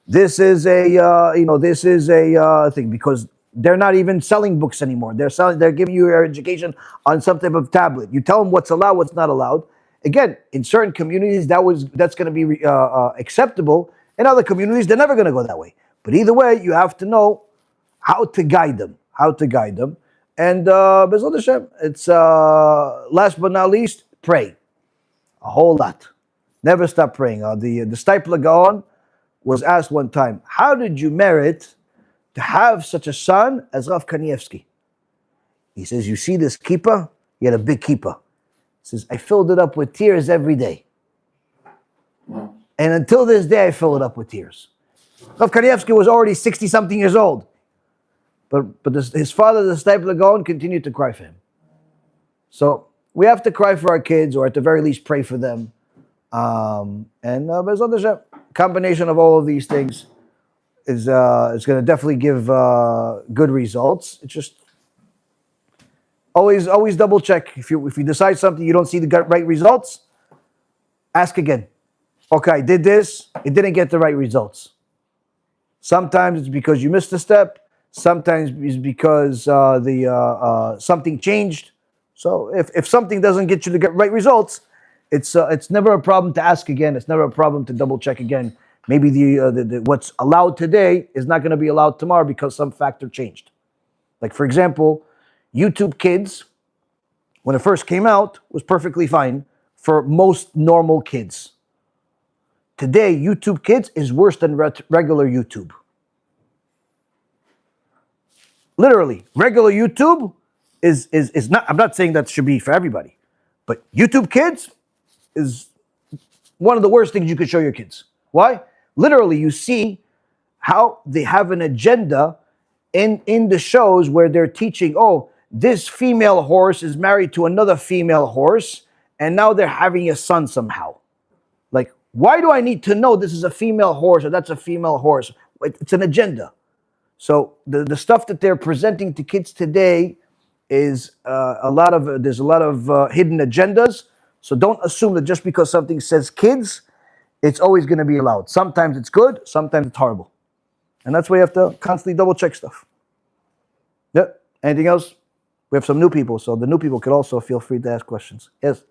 This is a thing, because they're not even selling books anymore. They're giving you your education on some type of tablet. You tell them what's allowed, what's not allowed. Again, in certain communities, that's going to be acceptable. In other communities, they're never going to go that way. But either way, you have to know how to guide them. And B'ezrat Hashem, it's last but not least, pray a whole lot. Never stop praying. The Stipler Gaon was asked one time, how did you merit to have such a son as Rav Kanievsky? He says, you see this kippah? He had a big kippah. He says, I filled it up with tears every day. And until this day, I fill it up with tears. Rav Kanievsky was already 60-something years old. But his father, the Stipler Gaon, continued to cry for him. So we have to cry for our kids, or at the very least pray for them. And B'ezrat Hashem, combination of all of these things is going to definitely give good results. It's just always double check. If you decide something you don't see the right results, ask again. Okay, I did this, it didn't get the right results. Sometimes it's because you missed a step. Sometimes it's because something changed. So if something doesn't get you the right results, it's never a problem to ask again. It's never a problem to double check again. Maybe the what's allowed today is not going to be allowed tomorrow because some factor changed. Like for example, YouTube Kids, when it first came out, was perfectly fine for most normal kids. Today, YouTube Kids is worse than regular YouTube. Literally, regular YouTube is not, I'm not saying that should be for everybody, but YouTube Kids is one of the worst things you could show your kids. Why? Literally, you see how they have an agenda in the shows where they're teaching, oh, this female horse is married to another female horse, and now they're having a son somehow. Like, why do I need to know this is a female horse or that's a female horse? It's an agenda. So the stuff that they're presenting to kids today is there's a lot of hidden agendas. So don't assume that just because something says kids, it's always going to be allowed. Sometimes it's good, sometimes it's horrible. And that's why you have to constantly double check stuff. Yep. Anything else? We have some new people, so the new people could also feel free to ask questions. Yes?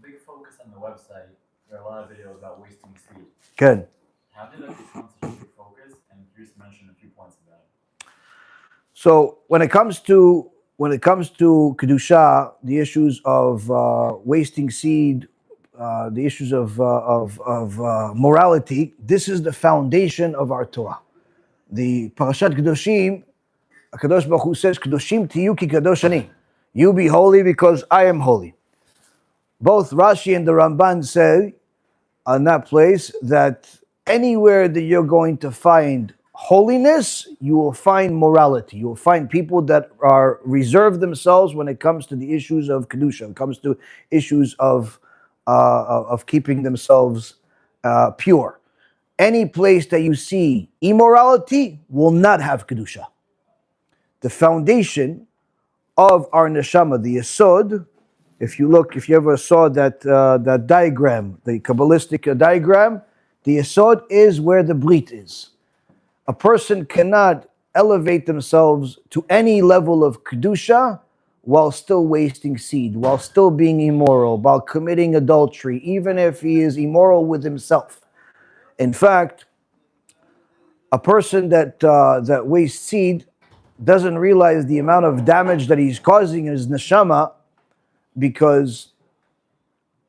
Big focus on the website. There are a lot of videos about wasting seed. Good. How did that become such a big focus? And can you just mention a few points about it? So when it comes to kedusha, the issues of wasting seed, the issues of morality, this is the foundation of our Torah. The Parashat Kedoshim, HaKadosh Baruch Hu says, Kedoshim tiyu ki kadosh ani. You be holy because I am holy. Both Rashi and the Ramban say on that place that anywhere that you're going to find holiness, you will find morality. You will find people that are reserve themselves when it comes to the issues of kedusha, when it comes to issues of keeping themselves pure. Any place that you see immorality will not have kedusha. The foundation of our neshama, the yesod, if you ever saw that diagram, the Kabbalistic diagram, the yesod is where the brit is. A person cannot elevate themselves to any level of kedusha while still wasting seed, while still being immoral, while committing adultery, even if he is immoral with himself. In fact, a person that wastes seed doesn't realize the amount of damage that he's causing in his neshama, because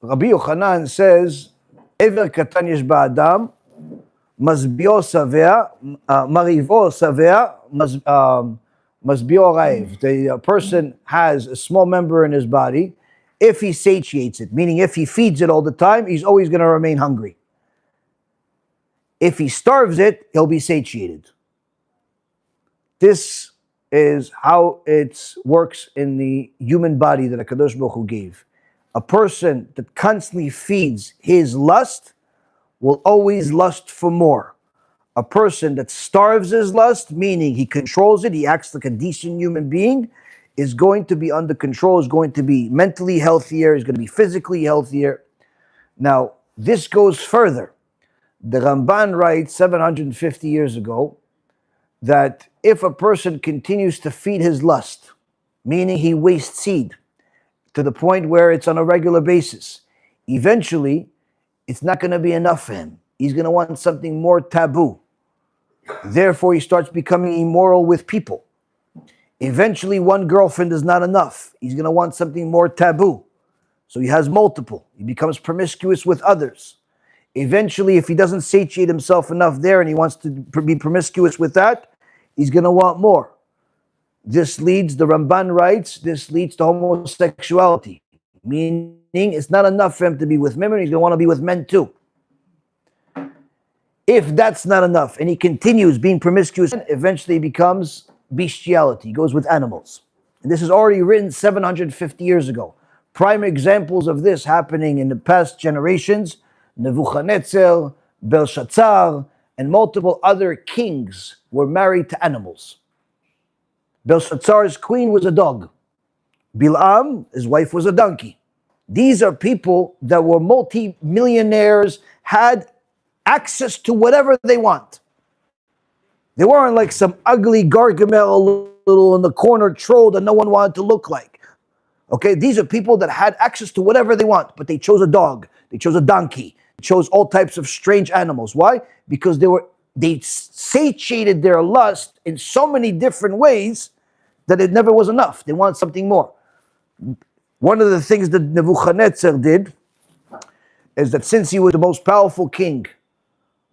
Rabbi Yochanan says, "Ever katan yesh ba'adam, mazbio savea, marivo savea, mazbio ra'ev." The person has a small member in his body. If he satiates it, meaning if he feeds it all the time, he's always going to remain hungry. If he starves it, he'll be satiated. This is how it works in the human body that HaKadosh Baruch Hu gave. A person that constantly feeds his lust will always lust for more. A person that starves his lust, meaning he controls it, he acts like a decent human being, is going to be under control, is going to be mentally healthier, is going to be physically healthier. Now, this goes further. The Ramban writes 750 years ago that if a person continues to feed his lust, meaning he wastes seed to the point where it's on a regular basis, eventually it's not going to be enough for him. He's going to want something more taboo. Therefore, he starts becoming immoral with people. Eventually, one girlfriend is not enough. He's going to want something more taboo. So he has multiple. He becomes promiscuous with others. Eventually, if he doesn't satiate himself enough there and he wants to be promiscuous with that, he's going to want more. This leads, the Ramban writes, this leads to homosexuality. Meaning, it's not enough for him to be with women, he's going to want to be with men too. If that's not enough and he continues being promiscuous, eventually he becomes bestiality. He goes with animals. And this is already written 750 years ago. Prime examples of this happening in the past generations, Nebuchadnezzar, Belshazzar, and multiple other kings were married to animals. Belshazzar's queen was a dog. Bilam, his wife, was a donkey. These are people that were multi-millionaires, had access to whatever they want. They weren't like some ugly Gargamel little in the corner troll that no one wanted to look like. Okay, these are people that had access to whatever they want, but they chose a dog, they chose a donkey, they chose all types of strange animals. Why? Because they satiated their lust in so many different ways that it never was enough. They wanted something more. One of the things that Nebuchadnezzar did is that since he was the most powerful king,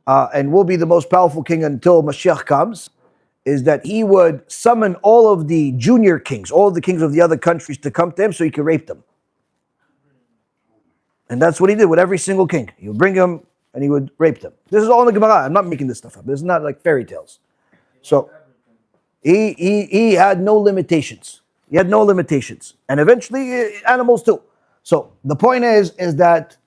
and will be the most powerful king until Mashiach comes, is that he would summon all of the junior kings, all of the kings of the other countries to come to him so he could rape them. And that's what he did with every single king. He would bring them and he would rape them. This is all in the Gemara. I'm not making this stuff up. This is not like fairy tales. So he had no limitations. He had no limitations. And eventually animals too. So the point is that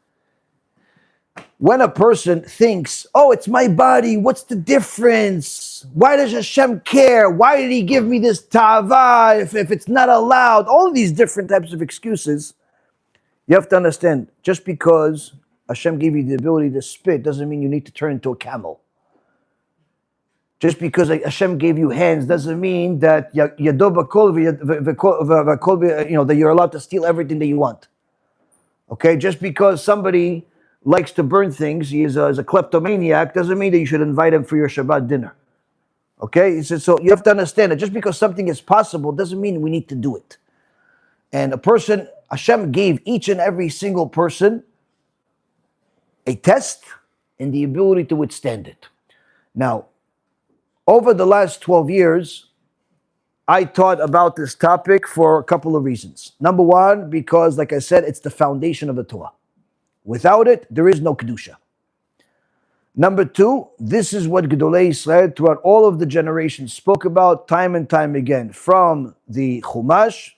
when a person thinks, oh, it's my body, what's the difference? Why does Hashem care? Why did he give me this ta'ava if it's not allowed? All of these different types of excuses, you have to understand, just because Hashem gave you the ability to spit doesn't mean you need to turn into a camel. Just because Hashem gave you hands doesn't mean that that you're allowed to steal everything that you want. Okay, just because somebody likes to burn things, he is a kleptomaniac, doesn't mean that you should invite him for your Shabbat dinner. Okay, so you have to understand that just because something is possible doesn't mean we need to do it. And a person, Hashem gave each and every single person a test and the ability to withstand it. Now, over the last 12 years, I taught about this topic for a couple of reasons. Number one, because like I said, it's the foundation of the Torah. Without it, there is no Kedusha. Number two, this is what Gedolei Yisrael throughout all of the generations spoke about time and time again. From the Chumash,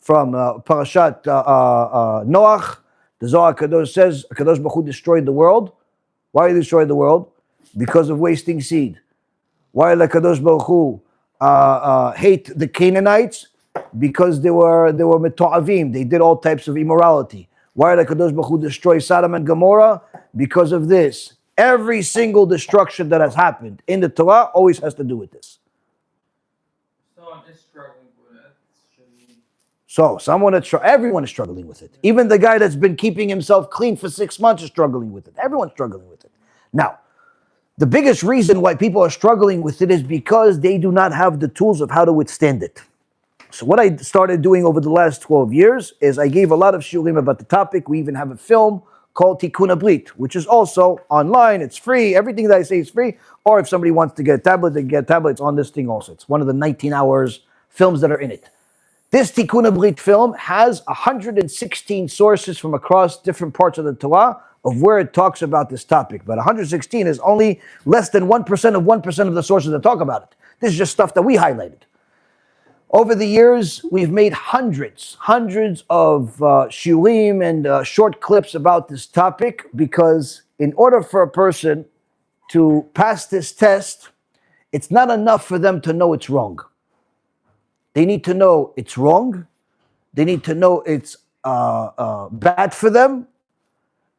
from Parashat Noach, the Zohar Kadosh says, Kadosh Baruch Hu destroyed the world. Why did he destroy the world? Because of wasting seed. Why did Kadosh Baruch Hu hate the Canaanites? Because they were meto'avim. They did all types of immorality. Why did HaKadosh Baruch Hu destroy Sodom and Gomorrah? Because of this. Every single destruction that has happened in the Torah always has to do with this. So I'm just struggling with it. Should we So everyone is struggling with it. Even the guy that's been keeping himself clean for 6 months is struggling with it. Everyone's struggling with it. Now, the biggest reason why people are struggling with it is because they do not have the tools of how to withstand it. So what I started doing over the last 12 years is I gave a lot of shiurim about the topic. We even have a film called Tikkun Abrit, which is also online. It's free. Everything that I say is free. Or if somebody wants to get a tablet, they can get a tablet. It's on this thing also. It's one of the 19 hours films that are in it. This Tikkun Abrit film has 116 sources from across different parts of the Torah of where it talks about this topic. But 116 is only less than 1% of 1% of the sources that talk about it. This is just stuff that we highlighted. Over the years, we've made hundreds of shiurim and short clips about this topic, because in order for a person to pass this test, it's not enough for them to know it's wrong. They need to know it's wrong. They need to know it's bad for them.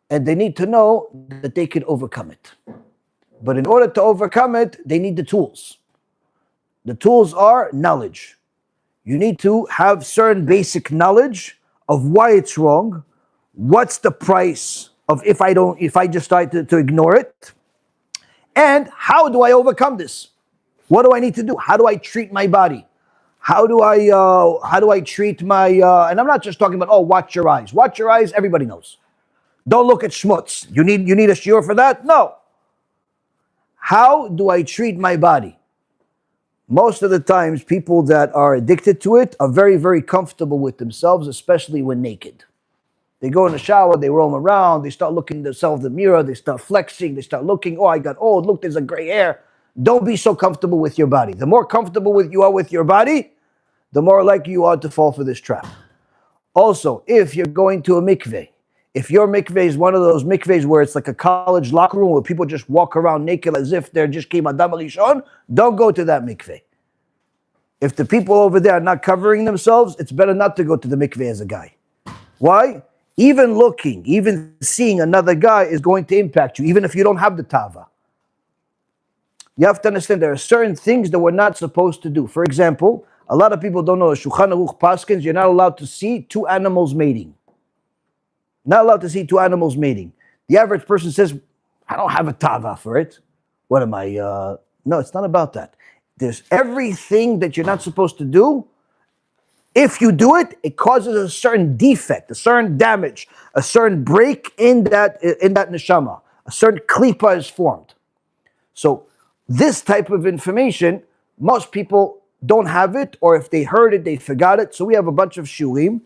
And they need to know that they can overcome it. But in order to overcome it, they need the tools. The tools are knowledge. You need to have certain basic knowledge of why it's wrong. What's the price of if I just try to ignore it? And how do I overcome this? What do I need to do? How do I treat my body? How do I treat my, and I'm not just talking about, watch your eyes. Watch your eyes, everybody knows. Don't look at schmutz. You need a shiur for that? No. How do I treat my body? Most of the times, people that are addicted to it are very, very comfortable with themselves, especially when naked. They go in the shower, they roam around, they start looking at themselves in the mirror, they start flexing, they start looking, I got old, look, there's a gray hair. Don't be so comfortable with your body. The more comfortable you are with your body, the more likely you are to fall for this trap. Also, if you're going to a mikveh, if your mikveh is one of those mikvehs where it's like a college locker room where people just walk around naked as if they're just came Adam Rishon, don't go to that mikveh. If the people over there are not covering themselves, it's better not to go to the mikveh as a guy. Why? Even seeing another guy is going to impact you, even if you don't have the tava. You have to understand there are certain things that we're not supposed to do. For example, a lot of people don't know, Shulchan Aruch paskins, you're not allowed to see two animals mating. Not allowed to see two animals mating. The average person says, I don't have a tava for it. What am I? No, it's not about that. There's everything that you're not supposed to do. If you do it, it causes a certain defect, a certain damage, a certain break in that neshama. A certain klipa is formed. So this type of information, most people don't have it, or if they heard it, they forgot it. So we have a bunch of shiurim.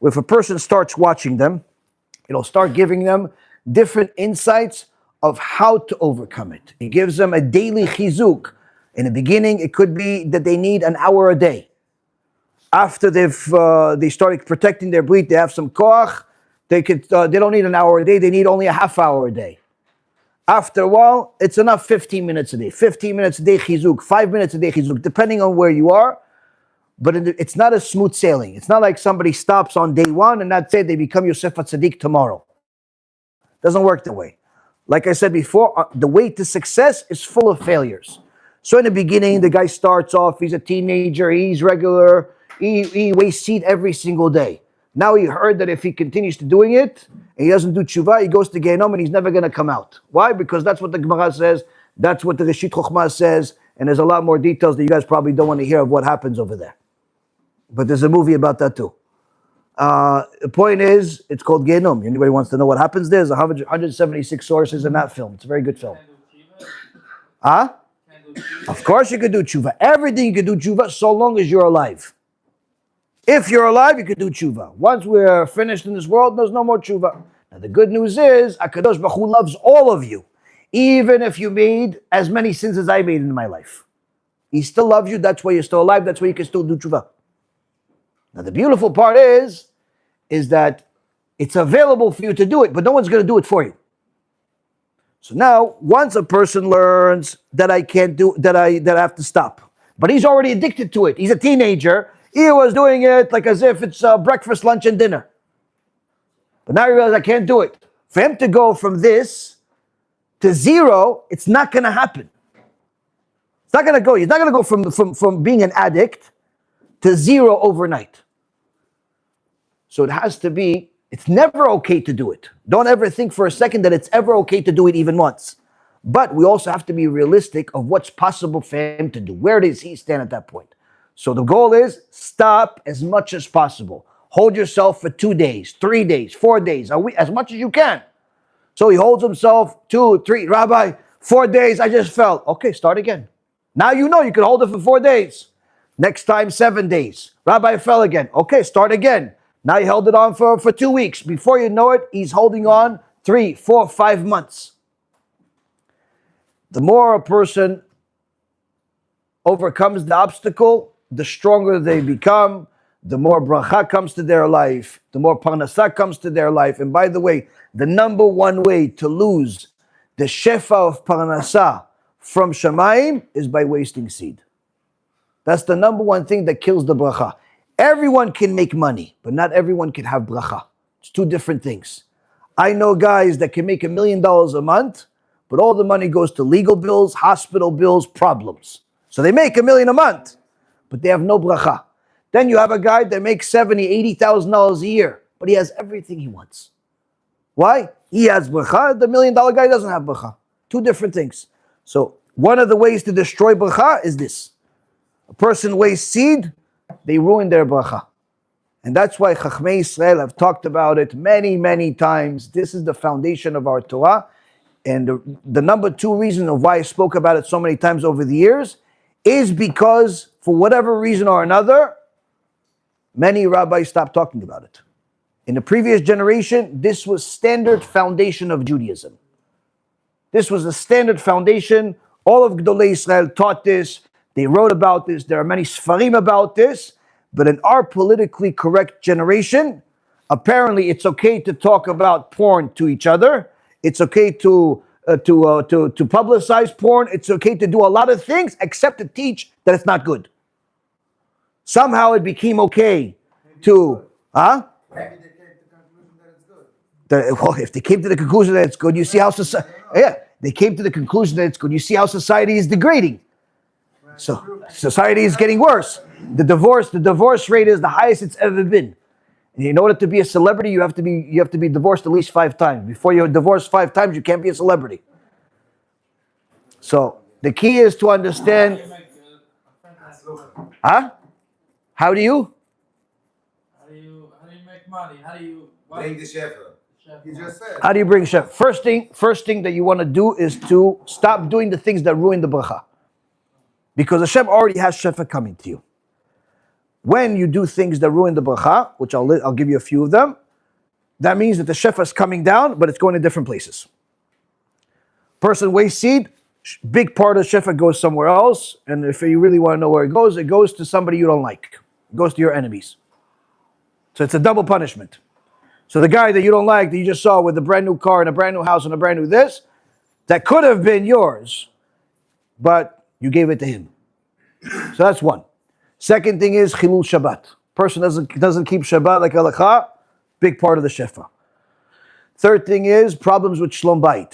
If a person starts watching them, it'll start giving them different insights of how to overcome it. It gives them a daily chizuk. In the beginning, it could be that they need an hour a day. After they started protecting their breed, they have some koach. They don't need an hour a day. They need only a half hour a day. After a while, it's enough 15 minutes a day. 15 minutes a day chizuk, 5 minutes a day chizuk, depending on where you are. But it's not a smooth sailing. It's not like somebody stops on day one and that's it, they become Yosef HaTzadik tomorrow. Doesn't work that way. Like I said before, the way to success is full of failures. So in the beginning, the guy starts off, he's a teenager, he's regular, he wastes seed every single day. Now he heard that if he continues to doing it, and he doesn't do tshuva, he goes to Gehenom and he's never going to come out. Why? Because that's what the Gemara says, that's what the Reshit Chochmah says, and there's a lot more details that you guys probably don't want to hear of what happens over there. But there's a movie about that too. The point is, it's called Gehenom. Anybody wants to know what happens there? There's 176 sources in that film. It's a very good film. Huh? Of course you could do tshuva. Everything you could do tshuva so long as you're alive. If you're alive, you could do tshuva. Once we're finished in this world, there's no more tshuva. Now the good news is, HaKadosh Baruch Hu loves all of you. Even if you made as many sins as I made in my life. He still loves you, that's why you're still alive, that's why you can still do tshuva. Now the beautiful part is that it's available for you to do it, but no one's going to do it for you. So now, once a person learns that I can't do, that I have to stop, but he's already addicted to it. He's a teenager. He was doing it like as if it's breakfast, lunch, and dinner. But now he realizes I can't do it. For him to go from this to zero, it's not going to happen. It's not going to go. He's not going to go from being an addict to zero overnight. So it has to be, it's never okay to do it. Don't ever think for a second that it's ever okay to do it even once. But we also have to be realistic of what's possible for him to do. Where does he stand at that point? So the goal is stop as much as possible. Hold yourself for 2 days, 3 days, 4 days, a week, as much as you can. So he holds himself 2, 3, Rabbi, 4 days, I just fell. Okay, start again. Now you know you can hold it for 4 days. Next time, 7 days. Rabbi fell again. Okay, start again. Now you held it on for 2 weeks. Before you know it, he's holding on 3, 4, 5 months. The more a person overcomes the obstacle, the stronger they become, the more bracha comes to their life, the more parnasah comes to their life. And by the way, the number one way to lose the shefa of parnasah from Shamayim is by wasting seed. That's the number one thing that kills the bracha. Everyone can make money, but not everyone can have bracha. It's two different things. I know guys that can make $1 million a month, but all the money goes to legal bills, hospital bills, problems. So they make $1 million a month, but they have no bracha. Then you have a guy that makes $70,000, $80,000 a year, but he has everything he wants. Why? He has bracha. The $1 million guy doesn't have bracha. Two different things. So one of the ways to destroy bracha is this. A person wastes seed, they ruin their bracha. And that's why Chachmei Israel have talked about it many, many times. This is the foundation of our Torah. And the number two reason of why I spoke about it so many times over the years is because, for whatever reason or another, many rabbis stopped talking about it. In the previous generation, this was standard foundation of Judaism. This was the standard foundation. All of Gdolei Israel taught this. They wrote about this. There are many sfarim about this. But in our politically correct generation, apparently it's okay to talk about porn to each other. It's okay to publicize porn. It's okay to do a lot of things except to teach that it's not good. Somehow it became okay to, Maybe they came to the conclusion that it's good. well, if they came to the conclusion that it's good, you see how society, they came to the conclusion that it's good. You see how society is degrading. So society is getting worse. The divorce rate is the highest it's ever been. And in order to be a celebrity, you have to be divorced at least 5 times. Before you're divorced 5 times, you can't be a celebrity. So the key is to understand. How do you make money? How do you Bring the shepherd. He just said. How do you bring Shem? First thing that you want to do is to stop doing the things that ruin the bracha. Because Hashem already has shefa coming to you. When you do things that ruin the bracha, which I'll give you a few of them, that means that the shefa is coming down, but it's going to different places. Person wastes seed, big part of the shefa goes somewhere else, and if you really want to know where it goes to somebody you don't like. It goes to your enemies. So it's a double punishment. So the guy that you don't like, that you just saw with a brand new car and a brand new house and a brand new this, that could have been yours, but you gave it to him. So that's one. Second thing is chilul Shabbat. Person doesn't keep Shabbat like halakha, big part of the shefa. Third thing is problems with shlom bayit.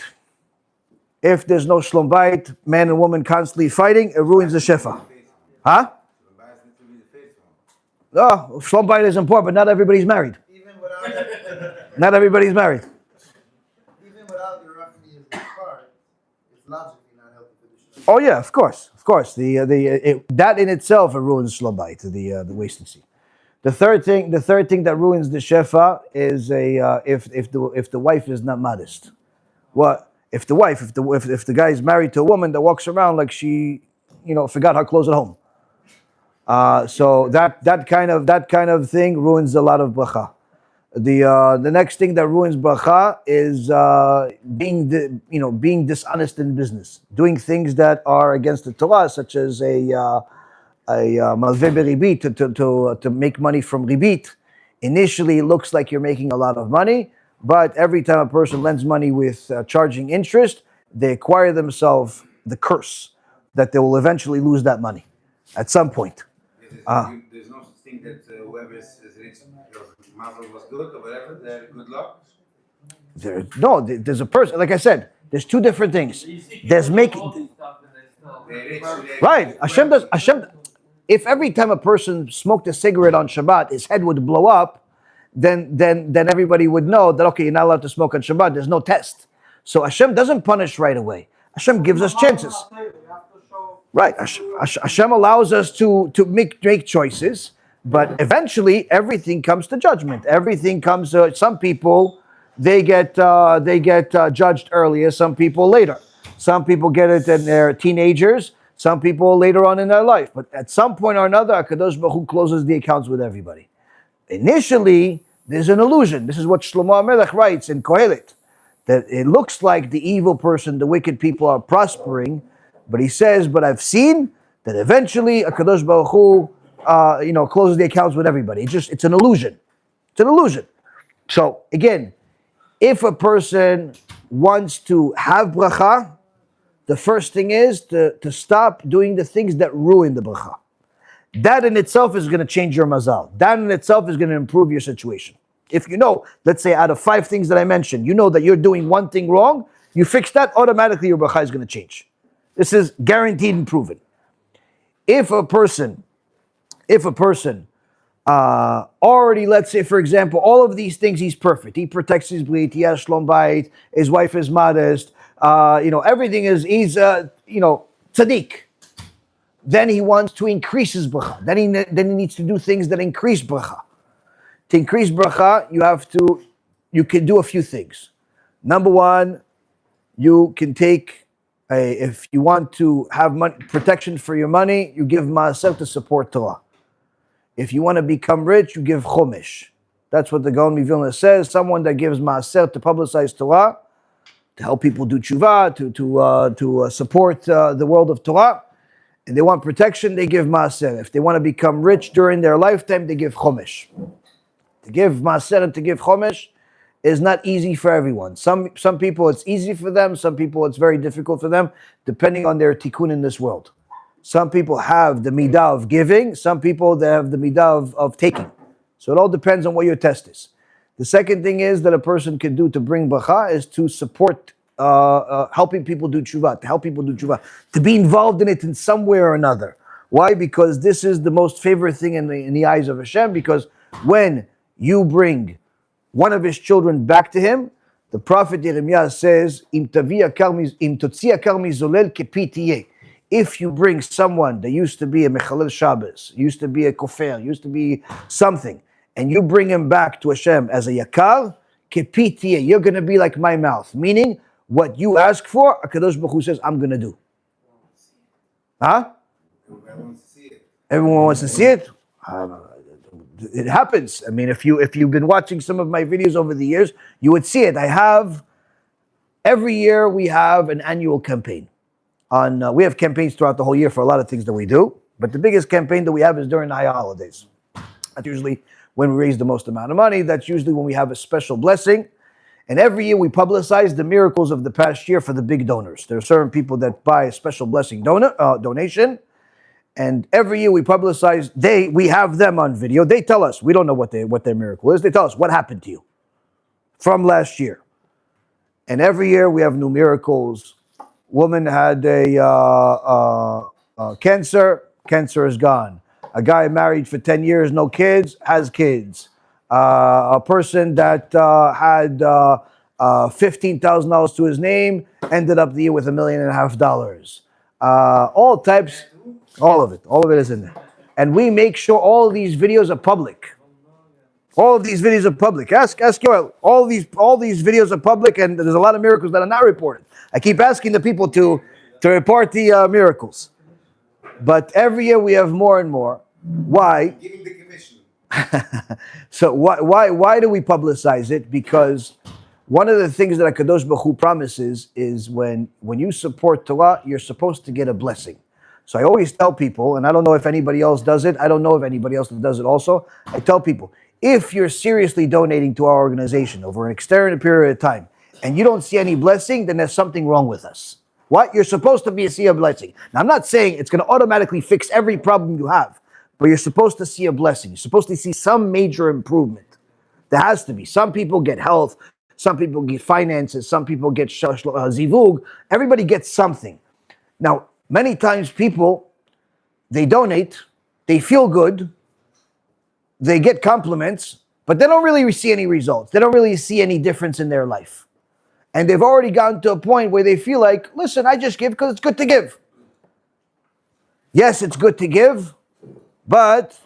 If there's no shlom bayit, man and woman constantly fighting, it ruins the shefa. Oh, shlom bayit is important, but not everybody's married. Even without, Not everybody's married. even without your roughly his part, it's logically not healthy for the shepherd. Oh yeah, of course. That in itself ruins shlom bayit, the wasting seed. The third thing that ruins the shefa is if the wife is not modest. What if the guy is married to a woman that walks around like she, forgot her clothes at home? So that kind of thing ruins a lot of bracha. The next thing that ruins bracha is being dishonest in business, doing things that are against the Torah, such as a malveh beribit, to make money from ribit. Initially, it looks like you're making a lot of money, but every time a person lends money with charging interest, they acquire themselves the curse that they will eventually lose that money at some point. There's no such thing that whoever is rich, mother was good or whatever, they're good luck. There's a person, like I said, there's two different things. There's making, They're rich. right, Hashem, if every time a person smoked a cigarette on Shabbat, his head would blow up, then everybody would know that, okay, you're not allowed to smoke on Shabbat. There's no test. So Hashem doesn't punish right away. Hashem gives us chances. Right. Hashem allows us to make choices, but eventually everything comes to judgment. Everything comes to some people, they get judged earlier, some people later. Some people get it in their teenagers, some people later on in their life. But at some point or another, HaKadosh Baruch Hu closes the accounts with everybody. Initially, there's an illusion. This is what Shlomo HaMelech writes in Kohelet, that it looks like the evil person, the wicked people are prospering, but he says, but I've seen that eventually HaKadosh Baruch Hu closes the accounts with everybody. It's an illusion. It's an illusion. So again, if a person wants to have bracha, the first thing is to stop doing the things that ruin the bracha. That in itself is going to change your mazal. That in itself is going to improve your situation. If you know, let's say out of 5 things that I mentioned, you know that you're doing one thing wrong, you fix that, automatically your bracha is going to change. This is guaranteed and proven. If a person already, let's say, for example, all of these things, he's perfect. He protects his brit, he has shlom bayit, his wife is modest, everything is, he's tzaddik. Then he wants to increase his bracha. Then he needs to do things that increase bracha. To increase bracha, you can do a few things. Number one, you can take, if you want to have protection for your money, you give maaser to support Torah. If you want to become rich, you give chomesh. That's what the Gaon Mivilna says. Someone that gives maaser to publicize Torah, to help people do tshuva, to support the world of Torah. And they want protection, they give maaser. If they want to become rich during their lifetime, they give chomesh. To give maaser and to give chomesh is not easy for everyone. Some people it's easy for them, some people it's very difficult for them, depending on their tikkun in this world. Some people have the midah of giving, some people they have the midah of taking. So it all depends on what your test is. The second thing is that a person can do to bring bracha is to support helping people do tshuva, to help people do tshuva, to be involved in it in some way or another. Why? Because this is the most favorite thing in the eyes of Hashem, because when you bring one of his children back to him, the prophet Jeremiah says, if you bring someone that used to be a Mechalel Shabbos, used to be a Kofer, used to be something, and you bring him back to Hashem as a Yakar, kepitiye, you're going to be like my mouth. Meaning, what you ask for, HaKadosh Baruch Hu says, I'm going to do. Huh? Everyone wants to see it. Everyone wants to see it? It happens. I mean, if you've been watching some of my videos over the years, you would see it. Every year we have an annual campaign. We have campaigns throughout the whole year for a lot of things that we do, but the biggest campaign that we have is during the high holidays. That's usually when we raise the most amount of money. That's usually when we have a special blessing. And every year we publicize the miracles of the past year for the big donors. There are certain people that buy a special blessing donation. And every year we publicize, we have them on video. They tell us, we don't know what their miracle is. They tell us what happened to you from last year. And every year we have new miracles. Woman had cancer is gone. A guy married for 10 years, no kids, has kids. A person that had $15,000 to his name ended up the year with $1.5 million. All types, all of it is in there. And we make sure all these videos are public. All of these videos are public. Ask Yoel. All these videos are public, and there's a lot of miracles that are not reported. I keep asking the people to report the miracles. But every year we have more and more. Why? Giving the commission. So why do we publicize it? Because one of the things that HaKadosh Baruch Hu promises is when you support Torah, you're supposed to get a blessing. So I always tell people, and I don't know if anybody else does it, I don't know if anybody else does it also, I tell people, if you're seriously donating to our organization over an extended period of time, and you don't see any blessing, then there's something wrong with us. What? You're supposed to see a blessing. Now, I'm not saying it's going to automatically fix every problem you have, but you're supposed to see a blessing. You're supposed to see some major improvement. There has to be. Some people get health, some people get finances, some people get zivug. Everybody gets something. Now, many times people, they donate, they feel good, they get compliments, but they don't really see any results. They don't really see any difference in their life. And they've already gotten to a point where they feel like, listen, I just give because it's good to give. Yes, it's good to give, but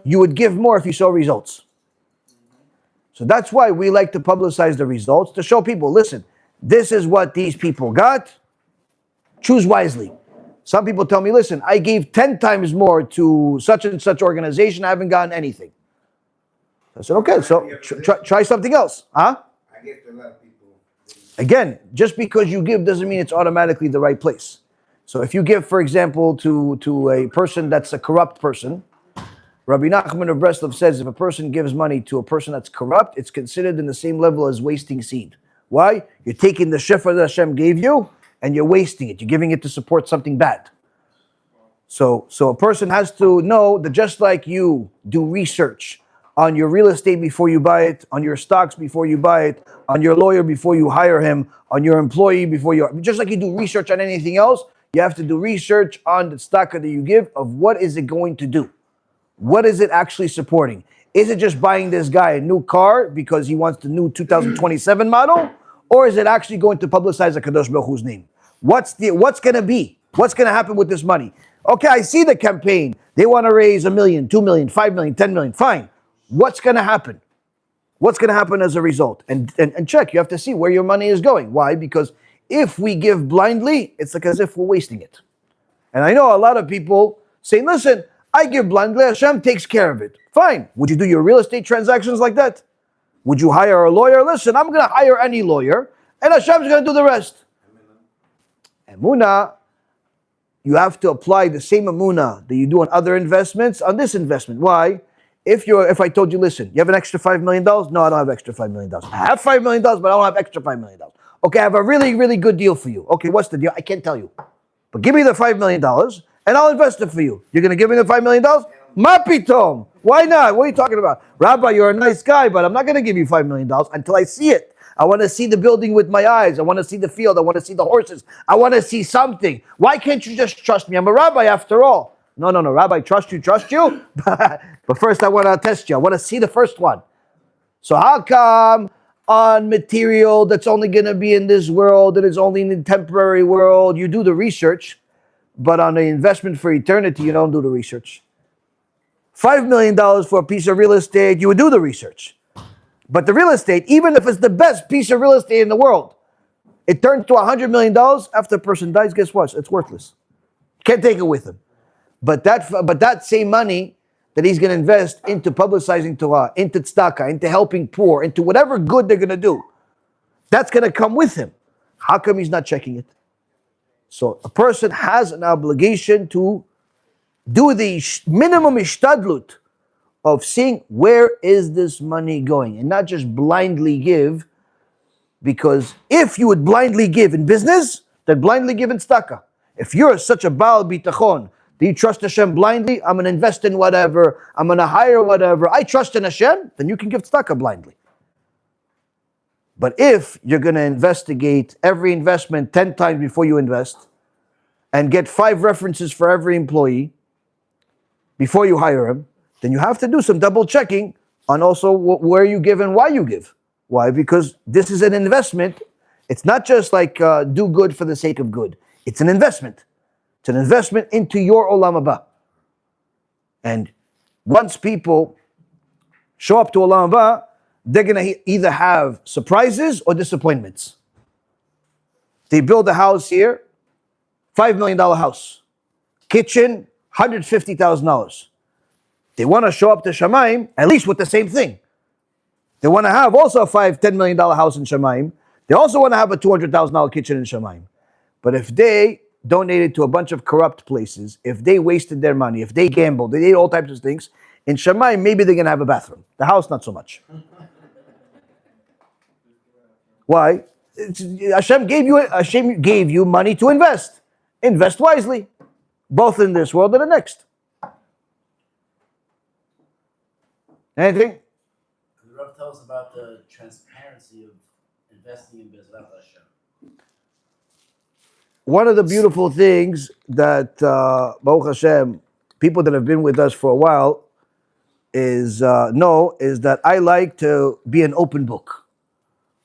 you would give more if you saw results. So that's why we like to publicize the results, to show people, listen, this is what these people got. Choose wisely. Some people tell me, listen, I gave 10 times more to such and such organization, I haven't gotten anything. I said, okay, so try something else. Huh? I give to a lot of people. Again, just because you give doesn't mean it's automatically the right place. So if you give, for example, to a person that's a corrupt person, Rabbi Nachman of Breslov says if a person gives money to a person that's corrupt, it's considered in the same level as wasting seed. Why? You're taking the shefa that Hashem gave you and you're wasting it. You're giving it to support something bad. So a person has to know that just like you do research on your real estate before you buy it, on your stocks before you buy it, on your lawyer before you hire him, on your employee before you, just like you do research on anything else, you have to do research on the stock that you give of what is it going to do? What is it actually supporting? Is it just buying this guy a new car because he wants the new 2027 model? Or is it actually going to publicize the Kadosh Baruch Hu's name? What's going to be? What's going to happen with this money? Okay, I see the campaign. They want to raise $1 million, $2 million, $5 million, $10 million. Fine. What's going to happen? What's going to happen as a result? And check. You have to see where your money is going. Why? Because if we give blindly, it's like as if we're wasting it. And I know a lot of people say, listen, I give blindly, Hashem takes care of it. Fine. Would you do your real estate transactions like that? Would you hire a lawyer? Listen, I'm going to hire any lawyer, and Hashem's going to do the rest. Emunah, you have to apply the same emunah that you do on other investments on this investment. Why? If I told you, listen, you have an extra $5 million? No, I don't have extra $5 million. I have $5 million, but I don't have extra $5 million. Okay, I have a really, really good deal for you. Okay, what's the deal? I can't tell you. But give me the $5 million, and I'll invest it for you. You're going to give me the $5 million? Mapitom. Why not? What are you talking about? Rabbi, you're a nice guy, but I'm not going to give you $5 million until I see it. I want to see the building with my eyes. I want to see the field. I want to see the horses. I want to see something. Why can't you just trust me? I'm a rabbi after all. No, Rabbi, trust you. But first I want to test you. I want to see the first one. So how come on material that's only going to be in this world, that is only in the temporary world, you do the research, but on the investment for eternity, you don't do the research? $5 million for a piece of real estate, you would do the research. But the real estate, even if it's the best piece of real estate in the world, it turns to $100 million after a person dies, guess what? It's worthless. Can't take it with him. But that same money that he's going to invest into publicizing Torah, into tzedakah, into helping poor, into whatever good they're going to do, that's going to come with him. How come he's not checking it? So a person has an obligation to do the minimum ishtadlut of seeing where is this money going and not just blindly give, because if you would blindly give in business, then blindly give in tzedakah. If you're such a Baal Bitachon, do you trust Hashem blindly? I'm going to invest in whatever. I'm going to hire whatever. I trust in Hashem, then you can give tzedakah blindly. But if you're going to investigate every investment 10 times before you invest and get 5 references for every employee before you hire him, then you have to do some double checking on also where you give and why you give. Why? Because this is an investment. It's not just like do good for the sake of good. It's an investment. It's an investment into your Olam Haba. And once people show up to Olam Haba, they're going to either have surprises or disappointments. They build a house here, $5 million house. Kitchen, $150,000. They want to show up to Shamayim, at least with the same thing. They want to have also a $10 million house in Shamayim. They also want to have a $200,000 kitchen in Shamayim. But if they donated to a bunch of corrupt places, if they wasted their money, if they gambled, they did all types of things, in Shamayim, maybe they're going to have a bathroom. The house, not so much. Why? Hashem gave you money to invest. Invest wisely, both in this world and the next. Anything? The Rav tell us about the transparency of investing in business without Hashem. One of the beautiful things that, Baruch Hashem, people that have been with us for a while, is that I like to be an open book.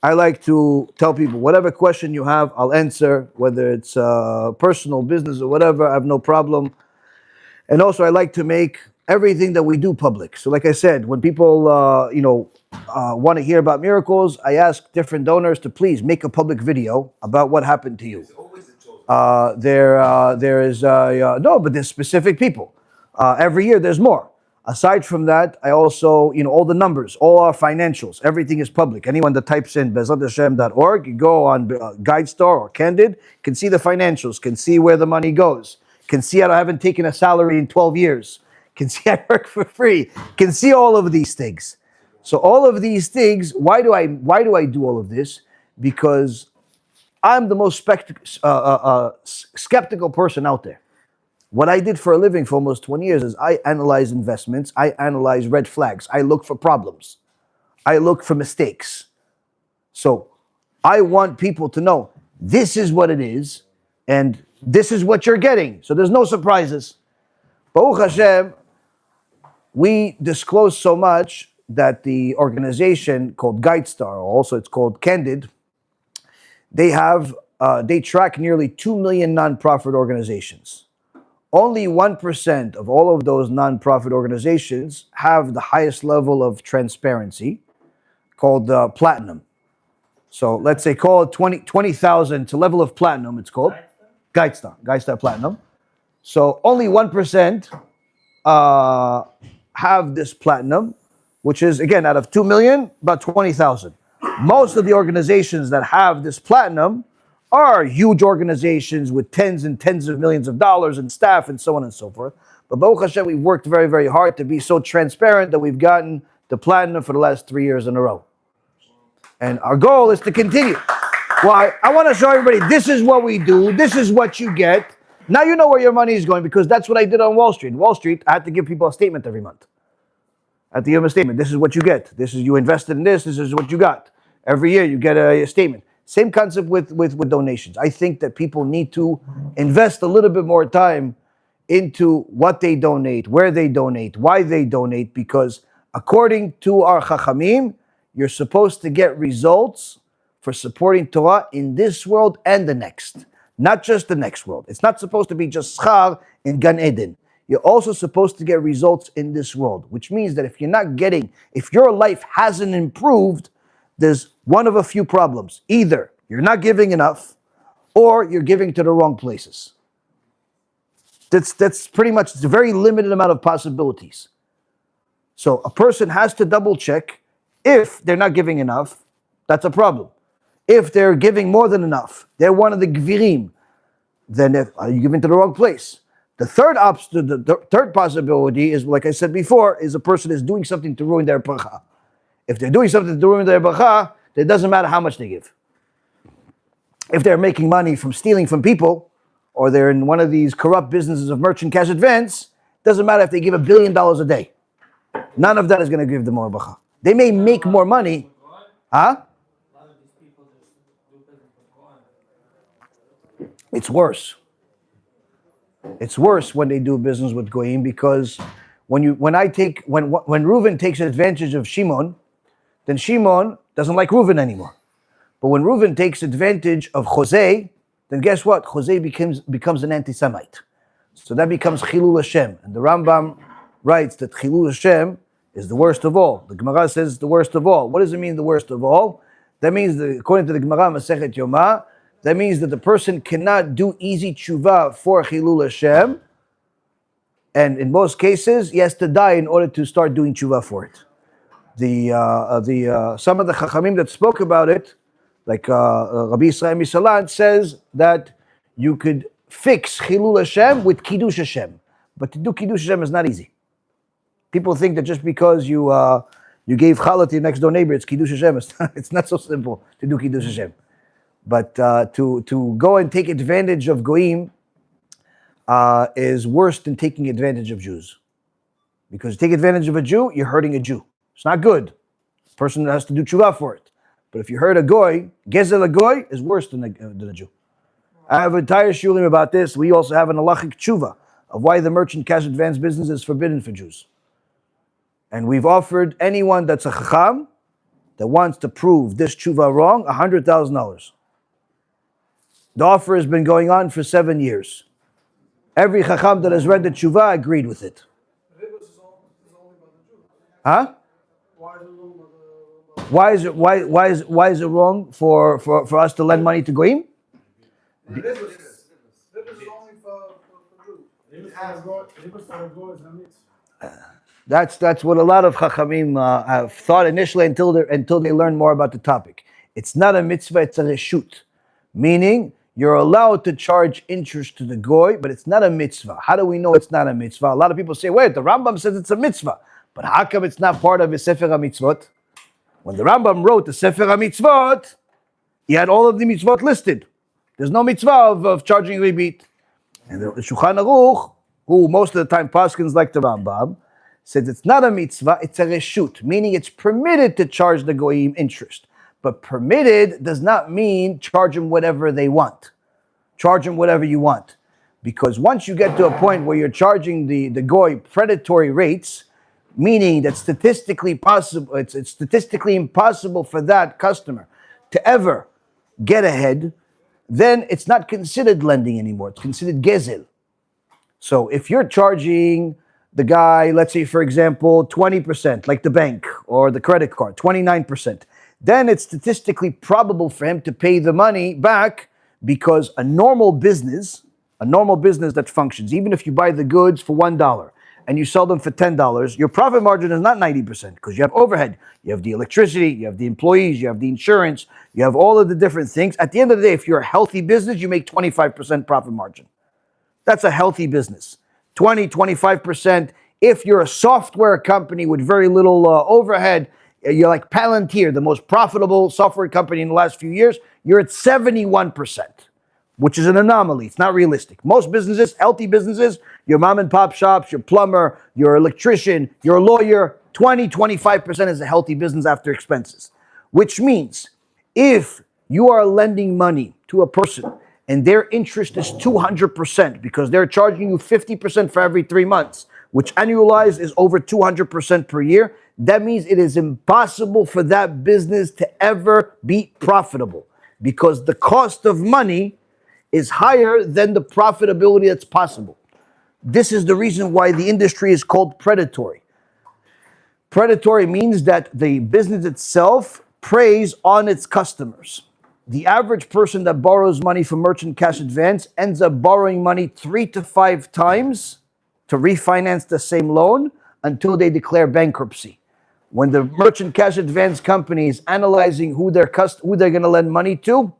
I like to tell people whatever question you have, I'll answer, whether it's personal, business, or whatever. I have no problem. And also, I like to make everything that we do public. So, like I said, when people, want to hear about miracles, I ask different donors to please make a public video about what happened to you. It's always the chosen. There is no, but there's specific people. Every year, there's more. Aside from that, I also, all the numbers, all our financials, everything is public. Anyone that types in bezrathashem.org, you go on GuideStar or Candid, can see the financials, can see where the money goes, can see I haven't taken a salary in 12 years, can see I work for free, can see all of these things. So all of these things, why do I do all of this? Because I'm the most skeptical person out there. What I did for a living for almost 20 years is I analyze investments, I analyze red flags, I look for problems, I look for mistakes. So I want people to know this is what it is, and this is what you're getting. So there's no surprises. Baruch Hashem, we disclose so much that the organization called GuideStar, or also it's called Candid, they track nearly 2 million nonprofit organizations. Only 1% of all of those nonprofit organizations have the highest level of transparency, called platinum. So let's say call it 20,000. It's a level of platinum, it's called. GuideStar Platinum. So only 1% have this platinum, which is, again, out of 2 million, about 20,000. Most of the organizations that have this platinum are huge organizations with tens and tens of millions of dollars and staff and so on and so forth. But Baruch Hashem, we've worked very, very hard to be so transparent that we've gotten the platinum for the last 3 years in a row. And our goal is to continue. Why? I want to show everybody, this is what we do, this is what you get. Now you know where your money is going, because that's what I did on Wall Street. Wall Street, I had to give people a statement every month. I had to give them a statement. This is what you get. This is, you invested in this is what you got. Every year you get a statement. Same concept with donations. I think that people need to invest a little bit more time into what they donate, where they donate, why they donate, because according to our Chachamim, you're supposed to get results for supporting Torah in this world and the next, not just the next world. It's not supposed to be just schar in Gan Eden. You're also supposed to get results in this world, which means that if your life hasn't improved, there's one of a few problems. Either you're not giving enough, or you're giving to the wrong places. That's pretty much, it's a very limited amount of possibilities. So a person has to double check. If they're not giving enough, that's a problem. If they're giving more than enough, they're one of the gvirim, then are you giving to the wrong place? The third possibility is, like I said before, is a person is doing something to ruin their bracha. If they're doing something to ruin their bracha, it doesn't matter how much they give. If they're making money from stealing from people, or they're in one of these corrupt businesses of merchant cash advance, doesn't matter if they give $1 billion a day. None of that is going to give them more bracha. They may make more money. Huh? It's worse. It's worse when they do business with goyim, because when Reuven takes advantage of Shimon, then Shimon doesn't like Reuven anymore. But when Reuven takes advantage of Jose, then guess what? Jose becomes an anti-Semite. So that becomes Chilul Hashem. And the Rambam writes that Chilul Hashem is the worst of all. The Gemara says the worst of all. What does it mean, the worst of all? That means that, according to the Gemara Masechet Yomah, that means that the person cannot do easy tshuva for Chilul Hashem, and in most cases, he has to die in order to start doing tshuva for it. Some of the Chachamim that spoke about it, like Rabbi Yisrael Misalant, says that you could fix Chilul Hashem with Kiddush Hashem, but to do Kiddush Hashem is not easy. People think that just because you gave challah to your next door neighbor, it's Kiddush Hashem. It's not so simple to do Kiddush Hashem. But to go and take advantage of goyim is worse than taking advantage of Jews. Because you take advantage of a Jew, you're hurting a Jew. It's not good. The person has to do tshuva for it. But if you hurt a goy, gezel a goy is worse than a Jew. I have an entire shulim about this. We also have an halachic tshuva of why the merchant cash advance business is forbidden for Jews. And we've offered anyone that's a chacham that wants to prove this tshuva wrong, $100,000. The offer has been going on for 7 years. Every chacham that has read the tshuva agreed with it. Huh? Why is it wrong for us to lend money to goyim? That's what a lot of chachamim have thought initially until they learn more about the topic. It's not a mitzvah; it's a reshut, meaning you're allowed to charge interest to the goy, but it's not a mitzvah. How do we know it's not a mitzvah? A lot of people say, "Wait, the Rambam says it's a mitzvah, but how come it's not part of his Sefer HaMitzvot?" When the Rambam wrote the Sefer HaMitzvot, he had all of the mitzvot listed. There's no mitzvah of charging ribit. And the Shulchan Aruch, who most of the time paskins like the Rambam, says it's not a mitzvah, it's a reshut, meaning it's permitted to charge the goyim interest. But permitted does not mean charge them whatever they want. Charge them whatever you want. Because once you get to a point where you're charging the goy predatory rates, meaning that statistically possible, it's statistically impossible for that customer to ever get ahead, then it's not considered lending anymore. It's considered gezel. So if you're charging the guy, let's say for example, 20%, like the bank or the credit card, 29%, then it's statistically probable for him to pay the money back, because a normal business that functions, even if you buy the goods for $1 and you sell them for $10, your profit margin is not 90% because you have overhead, you have the electricity, you have the employees, you have the insurance, you have all of the different things. At the end of the day, if you're a healthy business, you make 25% profit margin. That's a healthy business. 25%. If you're a software company with very little overhead, you're like Palantir, the most profitable software company in the last few years, you're at 71%, which is an anomaly. It's not realistic. Most businesses, healthy businesses, your mom and pop shops, your plumber, your electrician, your lawyer, 25% is a healthy business after expenses. Which means if you are lending money to a person and their interest is 200% because they're charging you 50% for every 3 months, which annualized is over 200% per year, that means it is impossible for that business to ever be profitable, because the cost of money is higher than the profitability that's possible. This is the reason why the industry is called predatory. Predatory means that the business itself preys on its customers. The average person that borrows money from merchant cash advance ends up borrowing money 3 to 5 times to refinance the same loan until they declare bankruptcy. When the merchant cash advance company is analyzing who they're going to lend money to,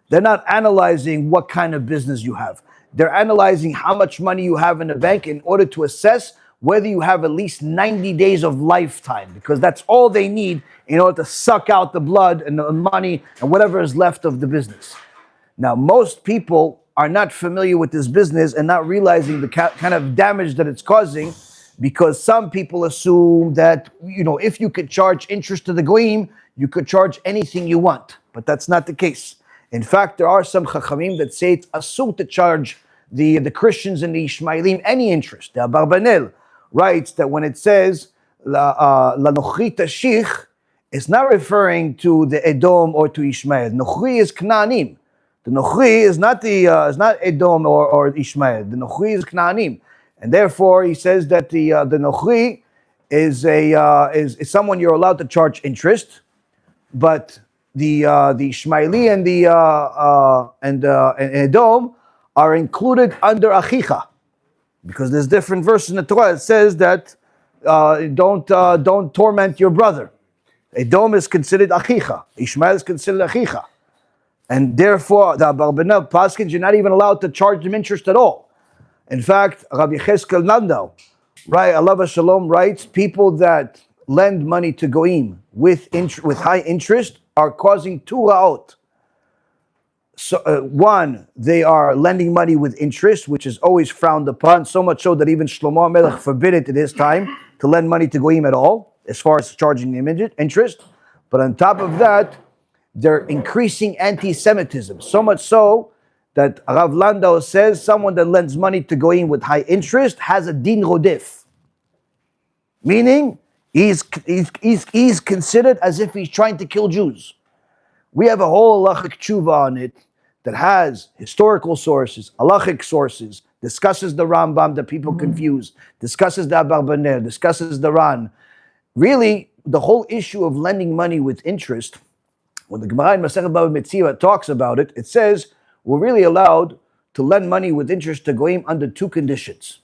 they're not analyzing what kind of business you have. They're analyzing how much money you have in the bank in order to assess whether you have at least 90 days of lifetime, because that's all they need in order to suck out the blood and the money and whatever is left of the business. Now, most people are not familiar with this business and not realizing the kind of damage that it's causing, because some people assume that, if you could charge interest to the goyim, you could charge anything you want. But that's not the case. In fact, there are some chachamim that say it's asur to charge the Christians and the Ishmaelim any interest. The Abarbanel writes that when it says La Nochri Tashich, it's not referring to the Edom or to Ishmael. Nochri is Knaanim. The Nochri is not Edom or Ishmael. The Nochri is Knaanim. And therefore, he says that the Nochri is someone you're allowed to charge interest, but the Ishmaeli and Edom are included under Achicha, because there's different verses in the Torah that says that don't torment your brother. Edom is considered Achicha. Ishmael is considered Achicha. And therefore, the Abarbanel Paskins, you're not even allowed to charge them interest at all. In fact, Rabbi Cheskel Landau, right, Alav Shalom, writes, people that lend money to goyim with high interest are causing 2 ra'ot. So, one, they are lending money with interest, which is always frowned upon, so much so that even Shlomo HaMelech forbid it in his time to lend money to goyim at all, as far as charging them interest. But on top of that, they're increasing anti-Semitism, so much so that Rav Landau says someone that lends money to goyim with high interest has a din rodef. Meaning, he's considered as if he's trying to kill Jews. We have a whole halachic tshuva on it that has historical sources, halachic sources, discusses the Rambam that people confuse, discusses the Abarbanel, discusses the Ran. Really, the whole issue of lending money with interest, when the Gemara in Masechet Bava Metzia talks about it, it says we're really allowed to lend money with interest to goyim under two conditions.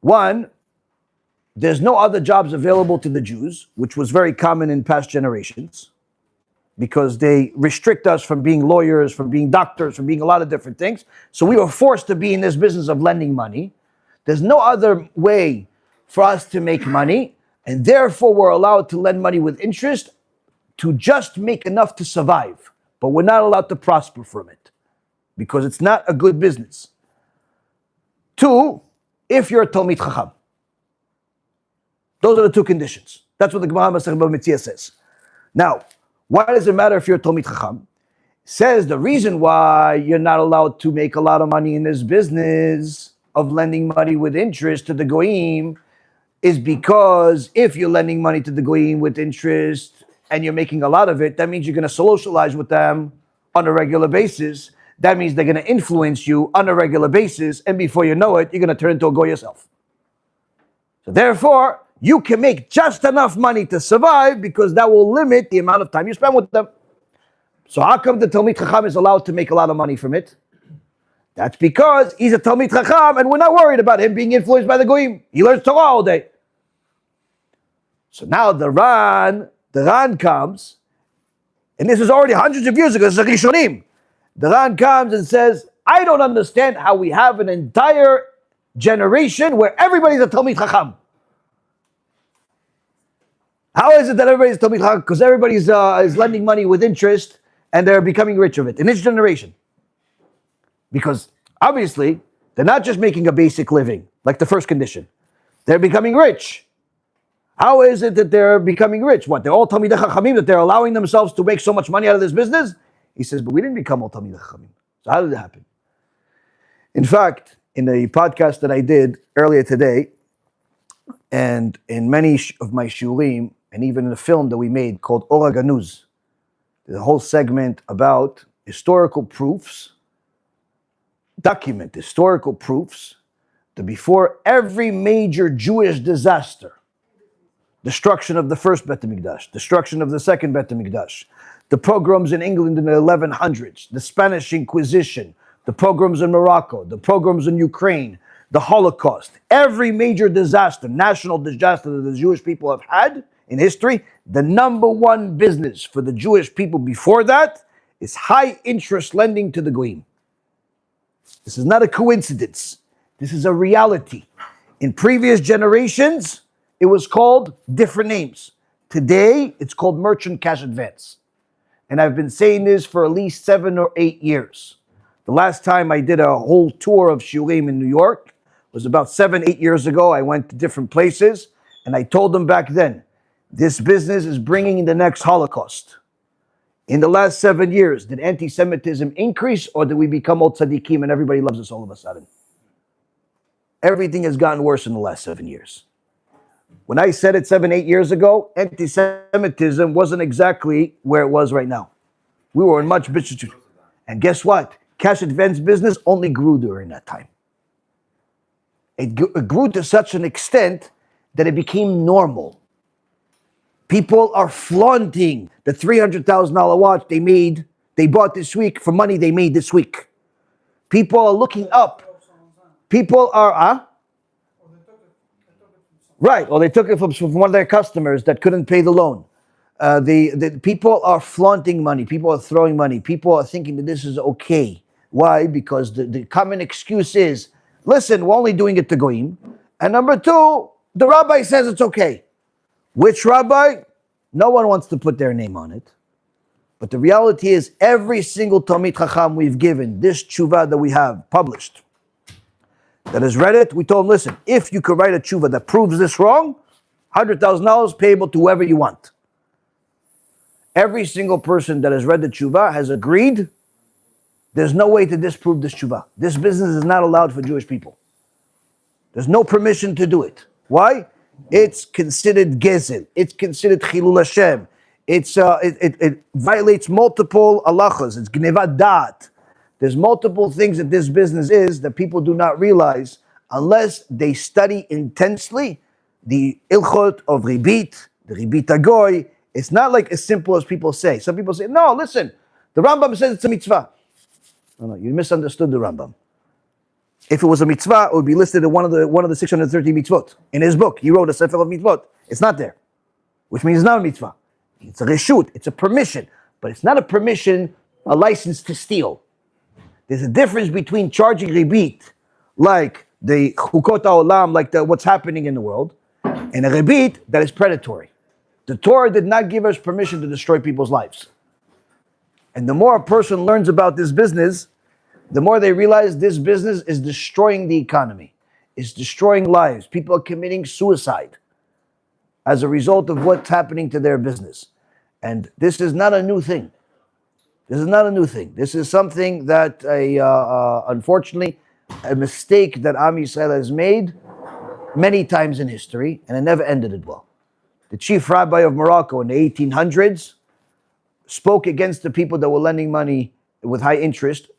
One, there's no other jobs available to the Jews, which was very common in past generations, because they restrict us from being lawyers, from being doctors, from being a lot of different things. So we were forced to be in this business of lending money. There's no other way for us to make money, and therefore we're allowed to lend money with interest to just make enough to survive. But we're not allowed to prosper from it, because it's not a good business. Two, if you're a Talmid Chacham. Those are the two conditions. That's what the Gemara Masechet Bava Metzia says. Now, why does it matter if you're a Talmid Chacham? Says the reason why you're not allowed to make a lot of money in this business of lending money with interest to the goyim is because if you're lending money to the goyim with interest and you're making a lot of it, that means you're going to socialize with them on a regular basis. That means they're going to influence you on a regular basis, and before you know it, you're going to turn into a goy yourself. So therefore, you can make just enough money to survive because that will limit the amount of time you spend with them. So how come the Talmid Chacham is allowed to make a lot of money from it? That's because he's a Talmid Chacham and we're not worried about him being influenced by the Goyim. He learns Torah all day. So now the Ran comes, and this is already hundreds of years ago, this is a Rishonim. The Ran comes and says, I don't understand how we have an entire generation where everybody's a Talmid Chacham. How is it that everybody's Talmid Chacham? Because everybody's is lending money with interest and they're becoming rich of it in this generation. Because obviously, they're not just making a basic living, like the first condition. They're becoming rich. How is it that they're becoming rich? What, they're all Talmidei Chachamim, that they're allowing themselves to make so much money out of this business? He says, but we didn't become all Talmidei Chachamim. So how did it happen? In fact, in a podcast that I did earlier today, and in many of my shulim, and even in a film that we made called Ora Ganuz, there's a whole segment about historical proofs, historical proofs, that before every major Jewish disaster, destruction of the first Bet HaMikdash, destruction of the second Bet HaMikdash, the pogroms in England in the 1100s, the Spanish Inquisition, the pogroms in Morocco, the pogroms in Ukraine, the Holocaust, every major disaster, national disaster that the Jewish people have had in history, the number one business for the Jewish people before that is high interest lending to the Goyim. This is not a coincidence. This is a reality. In previous generations, it was called different names. Today, it's called merchant cash advance. And I've been saying this for at least 7 or 8 years. The last time I did a whole tour of shulim in New York was about 7, 8 years ago. I went to different places, and I told them back then, this business is bringing the next Holocaust. In the last 7 years, did anti-Semitism increase, or did we become all tzaddikim and everybody loves us all of a sudden? Everything has gotten worse in the last 7 years. When I said it 7, 8 years ago, anti-Semitism wasn't exactly where it was right now. We were in much business. And guess what? Cash advance business only grew during that time. It grew to such an extent that it became normal. People are flaunting the $300,000 watch they bought this week for money they made this week. People are looking up. People are, right, or they took it from one of their customers that couldn't pay the loan. The people are flaunting money. People are throwing money. People are thinking that this is okay. Why? Because the common excuse is, listen, we're only doing it to Goyim. And number two, the rabbi says it's okay. Which rabbi? No one wants to put their name on it. But the reality is, every single Talmid Chacham we've given, this tshuva that we have published, that has read it, we told him, listen, if you could write a tshuva that proves this wrong, $100,000 payable to whoever you want. Every single person that has read the tshuva has agreed, there's no way to disprove this tshuva. This business is not allowed for Jewish people. There's no permission to do it. Why? It's considered gezel. It's considered chilul Hashem. It violates multiple halachas. It's gnevat da'at. There's multiple things that this business is that people do not realize unless they study intensely the ilchot of ribit, the ribit agoy. It's not like as simple as people say. Some people say, no, listen, the Rambam says it's a mitzvah. No, you misunderstood the Rambam. If it was a mitzvah, it would be listed in one of the 630 mitzvot. In his book, he wrote a sefer of mitzvot. It's not there, which means it's not a mitzvah. It's a reshut, it's a permission, but it's not a permission, a license to steal. There's a difference between charging ribit, like the chukot ha'olam, like what's happening in the world, and a ribit that is predatory. The Torah did not give us permission to destroy people's lives. And the more a person learns about this business, the more they realize this business is destroying the economy, is destroying lives. People are committing suicide as a result of what's happening to their business. And this is not a new thing. This is not a new thing. This is something that, unfortunately, a mistake that Am Yisrael has made many times in history, and it never ended it well. The chief rabbi of Morocco in the 1800s spoke against the people that were lending money with high interest,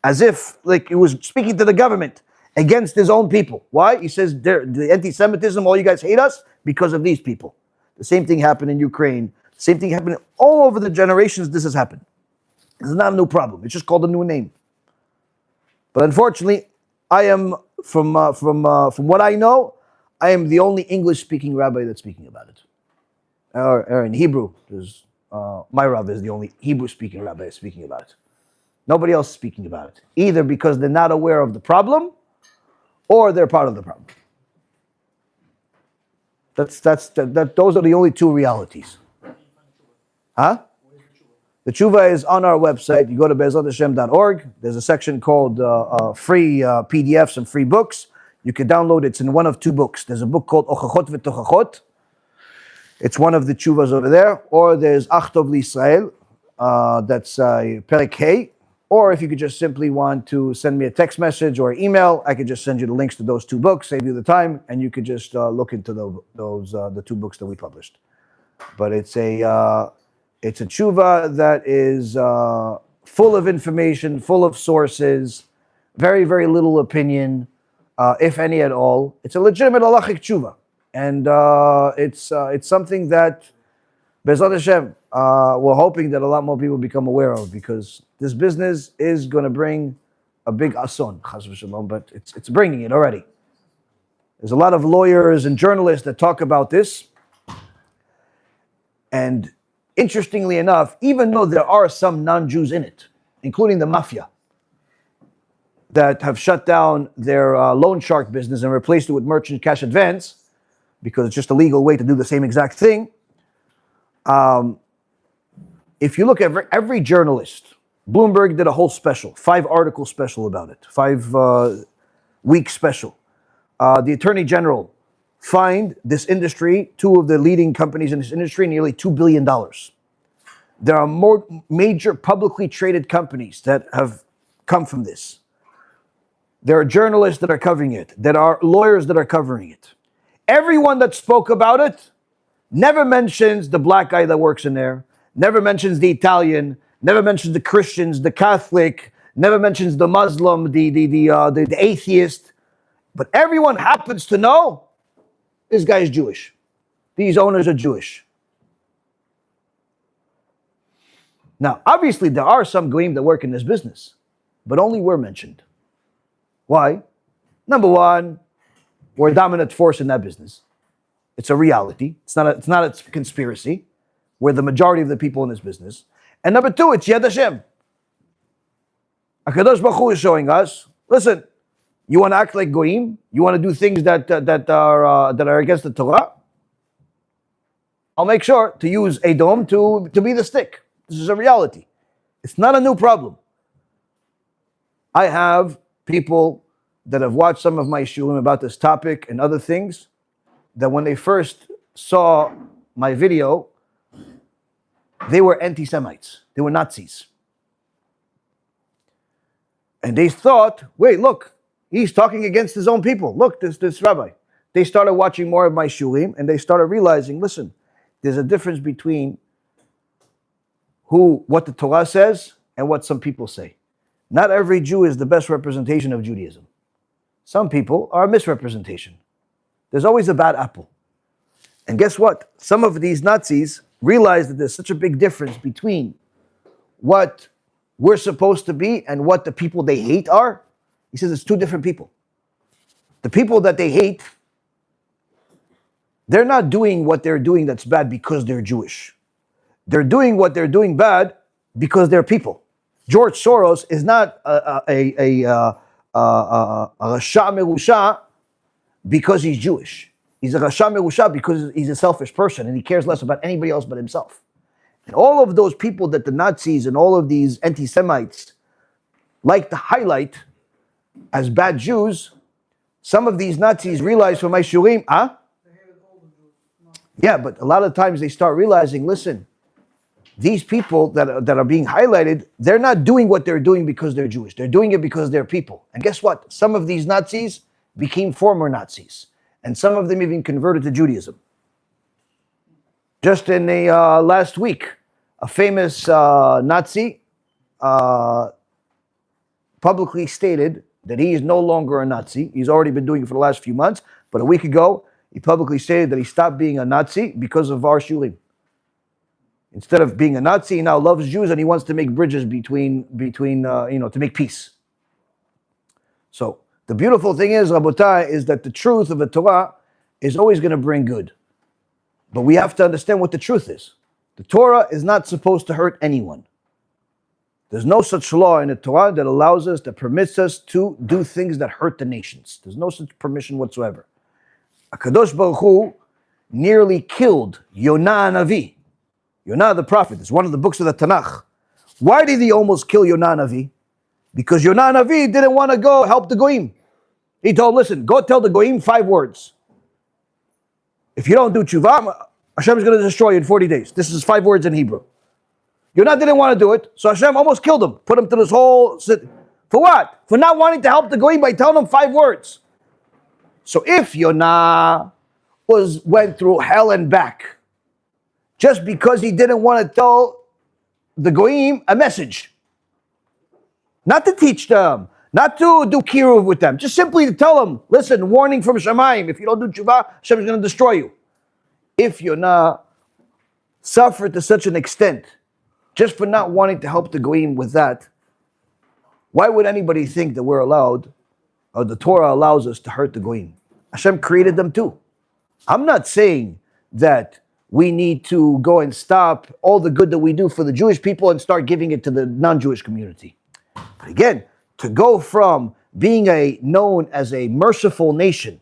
as if like he was speaking to the government against his own people. Why? He says, the anti-Semitism, all you guys hate us because of these people. The same thing happened in Ukraine. Same thing happened all over the generations. This has happened. This is not a new problem. It's just called a new name. But unfortunately, I am, from what I know, I am the only English-speaking rabbi that's speaking about it. Or in Hebrew, there's my rabbi is the only Hebrew-speaking rabbi speaking about it. Nobody else is speaking about it. Either because they're not aware of the problem, or they're part of the problem. Those are the only two realities. Huh? The tshuva is on our website. You go to be'ezathashem.org. There's a section called free PDFs and free books. You can download it. It's in one of two books. There's a book called Ochachot v'Tochachot. It's one of the tshuvas over there. Or there's Achtov L'Yisrael. That's Perek Hey. Or if you could just simply want to send me a text message or email, I could just send you the links to those two books, save you the time, and you could just look into the two books that we published. But it's a tshuva that is full of information, full of sources, very, very little opinion, if any at all. It's a legitimate halachic tshuva. And it's something that, Be'ezrat Hashem, we're hoping that a lot more people become aware of, because this business is going to bring a big ason, chas v'shalom, but it's bringing it already. There's a lot of lawyers and journalists that talk about this. And interestingly enough, even though there are some non-Jews in it, including the mafia, that have shut down their loan shark business and replaced it with merchant cash advance, because it's just a legal way to do the same exact thing. If you look at every journalist, Bloomberg did a whole special, 5-article special about it, 5-week special. The Attorney General fined this industry, two of the leading companies in this industry, nearly $2 billion. There are more major publicly traded companies that have come from this. There are journalists that are covering it. There are lawyers that are covering it. Everyone that spoke about it never mentions the black guy that works in there, never mentions the Italian, never mentions the Christians, the Catholic, never mentions the Muslim, the atheist. But everyone happens to know this guy is Jewish. These owners are Jewish. Now, obviously, there are some goyim that work in this business, but only we're mentioned. Why? Number one, we're a dominant force in that business. It's a reality. It's not a conspiracy. We're the majority of the people in this business. And number two, it's Yad Hashem. HaKadosh Baruch Hu is showing us, listen, you want to act like goyim? You want to do things that are against the Torah? I'll make sure to use Edom to be the stick. This is a reality. It's not a new problem. I have people that have watched some of my shulim about this topic and other things, that when they first saw my video, they were anti-Semites. They were Nazis. And they thought, wait, look, he's talking against his own people. Look, this rabbi. they started watching more of my shulim, and they started realizing, listen, there's a difference between what the Torah says and what some people say. Not every Jew is the best representation of Judaism. Some people are a misrepresentation. There's always a bad apple. And guess what? Some of these Nazis realize that there's such a big difference between what we're supposed to be and what the people they hate are. He says it's two different people. The people that they hate, they're not doing what they're doing that's bad because they're Jewish. They're doing what they're doing bad because they're people. George Soros is not a Rasha Merusha because he's Jewish. He's a Rasha Merusha because he's a selfish person and he cares less about anybody else but himself. And all of those people that the Nazis and all of these anti-Semites like to highlight as bad Jews, some of these Nazis realize from my shurim, yeah, but a lot of times they start realizing, listen, these people that are being highlighted, they're not doing what they're doing because they're Jewish. They're doing it because they're people. And guess what? Some of these Nazis became former Nazis. And some of them even converted to Judaism. Just in last week, a famous Nazi publicly stated that he is no longer a Nazi. He's already been doing it for the last few months. But a week ago, he publicly stated that he stopped being a Nazi because of our shulim. Instead of being a Nazi, he now loves Jews and he wants to make bridges between to make peace. So the beautiful thing is, Rabotai, is that the truth of the Torah is always going to bring good. But we have to understand what the truth is. The Torah is not supposed to hurt anyone. There's no such law in the Torah that allows us, that permits us to do things that hurt the nations. There's no such permission whatsoever. HaKadosh Baruch Hu nearly killed Yonah Navi. Yonah the prophet is one of the books of the Tanakh. Why did he almost kill Yonah Navi? Because Yonah Navi didn't want to go help the Goyim. He told, listen, go tell the Goyim 5 words. If you don't do tshuva, Hashem is going to destroy you in 40 days. This is 5 words in Hebrew. Yonah didn't want to do it, so Hashem almost killed him. Put him to this whole... For what? For not wanting to help the Goyim by telling them 5 words. So if Yonah went through hell and back, just because he didn't want to tell the Goyim a message, not to teach them, not to do kiruv with them, just simply to tell them, listen, warning from Shamayim, if you don't do tshuva, Hashem is going to destroy you. If Yonah suffered to such an extent, just for not wanting to help the Goyim with that, why would anybody think that we're allowed, or the Torah allows us to hurt the Goyim? Hashem created them too. I'm not saying that we need to go and stop all the good that we do for the Jewish people and start giving it to the non-Jewish community. But again, to go from being known as a merciful nation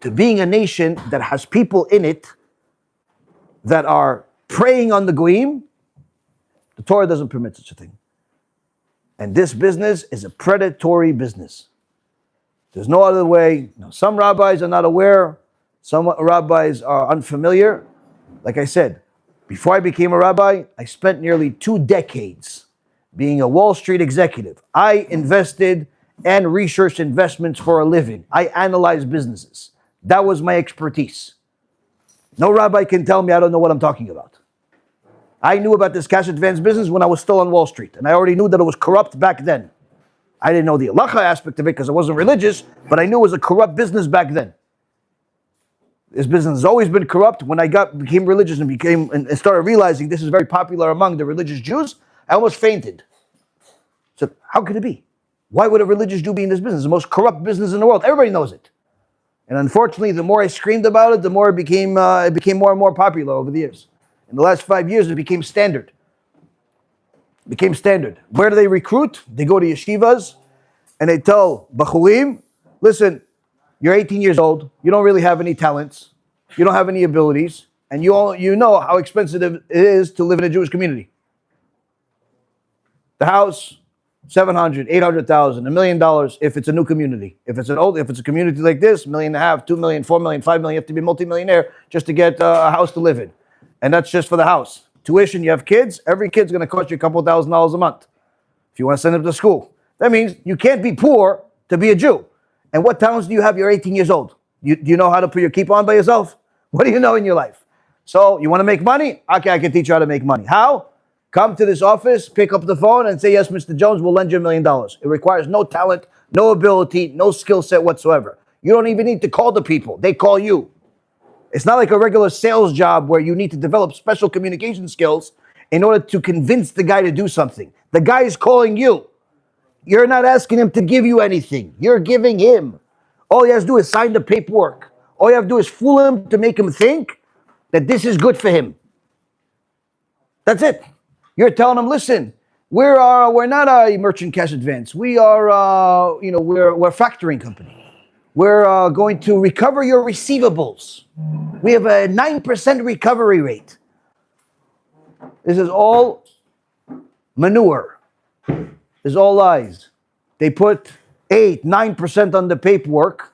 to being a nation that has people in it that are preying on the Goyim, the Torah doesn't permit such a thing. And this business is a predatory business. There's no other way. Now, some rabbis are not aware. Some rabbis are unfamiliar. Like I said, before I became a rabbi, I spent nearly 2 decades being a Wall Street executive. I invested and researched investments for a living. I analyzed businesses. That was my expertise. No rabbi can tell me I don't know what I'm talking about. I knew about this cash advance business when I was still on Wall Street, and I already knew that it was corrupt back then. I didn't know the halacha aspect of it because I wasn't religious, but I knew it was a corrupt business back then. This business has always been corrupt. When I became religious and started realizing this is very popular among the religious Jews, I almost fainted. So how could it be? Why would a religious Jew be in this business? The most corrupt business in the world. Everybody knows it. And unfortunately, the more I screamed about it, the more it became more and more popular over the years. In the last 5 years, it became standard. Where do they recruit? They go to yeshivas and they tell Bachurim, listen, you're 18 years old, you don't really have any talents, you don't have any abilities, and you know how expensive it is to live in a Jewish community. The house, $700,000, $800,000, $1 million if it's a new community. If it's a community like this, $1.5 million, $2 million, $4 million, $5 million, you have to be a multimillionaire just to get a house to live in. And that's just for the house. Tuition, you have kids, every kid's going to cost you a couple $1,000s a month if you want to send them to school. That means you can't be poor to be a Jew. And what talents do you have? You're 18 years old. Do you know how to put your coupon by yourself? What do you know in your life? So you want to make money? Okay, I can teach you how to make money. How? Come to this office, pick up the phone and say, yes, Mr. Jones, we'll lend you $1 million. It requires no talent, no ability, no skill set whatsoever. You don't even need to call the people. They call you. It's not like a regular sales job where you need to develop special communication skills in order to convince the guy to do something. The guy is calling you. You're not asking him to give you anything. You're giving him. All he has to do is sign the paperwork. All you have to do is fool him to make him think that this is good for him. That's it. You're telling him, listen, we're not a merchant cash advance. We are, we're a factoring company. We're going to recover your receivables. We have a 9% recovery rate. This is all manure. This is all lies. They put 8, 9% on the paperwork,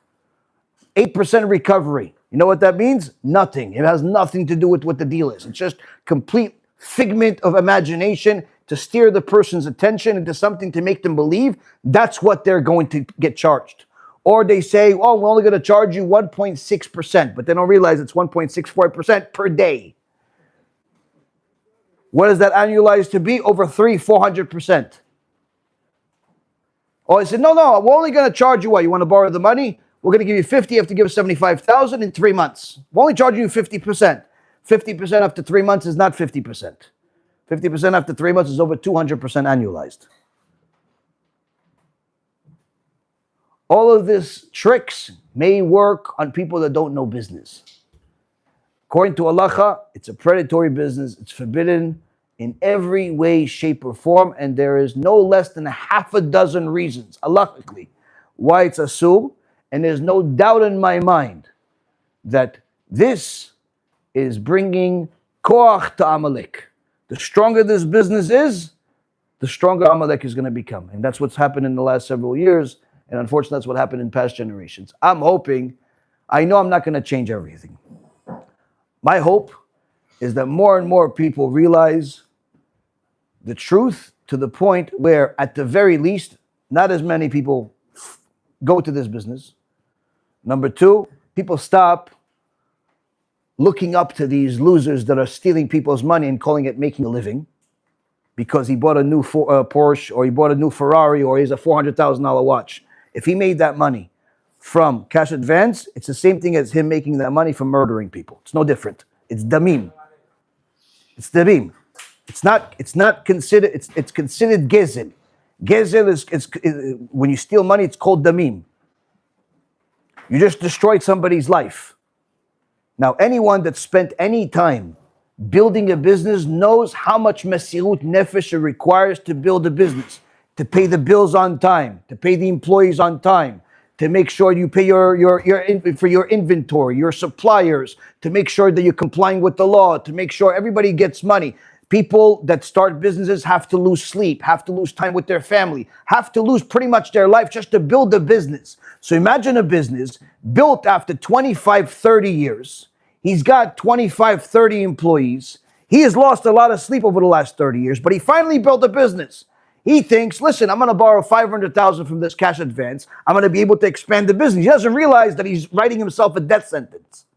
8% recovery. You know what that means? Nothing. It has nothing to do with what the deal is. It's just complete figment of imagination to steer the person's attention into something to make them believe that's what they're going to get charged. Or they say, oh, we're only going to charge you 1.6%, but they don't realize it's 1.64% per day. What does that annualize to be? Over 400%. Oh, I said, no, we're only going to charge you what? You want to borrow the money? We're going to give you 50, you have to give us 75,000 in 3 months. We're only charging you 50%. 50% after 3 months is not 50%. 50% after 3 months is over 200% annualized. All of these tricks may work on people that don't know business. According to halacha, it's a predatory business. It's forbidden in every way, shape, or form, and there is no less than 6 reasons, halachically, why it's asur, and there's no doubt in my mind that this is bringing koach to Amalek. The stronger this business is, the stronger Amalek is going to become. And that's what's happened in the last several years, and unfortunately that's what happened in past generations. I'm hoping, I know I'm not going to change everything. My hope is that more and more people realize the truth to the point where, at the very least, not as many people go to this business. Number 2, people stop looking up to these losers that are stealing people's money and calling it making a living because he bought a new Porsche or he bought a new Ferrari or he has a $400,000 watch. If he made that money from cash advance, it's the same thing as him making that money from murdering people. It's no different. It's damim. It's damim. It's not considered. It's considered gezel. Gezel is when you steal money. It's called damim. You just destroyed somebody's life. Now, anyone that spent any time building a business knows how much mesirut nefesh it requires to build a business, to pay the bills on time, to pay the employees on time, to make sure you pay for your inventory, your suppliers, to make sure that you're complying with the law, to make sure everybody gets money. People that start businesses have to lose sleep, have to lose time with their family, have to lose pretty much their life just to build a business. So imagine a business built after 25, 30 years. He's got 25, 30 employees. He has lost a lot of sleep over the last 30 years, but he finally built a business. He thinks, listen, I'm going to borrow $500,000 from this cash advance. I'm going to be able to expand the business. He doesn't realize that he's writing himself a death sentence.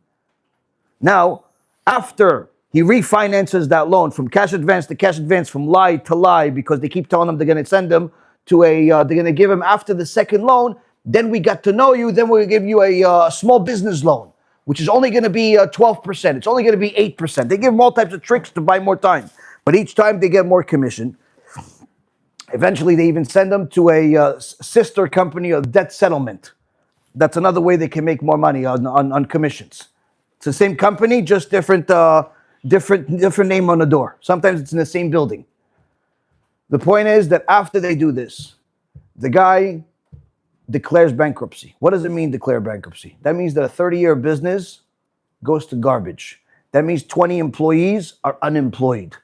Now, after he refinances that loan from cash advance to cash advance, from lie to lie, because they keep telling him they're going to send him to they're going to give him after the second loan. Then we got to know you. Then we'll give you a small business loan, which is only going to be 12%. It's only going to be 8%. They give him all types of tricks to buy more time. But each time they get more commission. Eventually, they even send them to a sister company of debt settlement. That's another way they can make more money on commissions. It's the same company, just different name on the door. Sometimes it's in the same building. The point is that after they do this, the guy declares bankruptcy. What does it mean, declare bankruptcy? That means that a 30-year business goes to garbage. That means 20 employees are unemployed.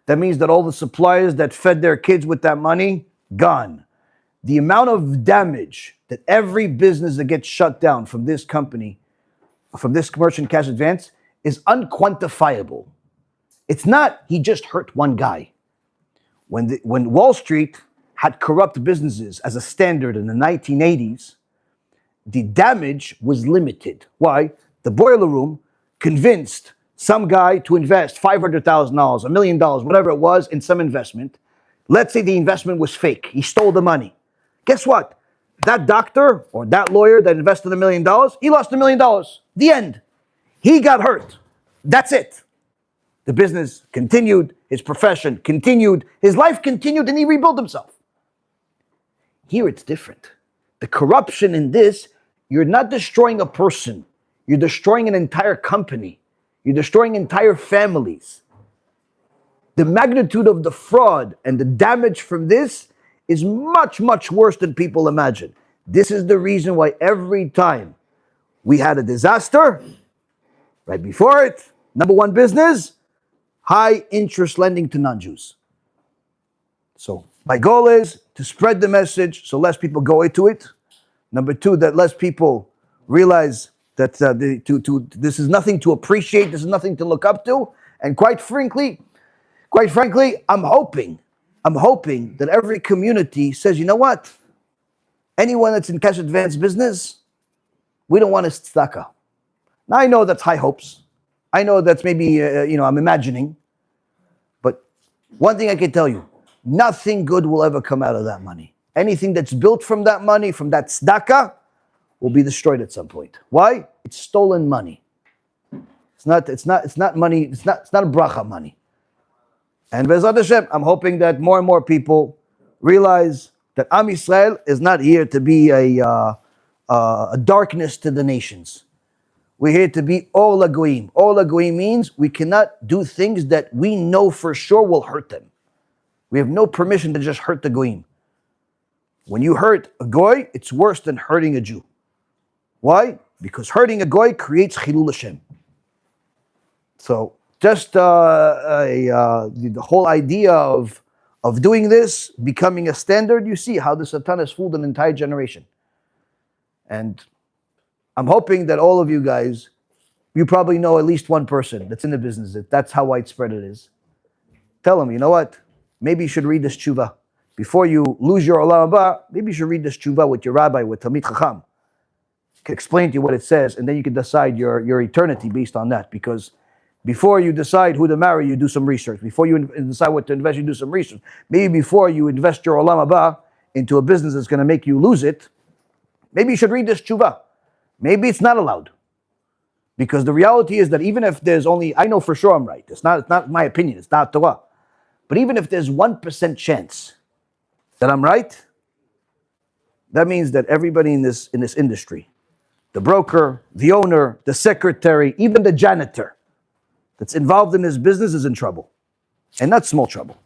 That means that all the suppliers that fed their kids with that money, gone. The amount of damage that every business that gets shut down from this company, from this merchant cash advance, is unquantifiable. It's not he just hurt one guy. When Wall Street had corrupt businesses as a standard in the 1980s, the damage was limited. Why? The boiler room convinced some guy to invest $500,000, $1 million, whatever it was, in some investment. Let's say the investment was fake. He stole the money. Guess what? That doctor or that lawyer that invested $1 million, he lost $1 million. The end. He got hurt. That's it. The business continued, his profession continued, his life continued, and he rebuilt himself. Here it's different. The corruption in this, you're not destroying a person. You're destroying an entire company. You're destroying entire families. The magnitude of the fraud and the damage from this is much, much worse than people imagine. This is the reason why every time we had a disaster, right before it, number one business, high interest lending to non-Jews. So my goal is to spread the message so less people go into it. Number two, that less people realize that this is nothing to appreciate, this is nothing to look up to. And quite frankly, I'm hoping that every community says, you know what? Anyone that's in cash advance business, we don't want a tzedakah. Now I know that's high hopes. I know that's maybe, I'm imagining. But one thing I can tell you, nothing good will ever come out of that money. Anything that's built from that money, from that tzedakah, will be destroyed at some point. Why? It's stolen money. It's not money, it's not a bracha money. And Be'ezrat Hashem, I'm hoping that more and more people realize that Am Yisrael is not here to be a darkness to the nations. We're here to be Or LaGoyim. Or LaGoyim means we cannot do things that we know for sure will hurt them. We have no permission to just hurt the Goyim. When you hurt a Goy, it's worse than hurting a Jew. Why? Because hurting a Goy creates Chilul Hashem. So just the whole idea of doing this, becoming a standard, you see how the Satan has fooled an entire generation. And I'm hoping that all of you guys, you probably know at least one person that's in the business. That's how widespread it is. Tell them, you know what? Maybe you should read this tshuva. Before you lose your olam haba, maybe you should read this tshuva with your rabbi, with Talmid Chacham. Can explain to you what it says, and then you can decide your eternity based on that. Because before you decide who to marry, you do some research. Before you decide what to invest, you do some research. Maybe before you invest your olam haba into a business that's going to make you lose it, maybe you should read this tshuva. Maybe it's not allowed. Because the reality is that even if there's only, I know for sure I'm right. It's not my opinion. It's not Torah. But even if there's 1% chance that I'm right, that means that everybody in this industry, the broker, the owner, the secretary, even the janitor that's involved in this business is in trouble. And not small trouble.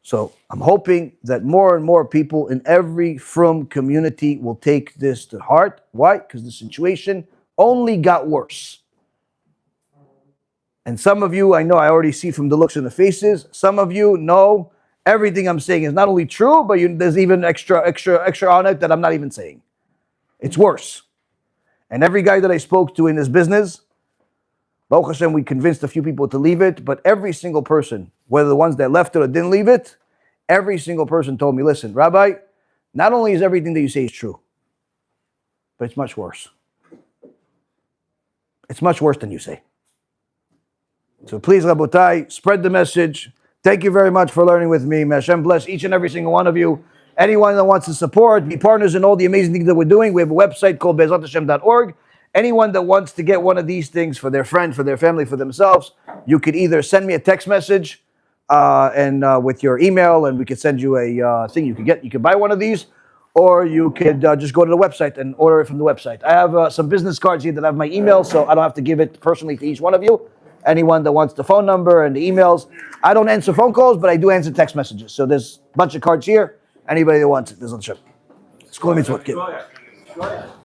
So I'm hoping that more and more people in every frum community will take this to heart. Why? Because the situation only got worse. And some of you, I know, I already see from the looks in the faces, some of you know everything I'm saying is not only true, but there's even extra on it that I'm not even saying. It's worse. And every guy that I spoke to in this business, Baruch Hashem, we convinced a few people to leave it, but every single person, whether the ones that left it or didn't leave it, every single person told me, listen, Rabbi, not only is everything that you say is true, but it's much worse. It's much worse than you say. So please, Rabotai, spread the message. Thank you very much for learning with me. May Hashem bless each and every single one of you. Anyone that wants to support, be partners in all the amazing things that we're doing, we have a website called Be'ezratHashem.org. Anyone that wants to get one of these things for their friend, for their family, for themselves, you could either send me a text message and with your email, and we could send you a thing you could buy one of these, or you could just go to the website and order it from the website. I have some business cards here that have my email, so I don't have to give it personally to each one of you. Anyone that wants the phone number and the emails. I don't answer phone calls, but I do answer text messages. So there's a bunch of cards here. Anybody that wants it, there's a ship. It's cool mitzvot.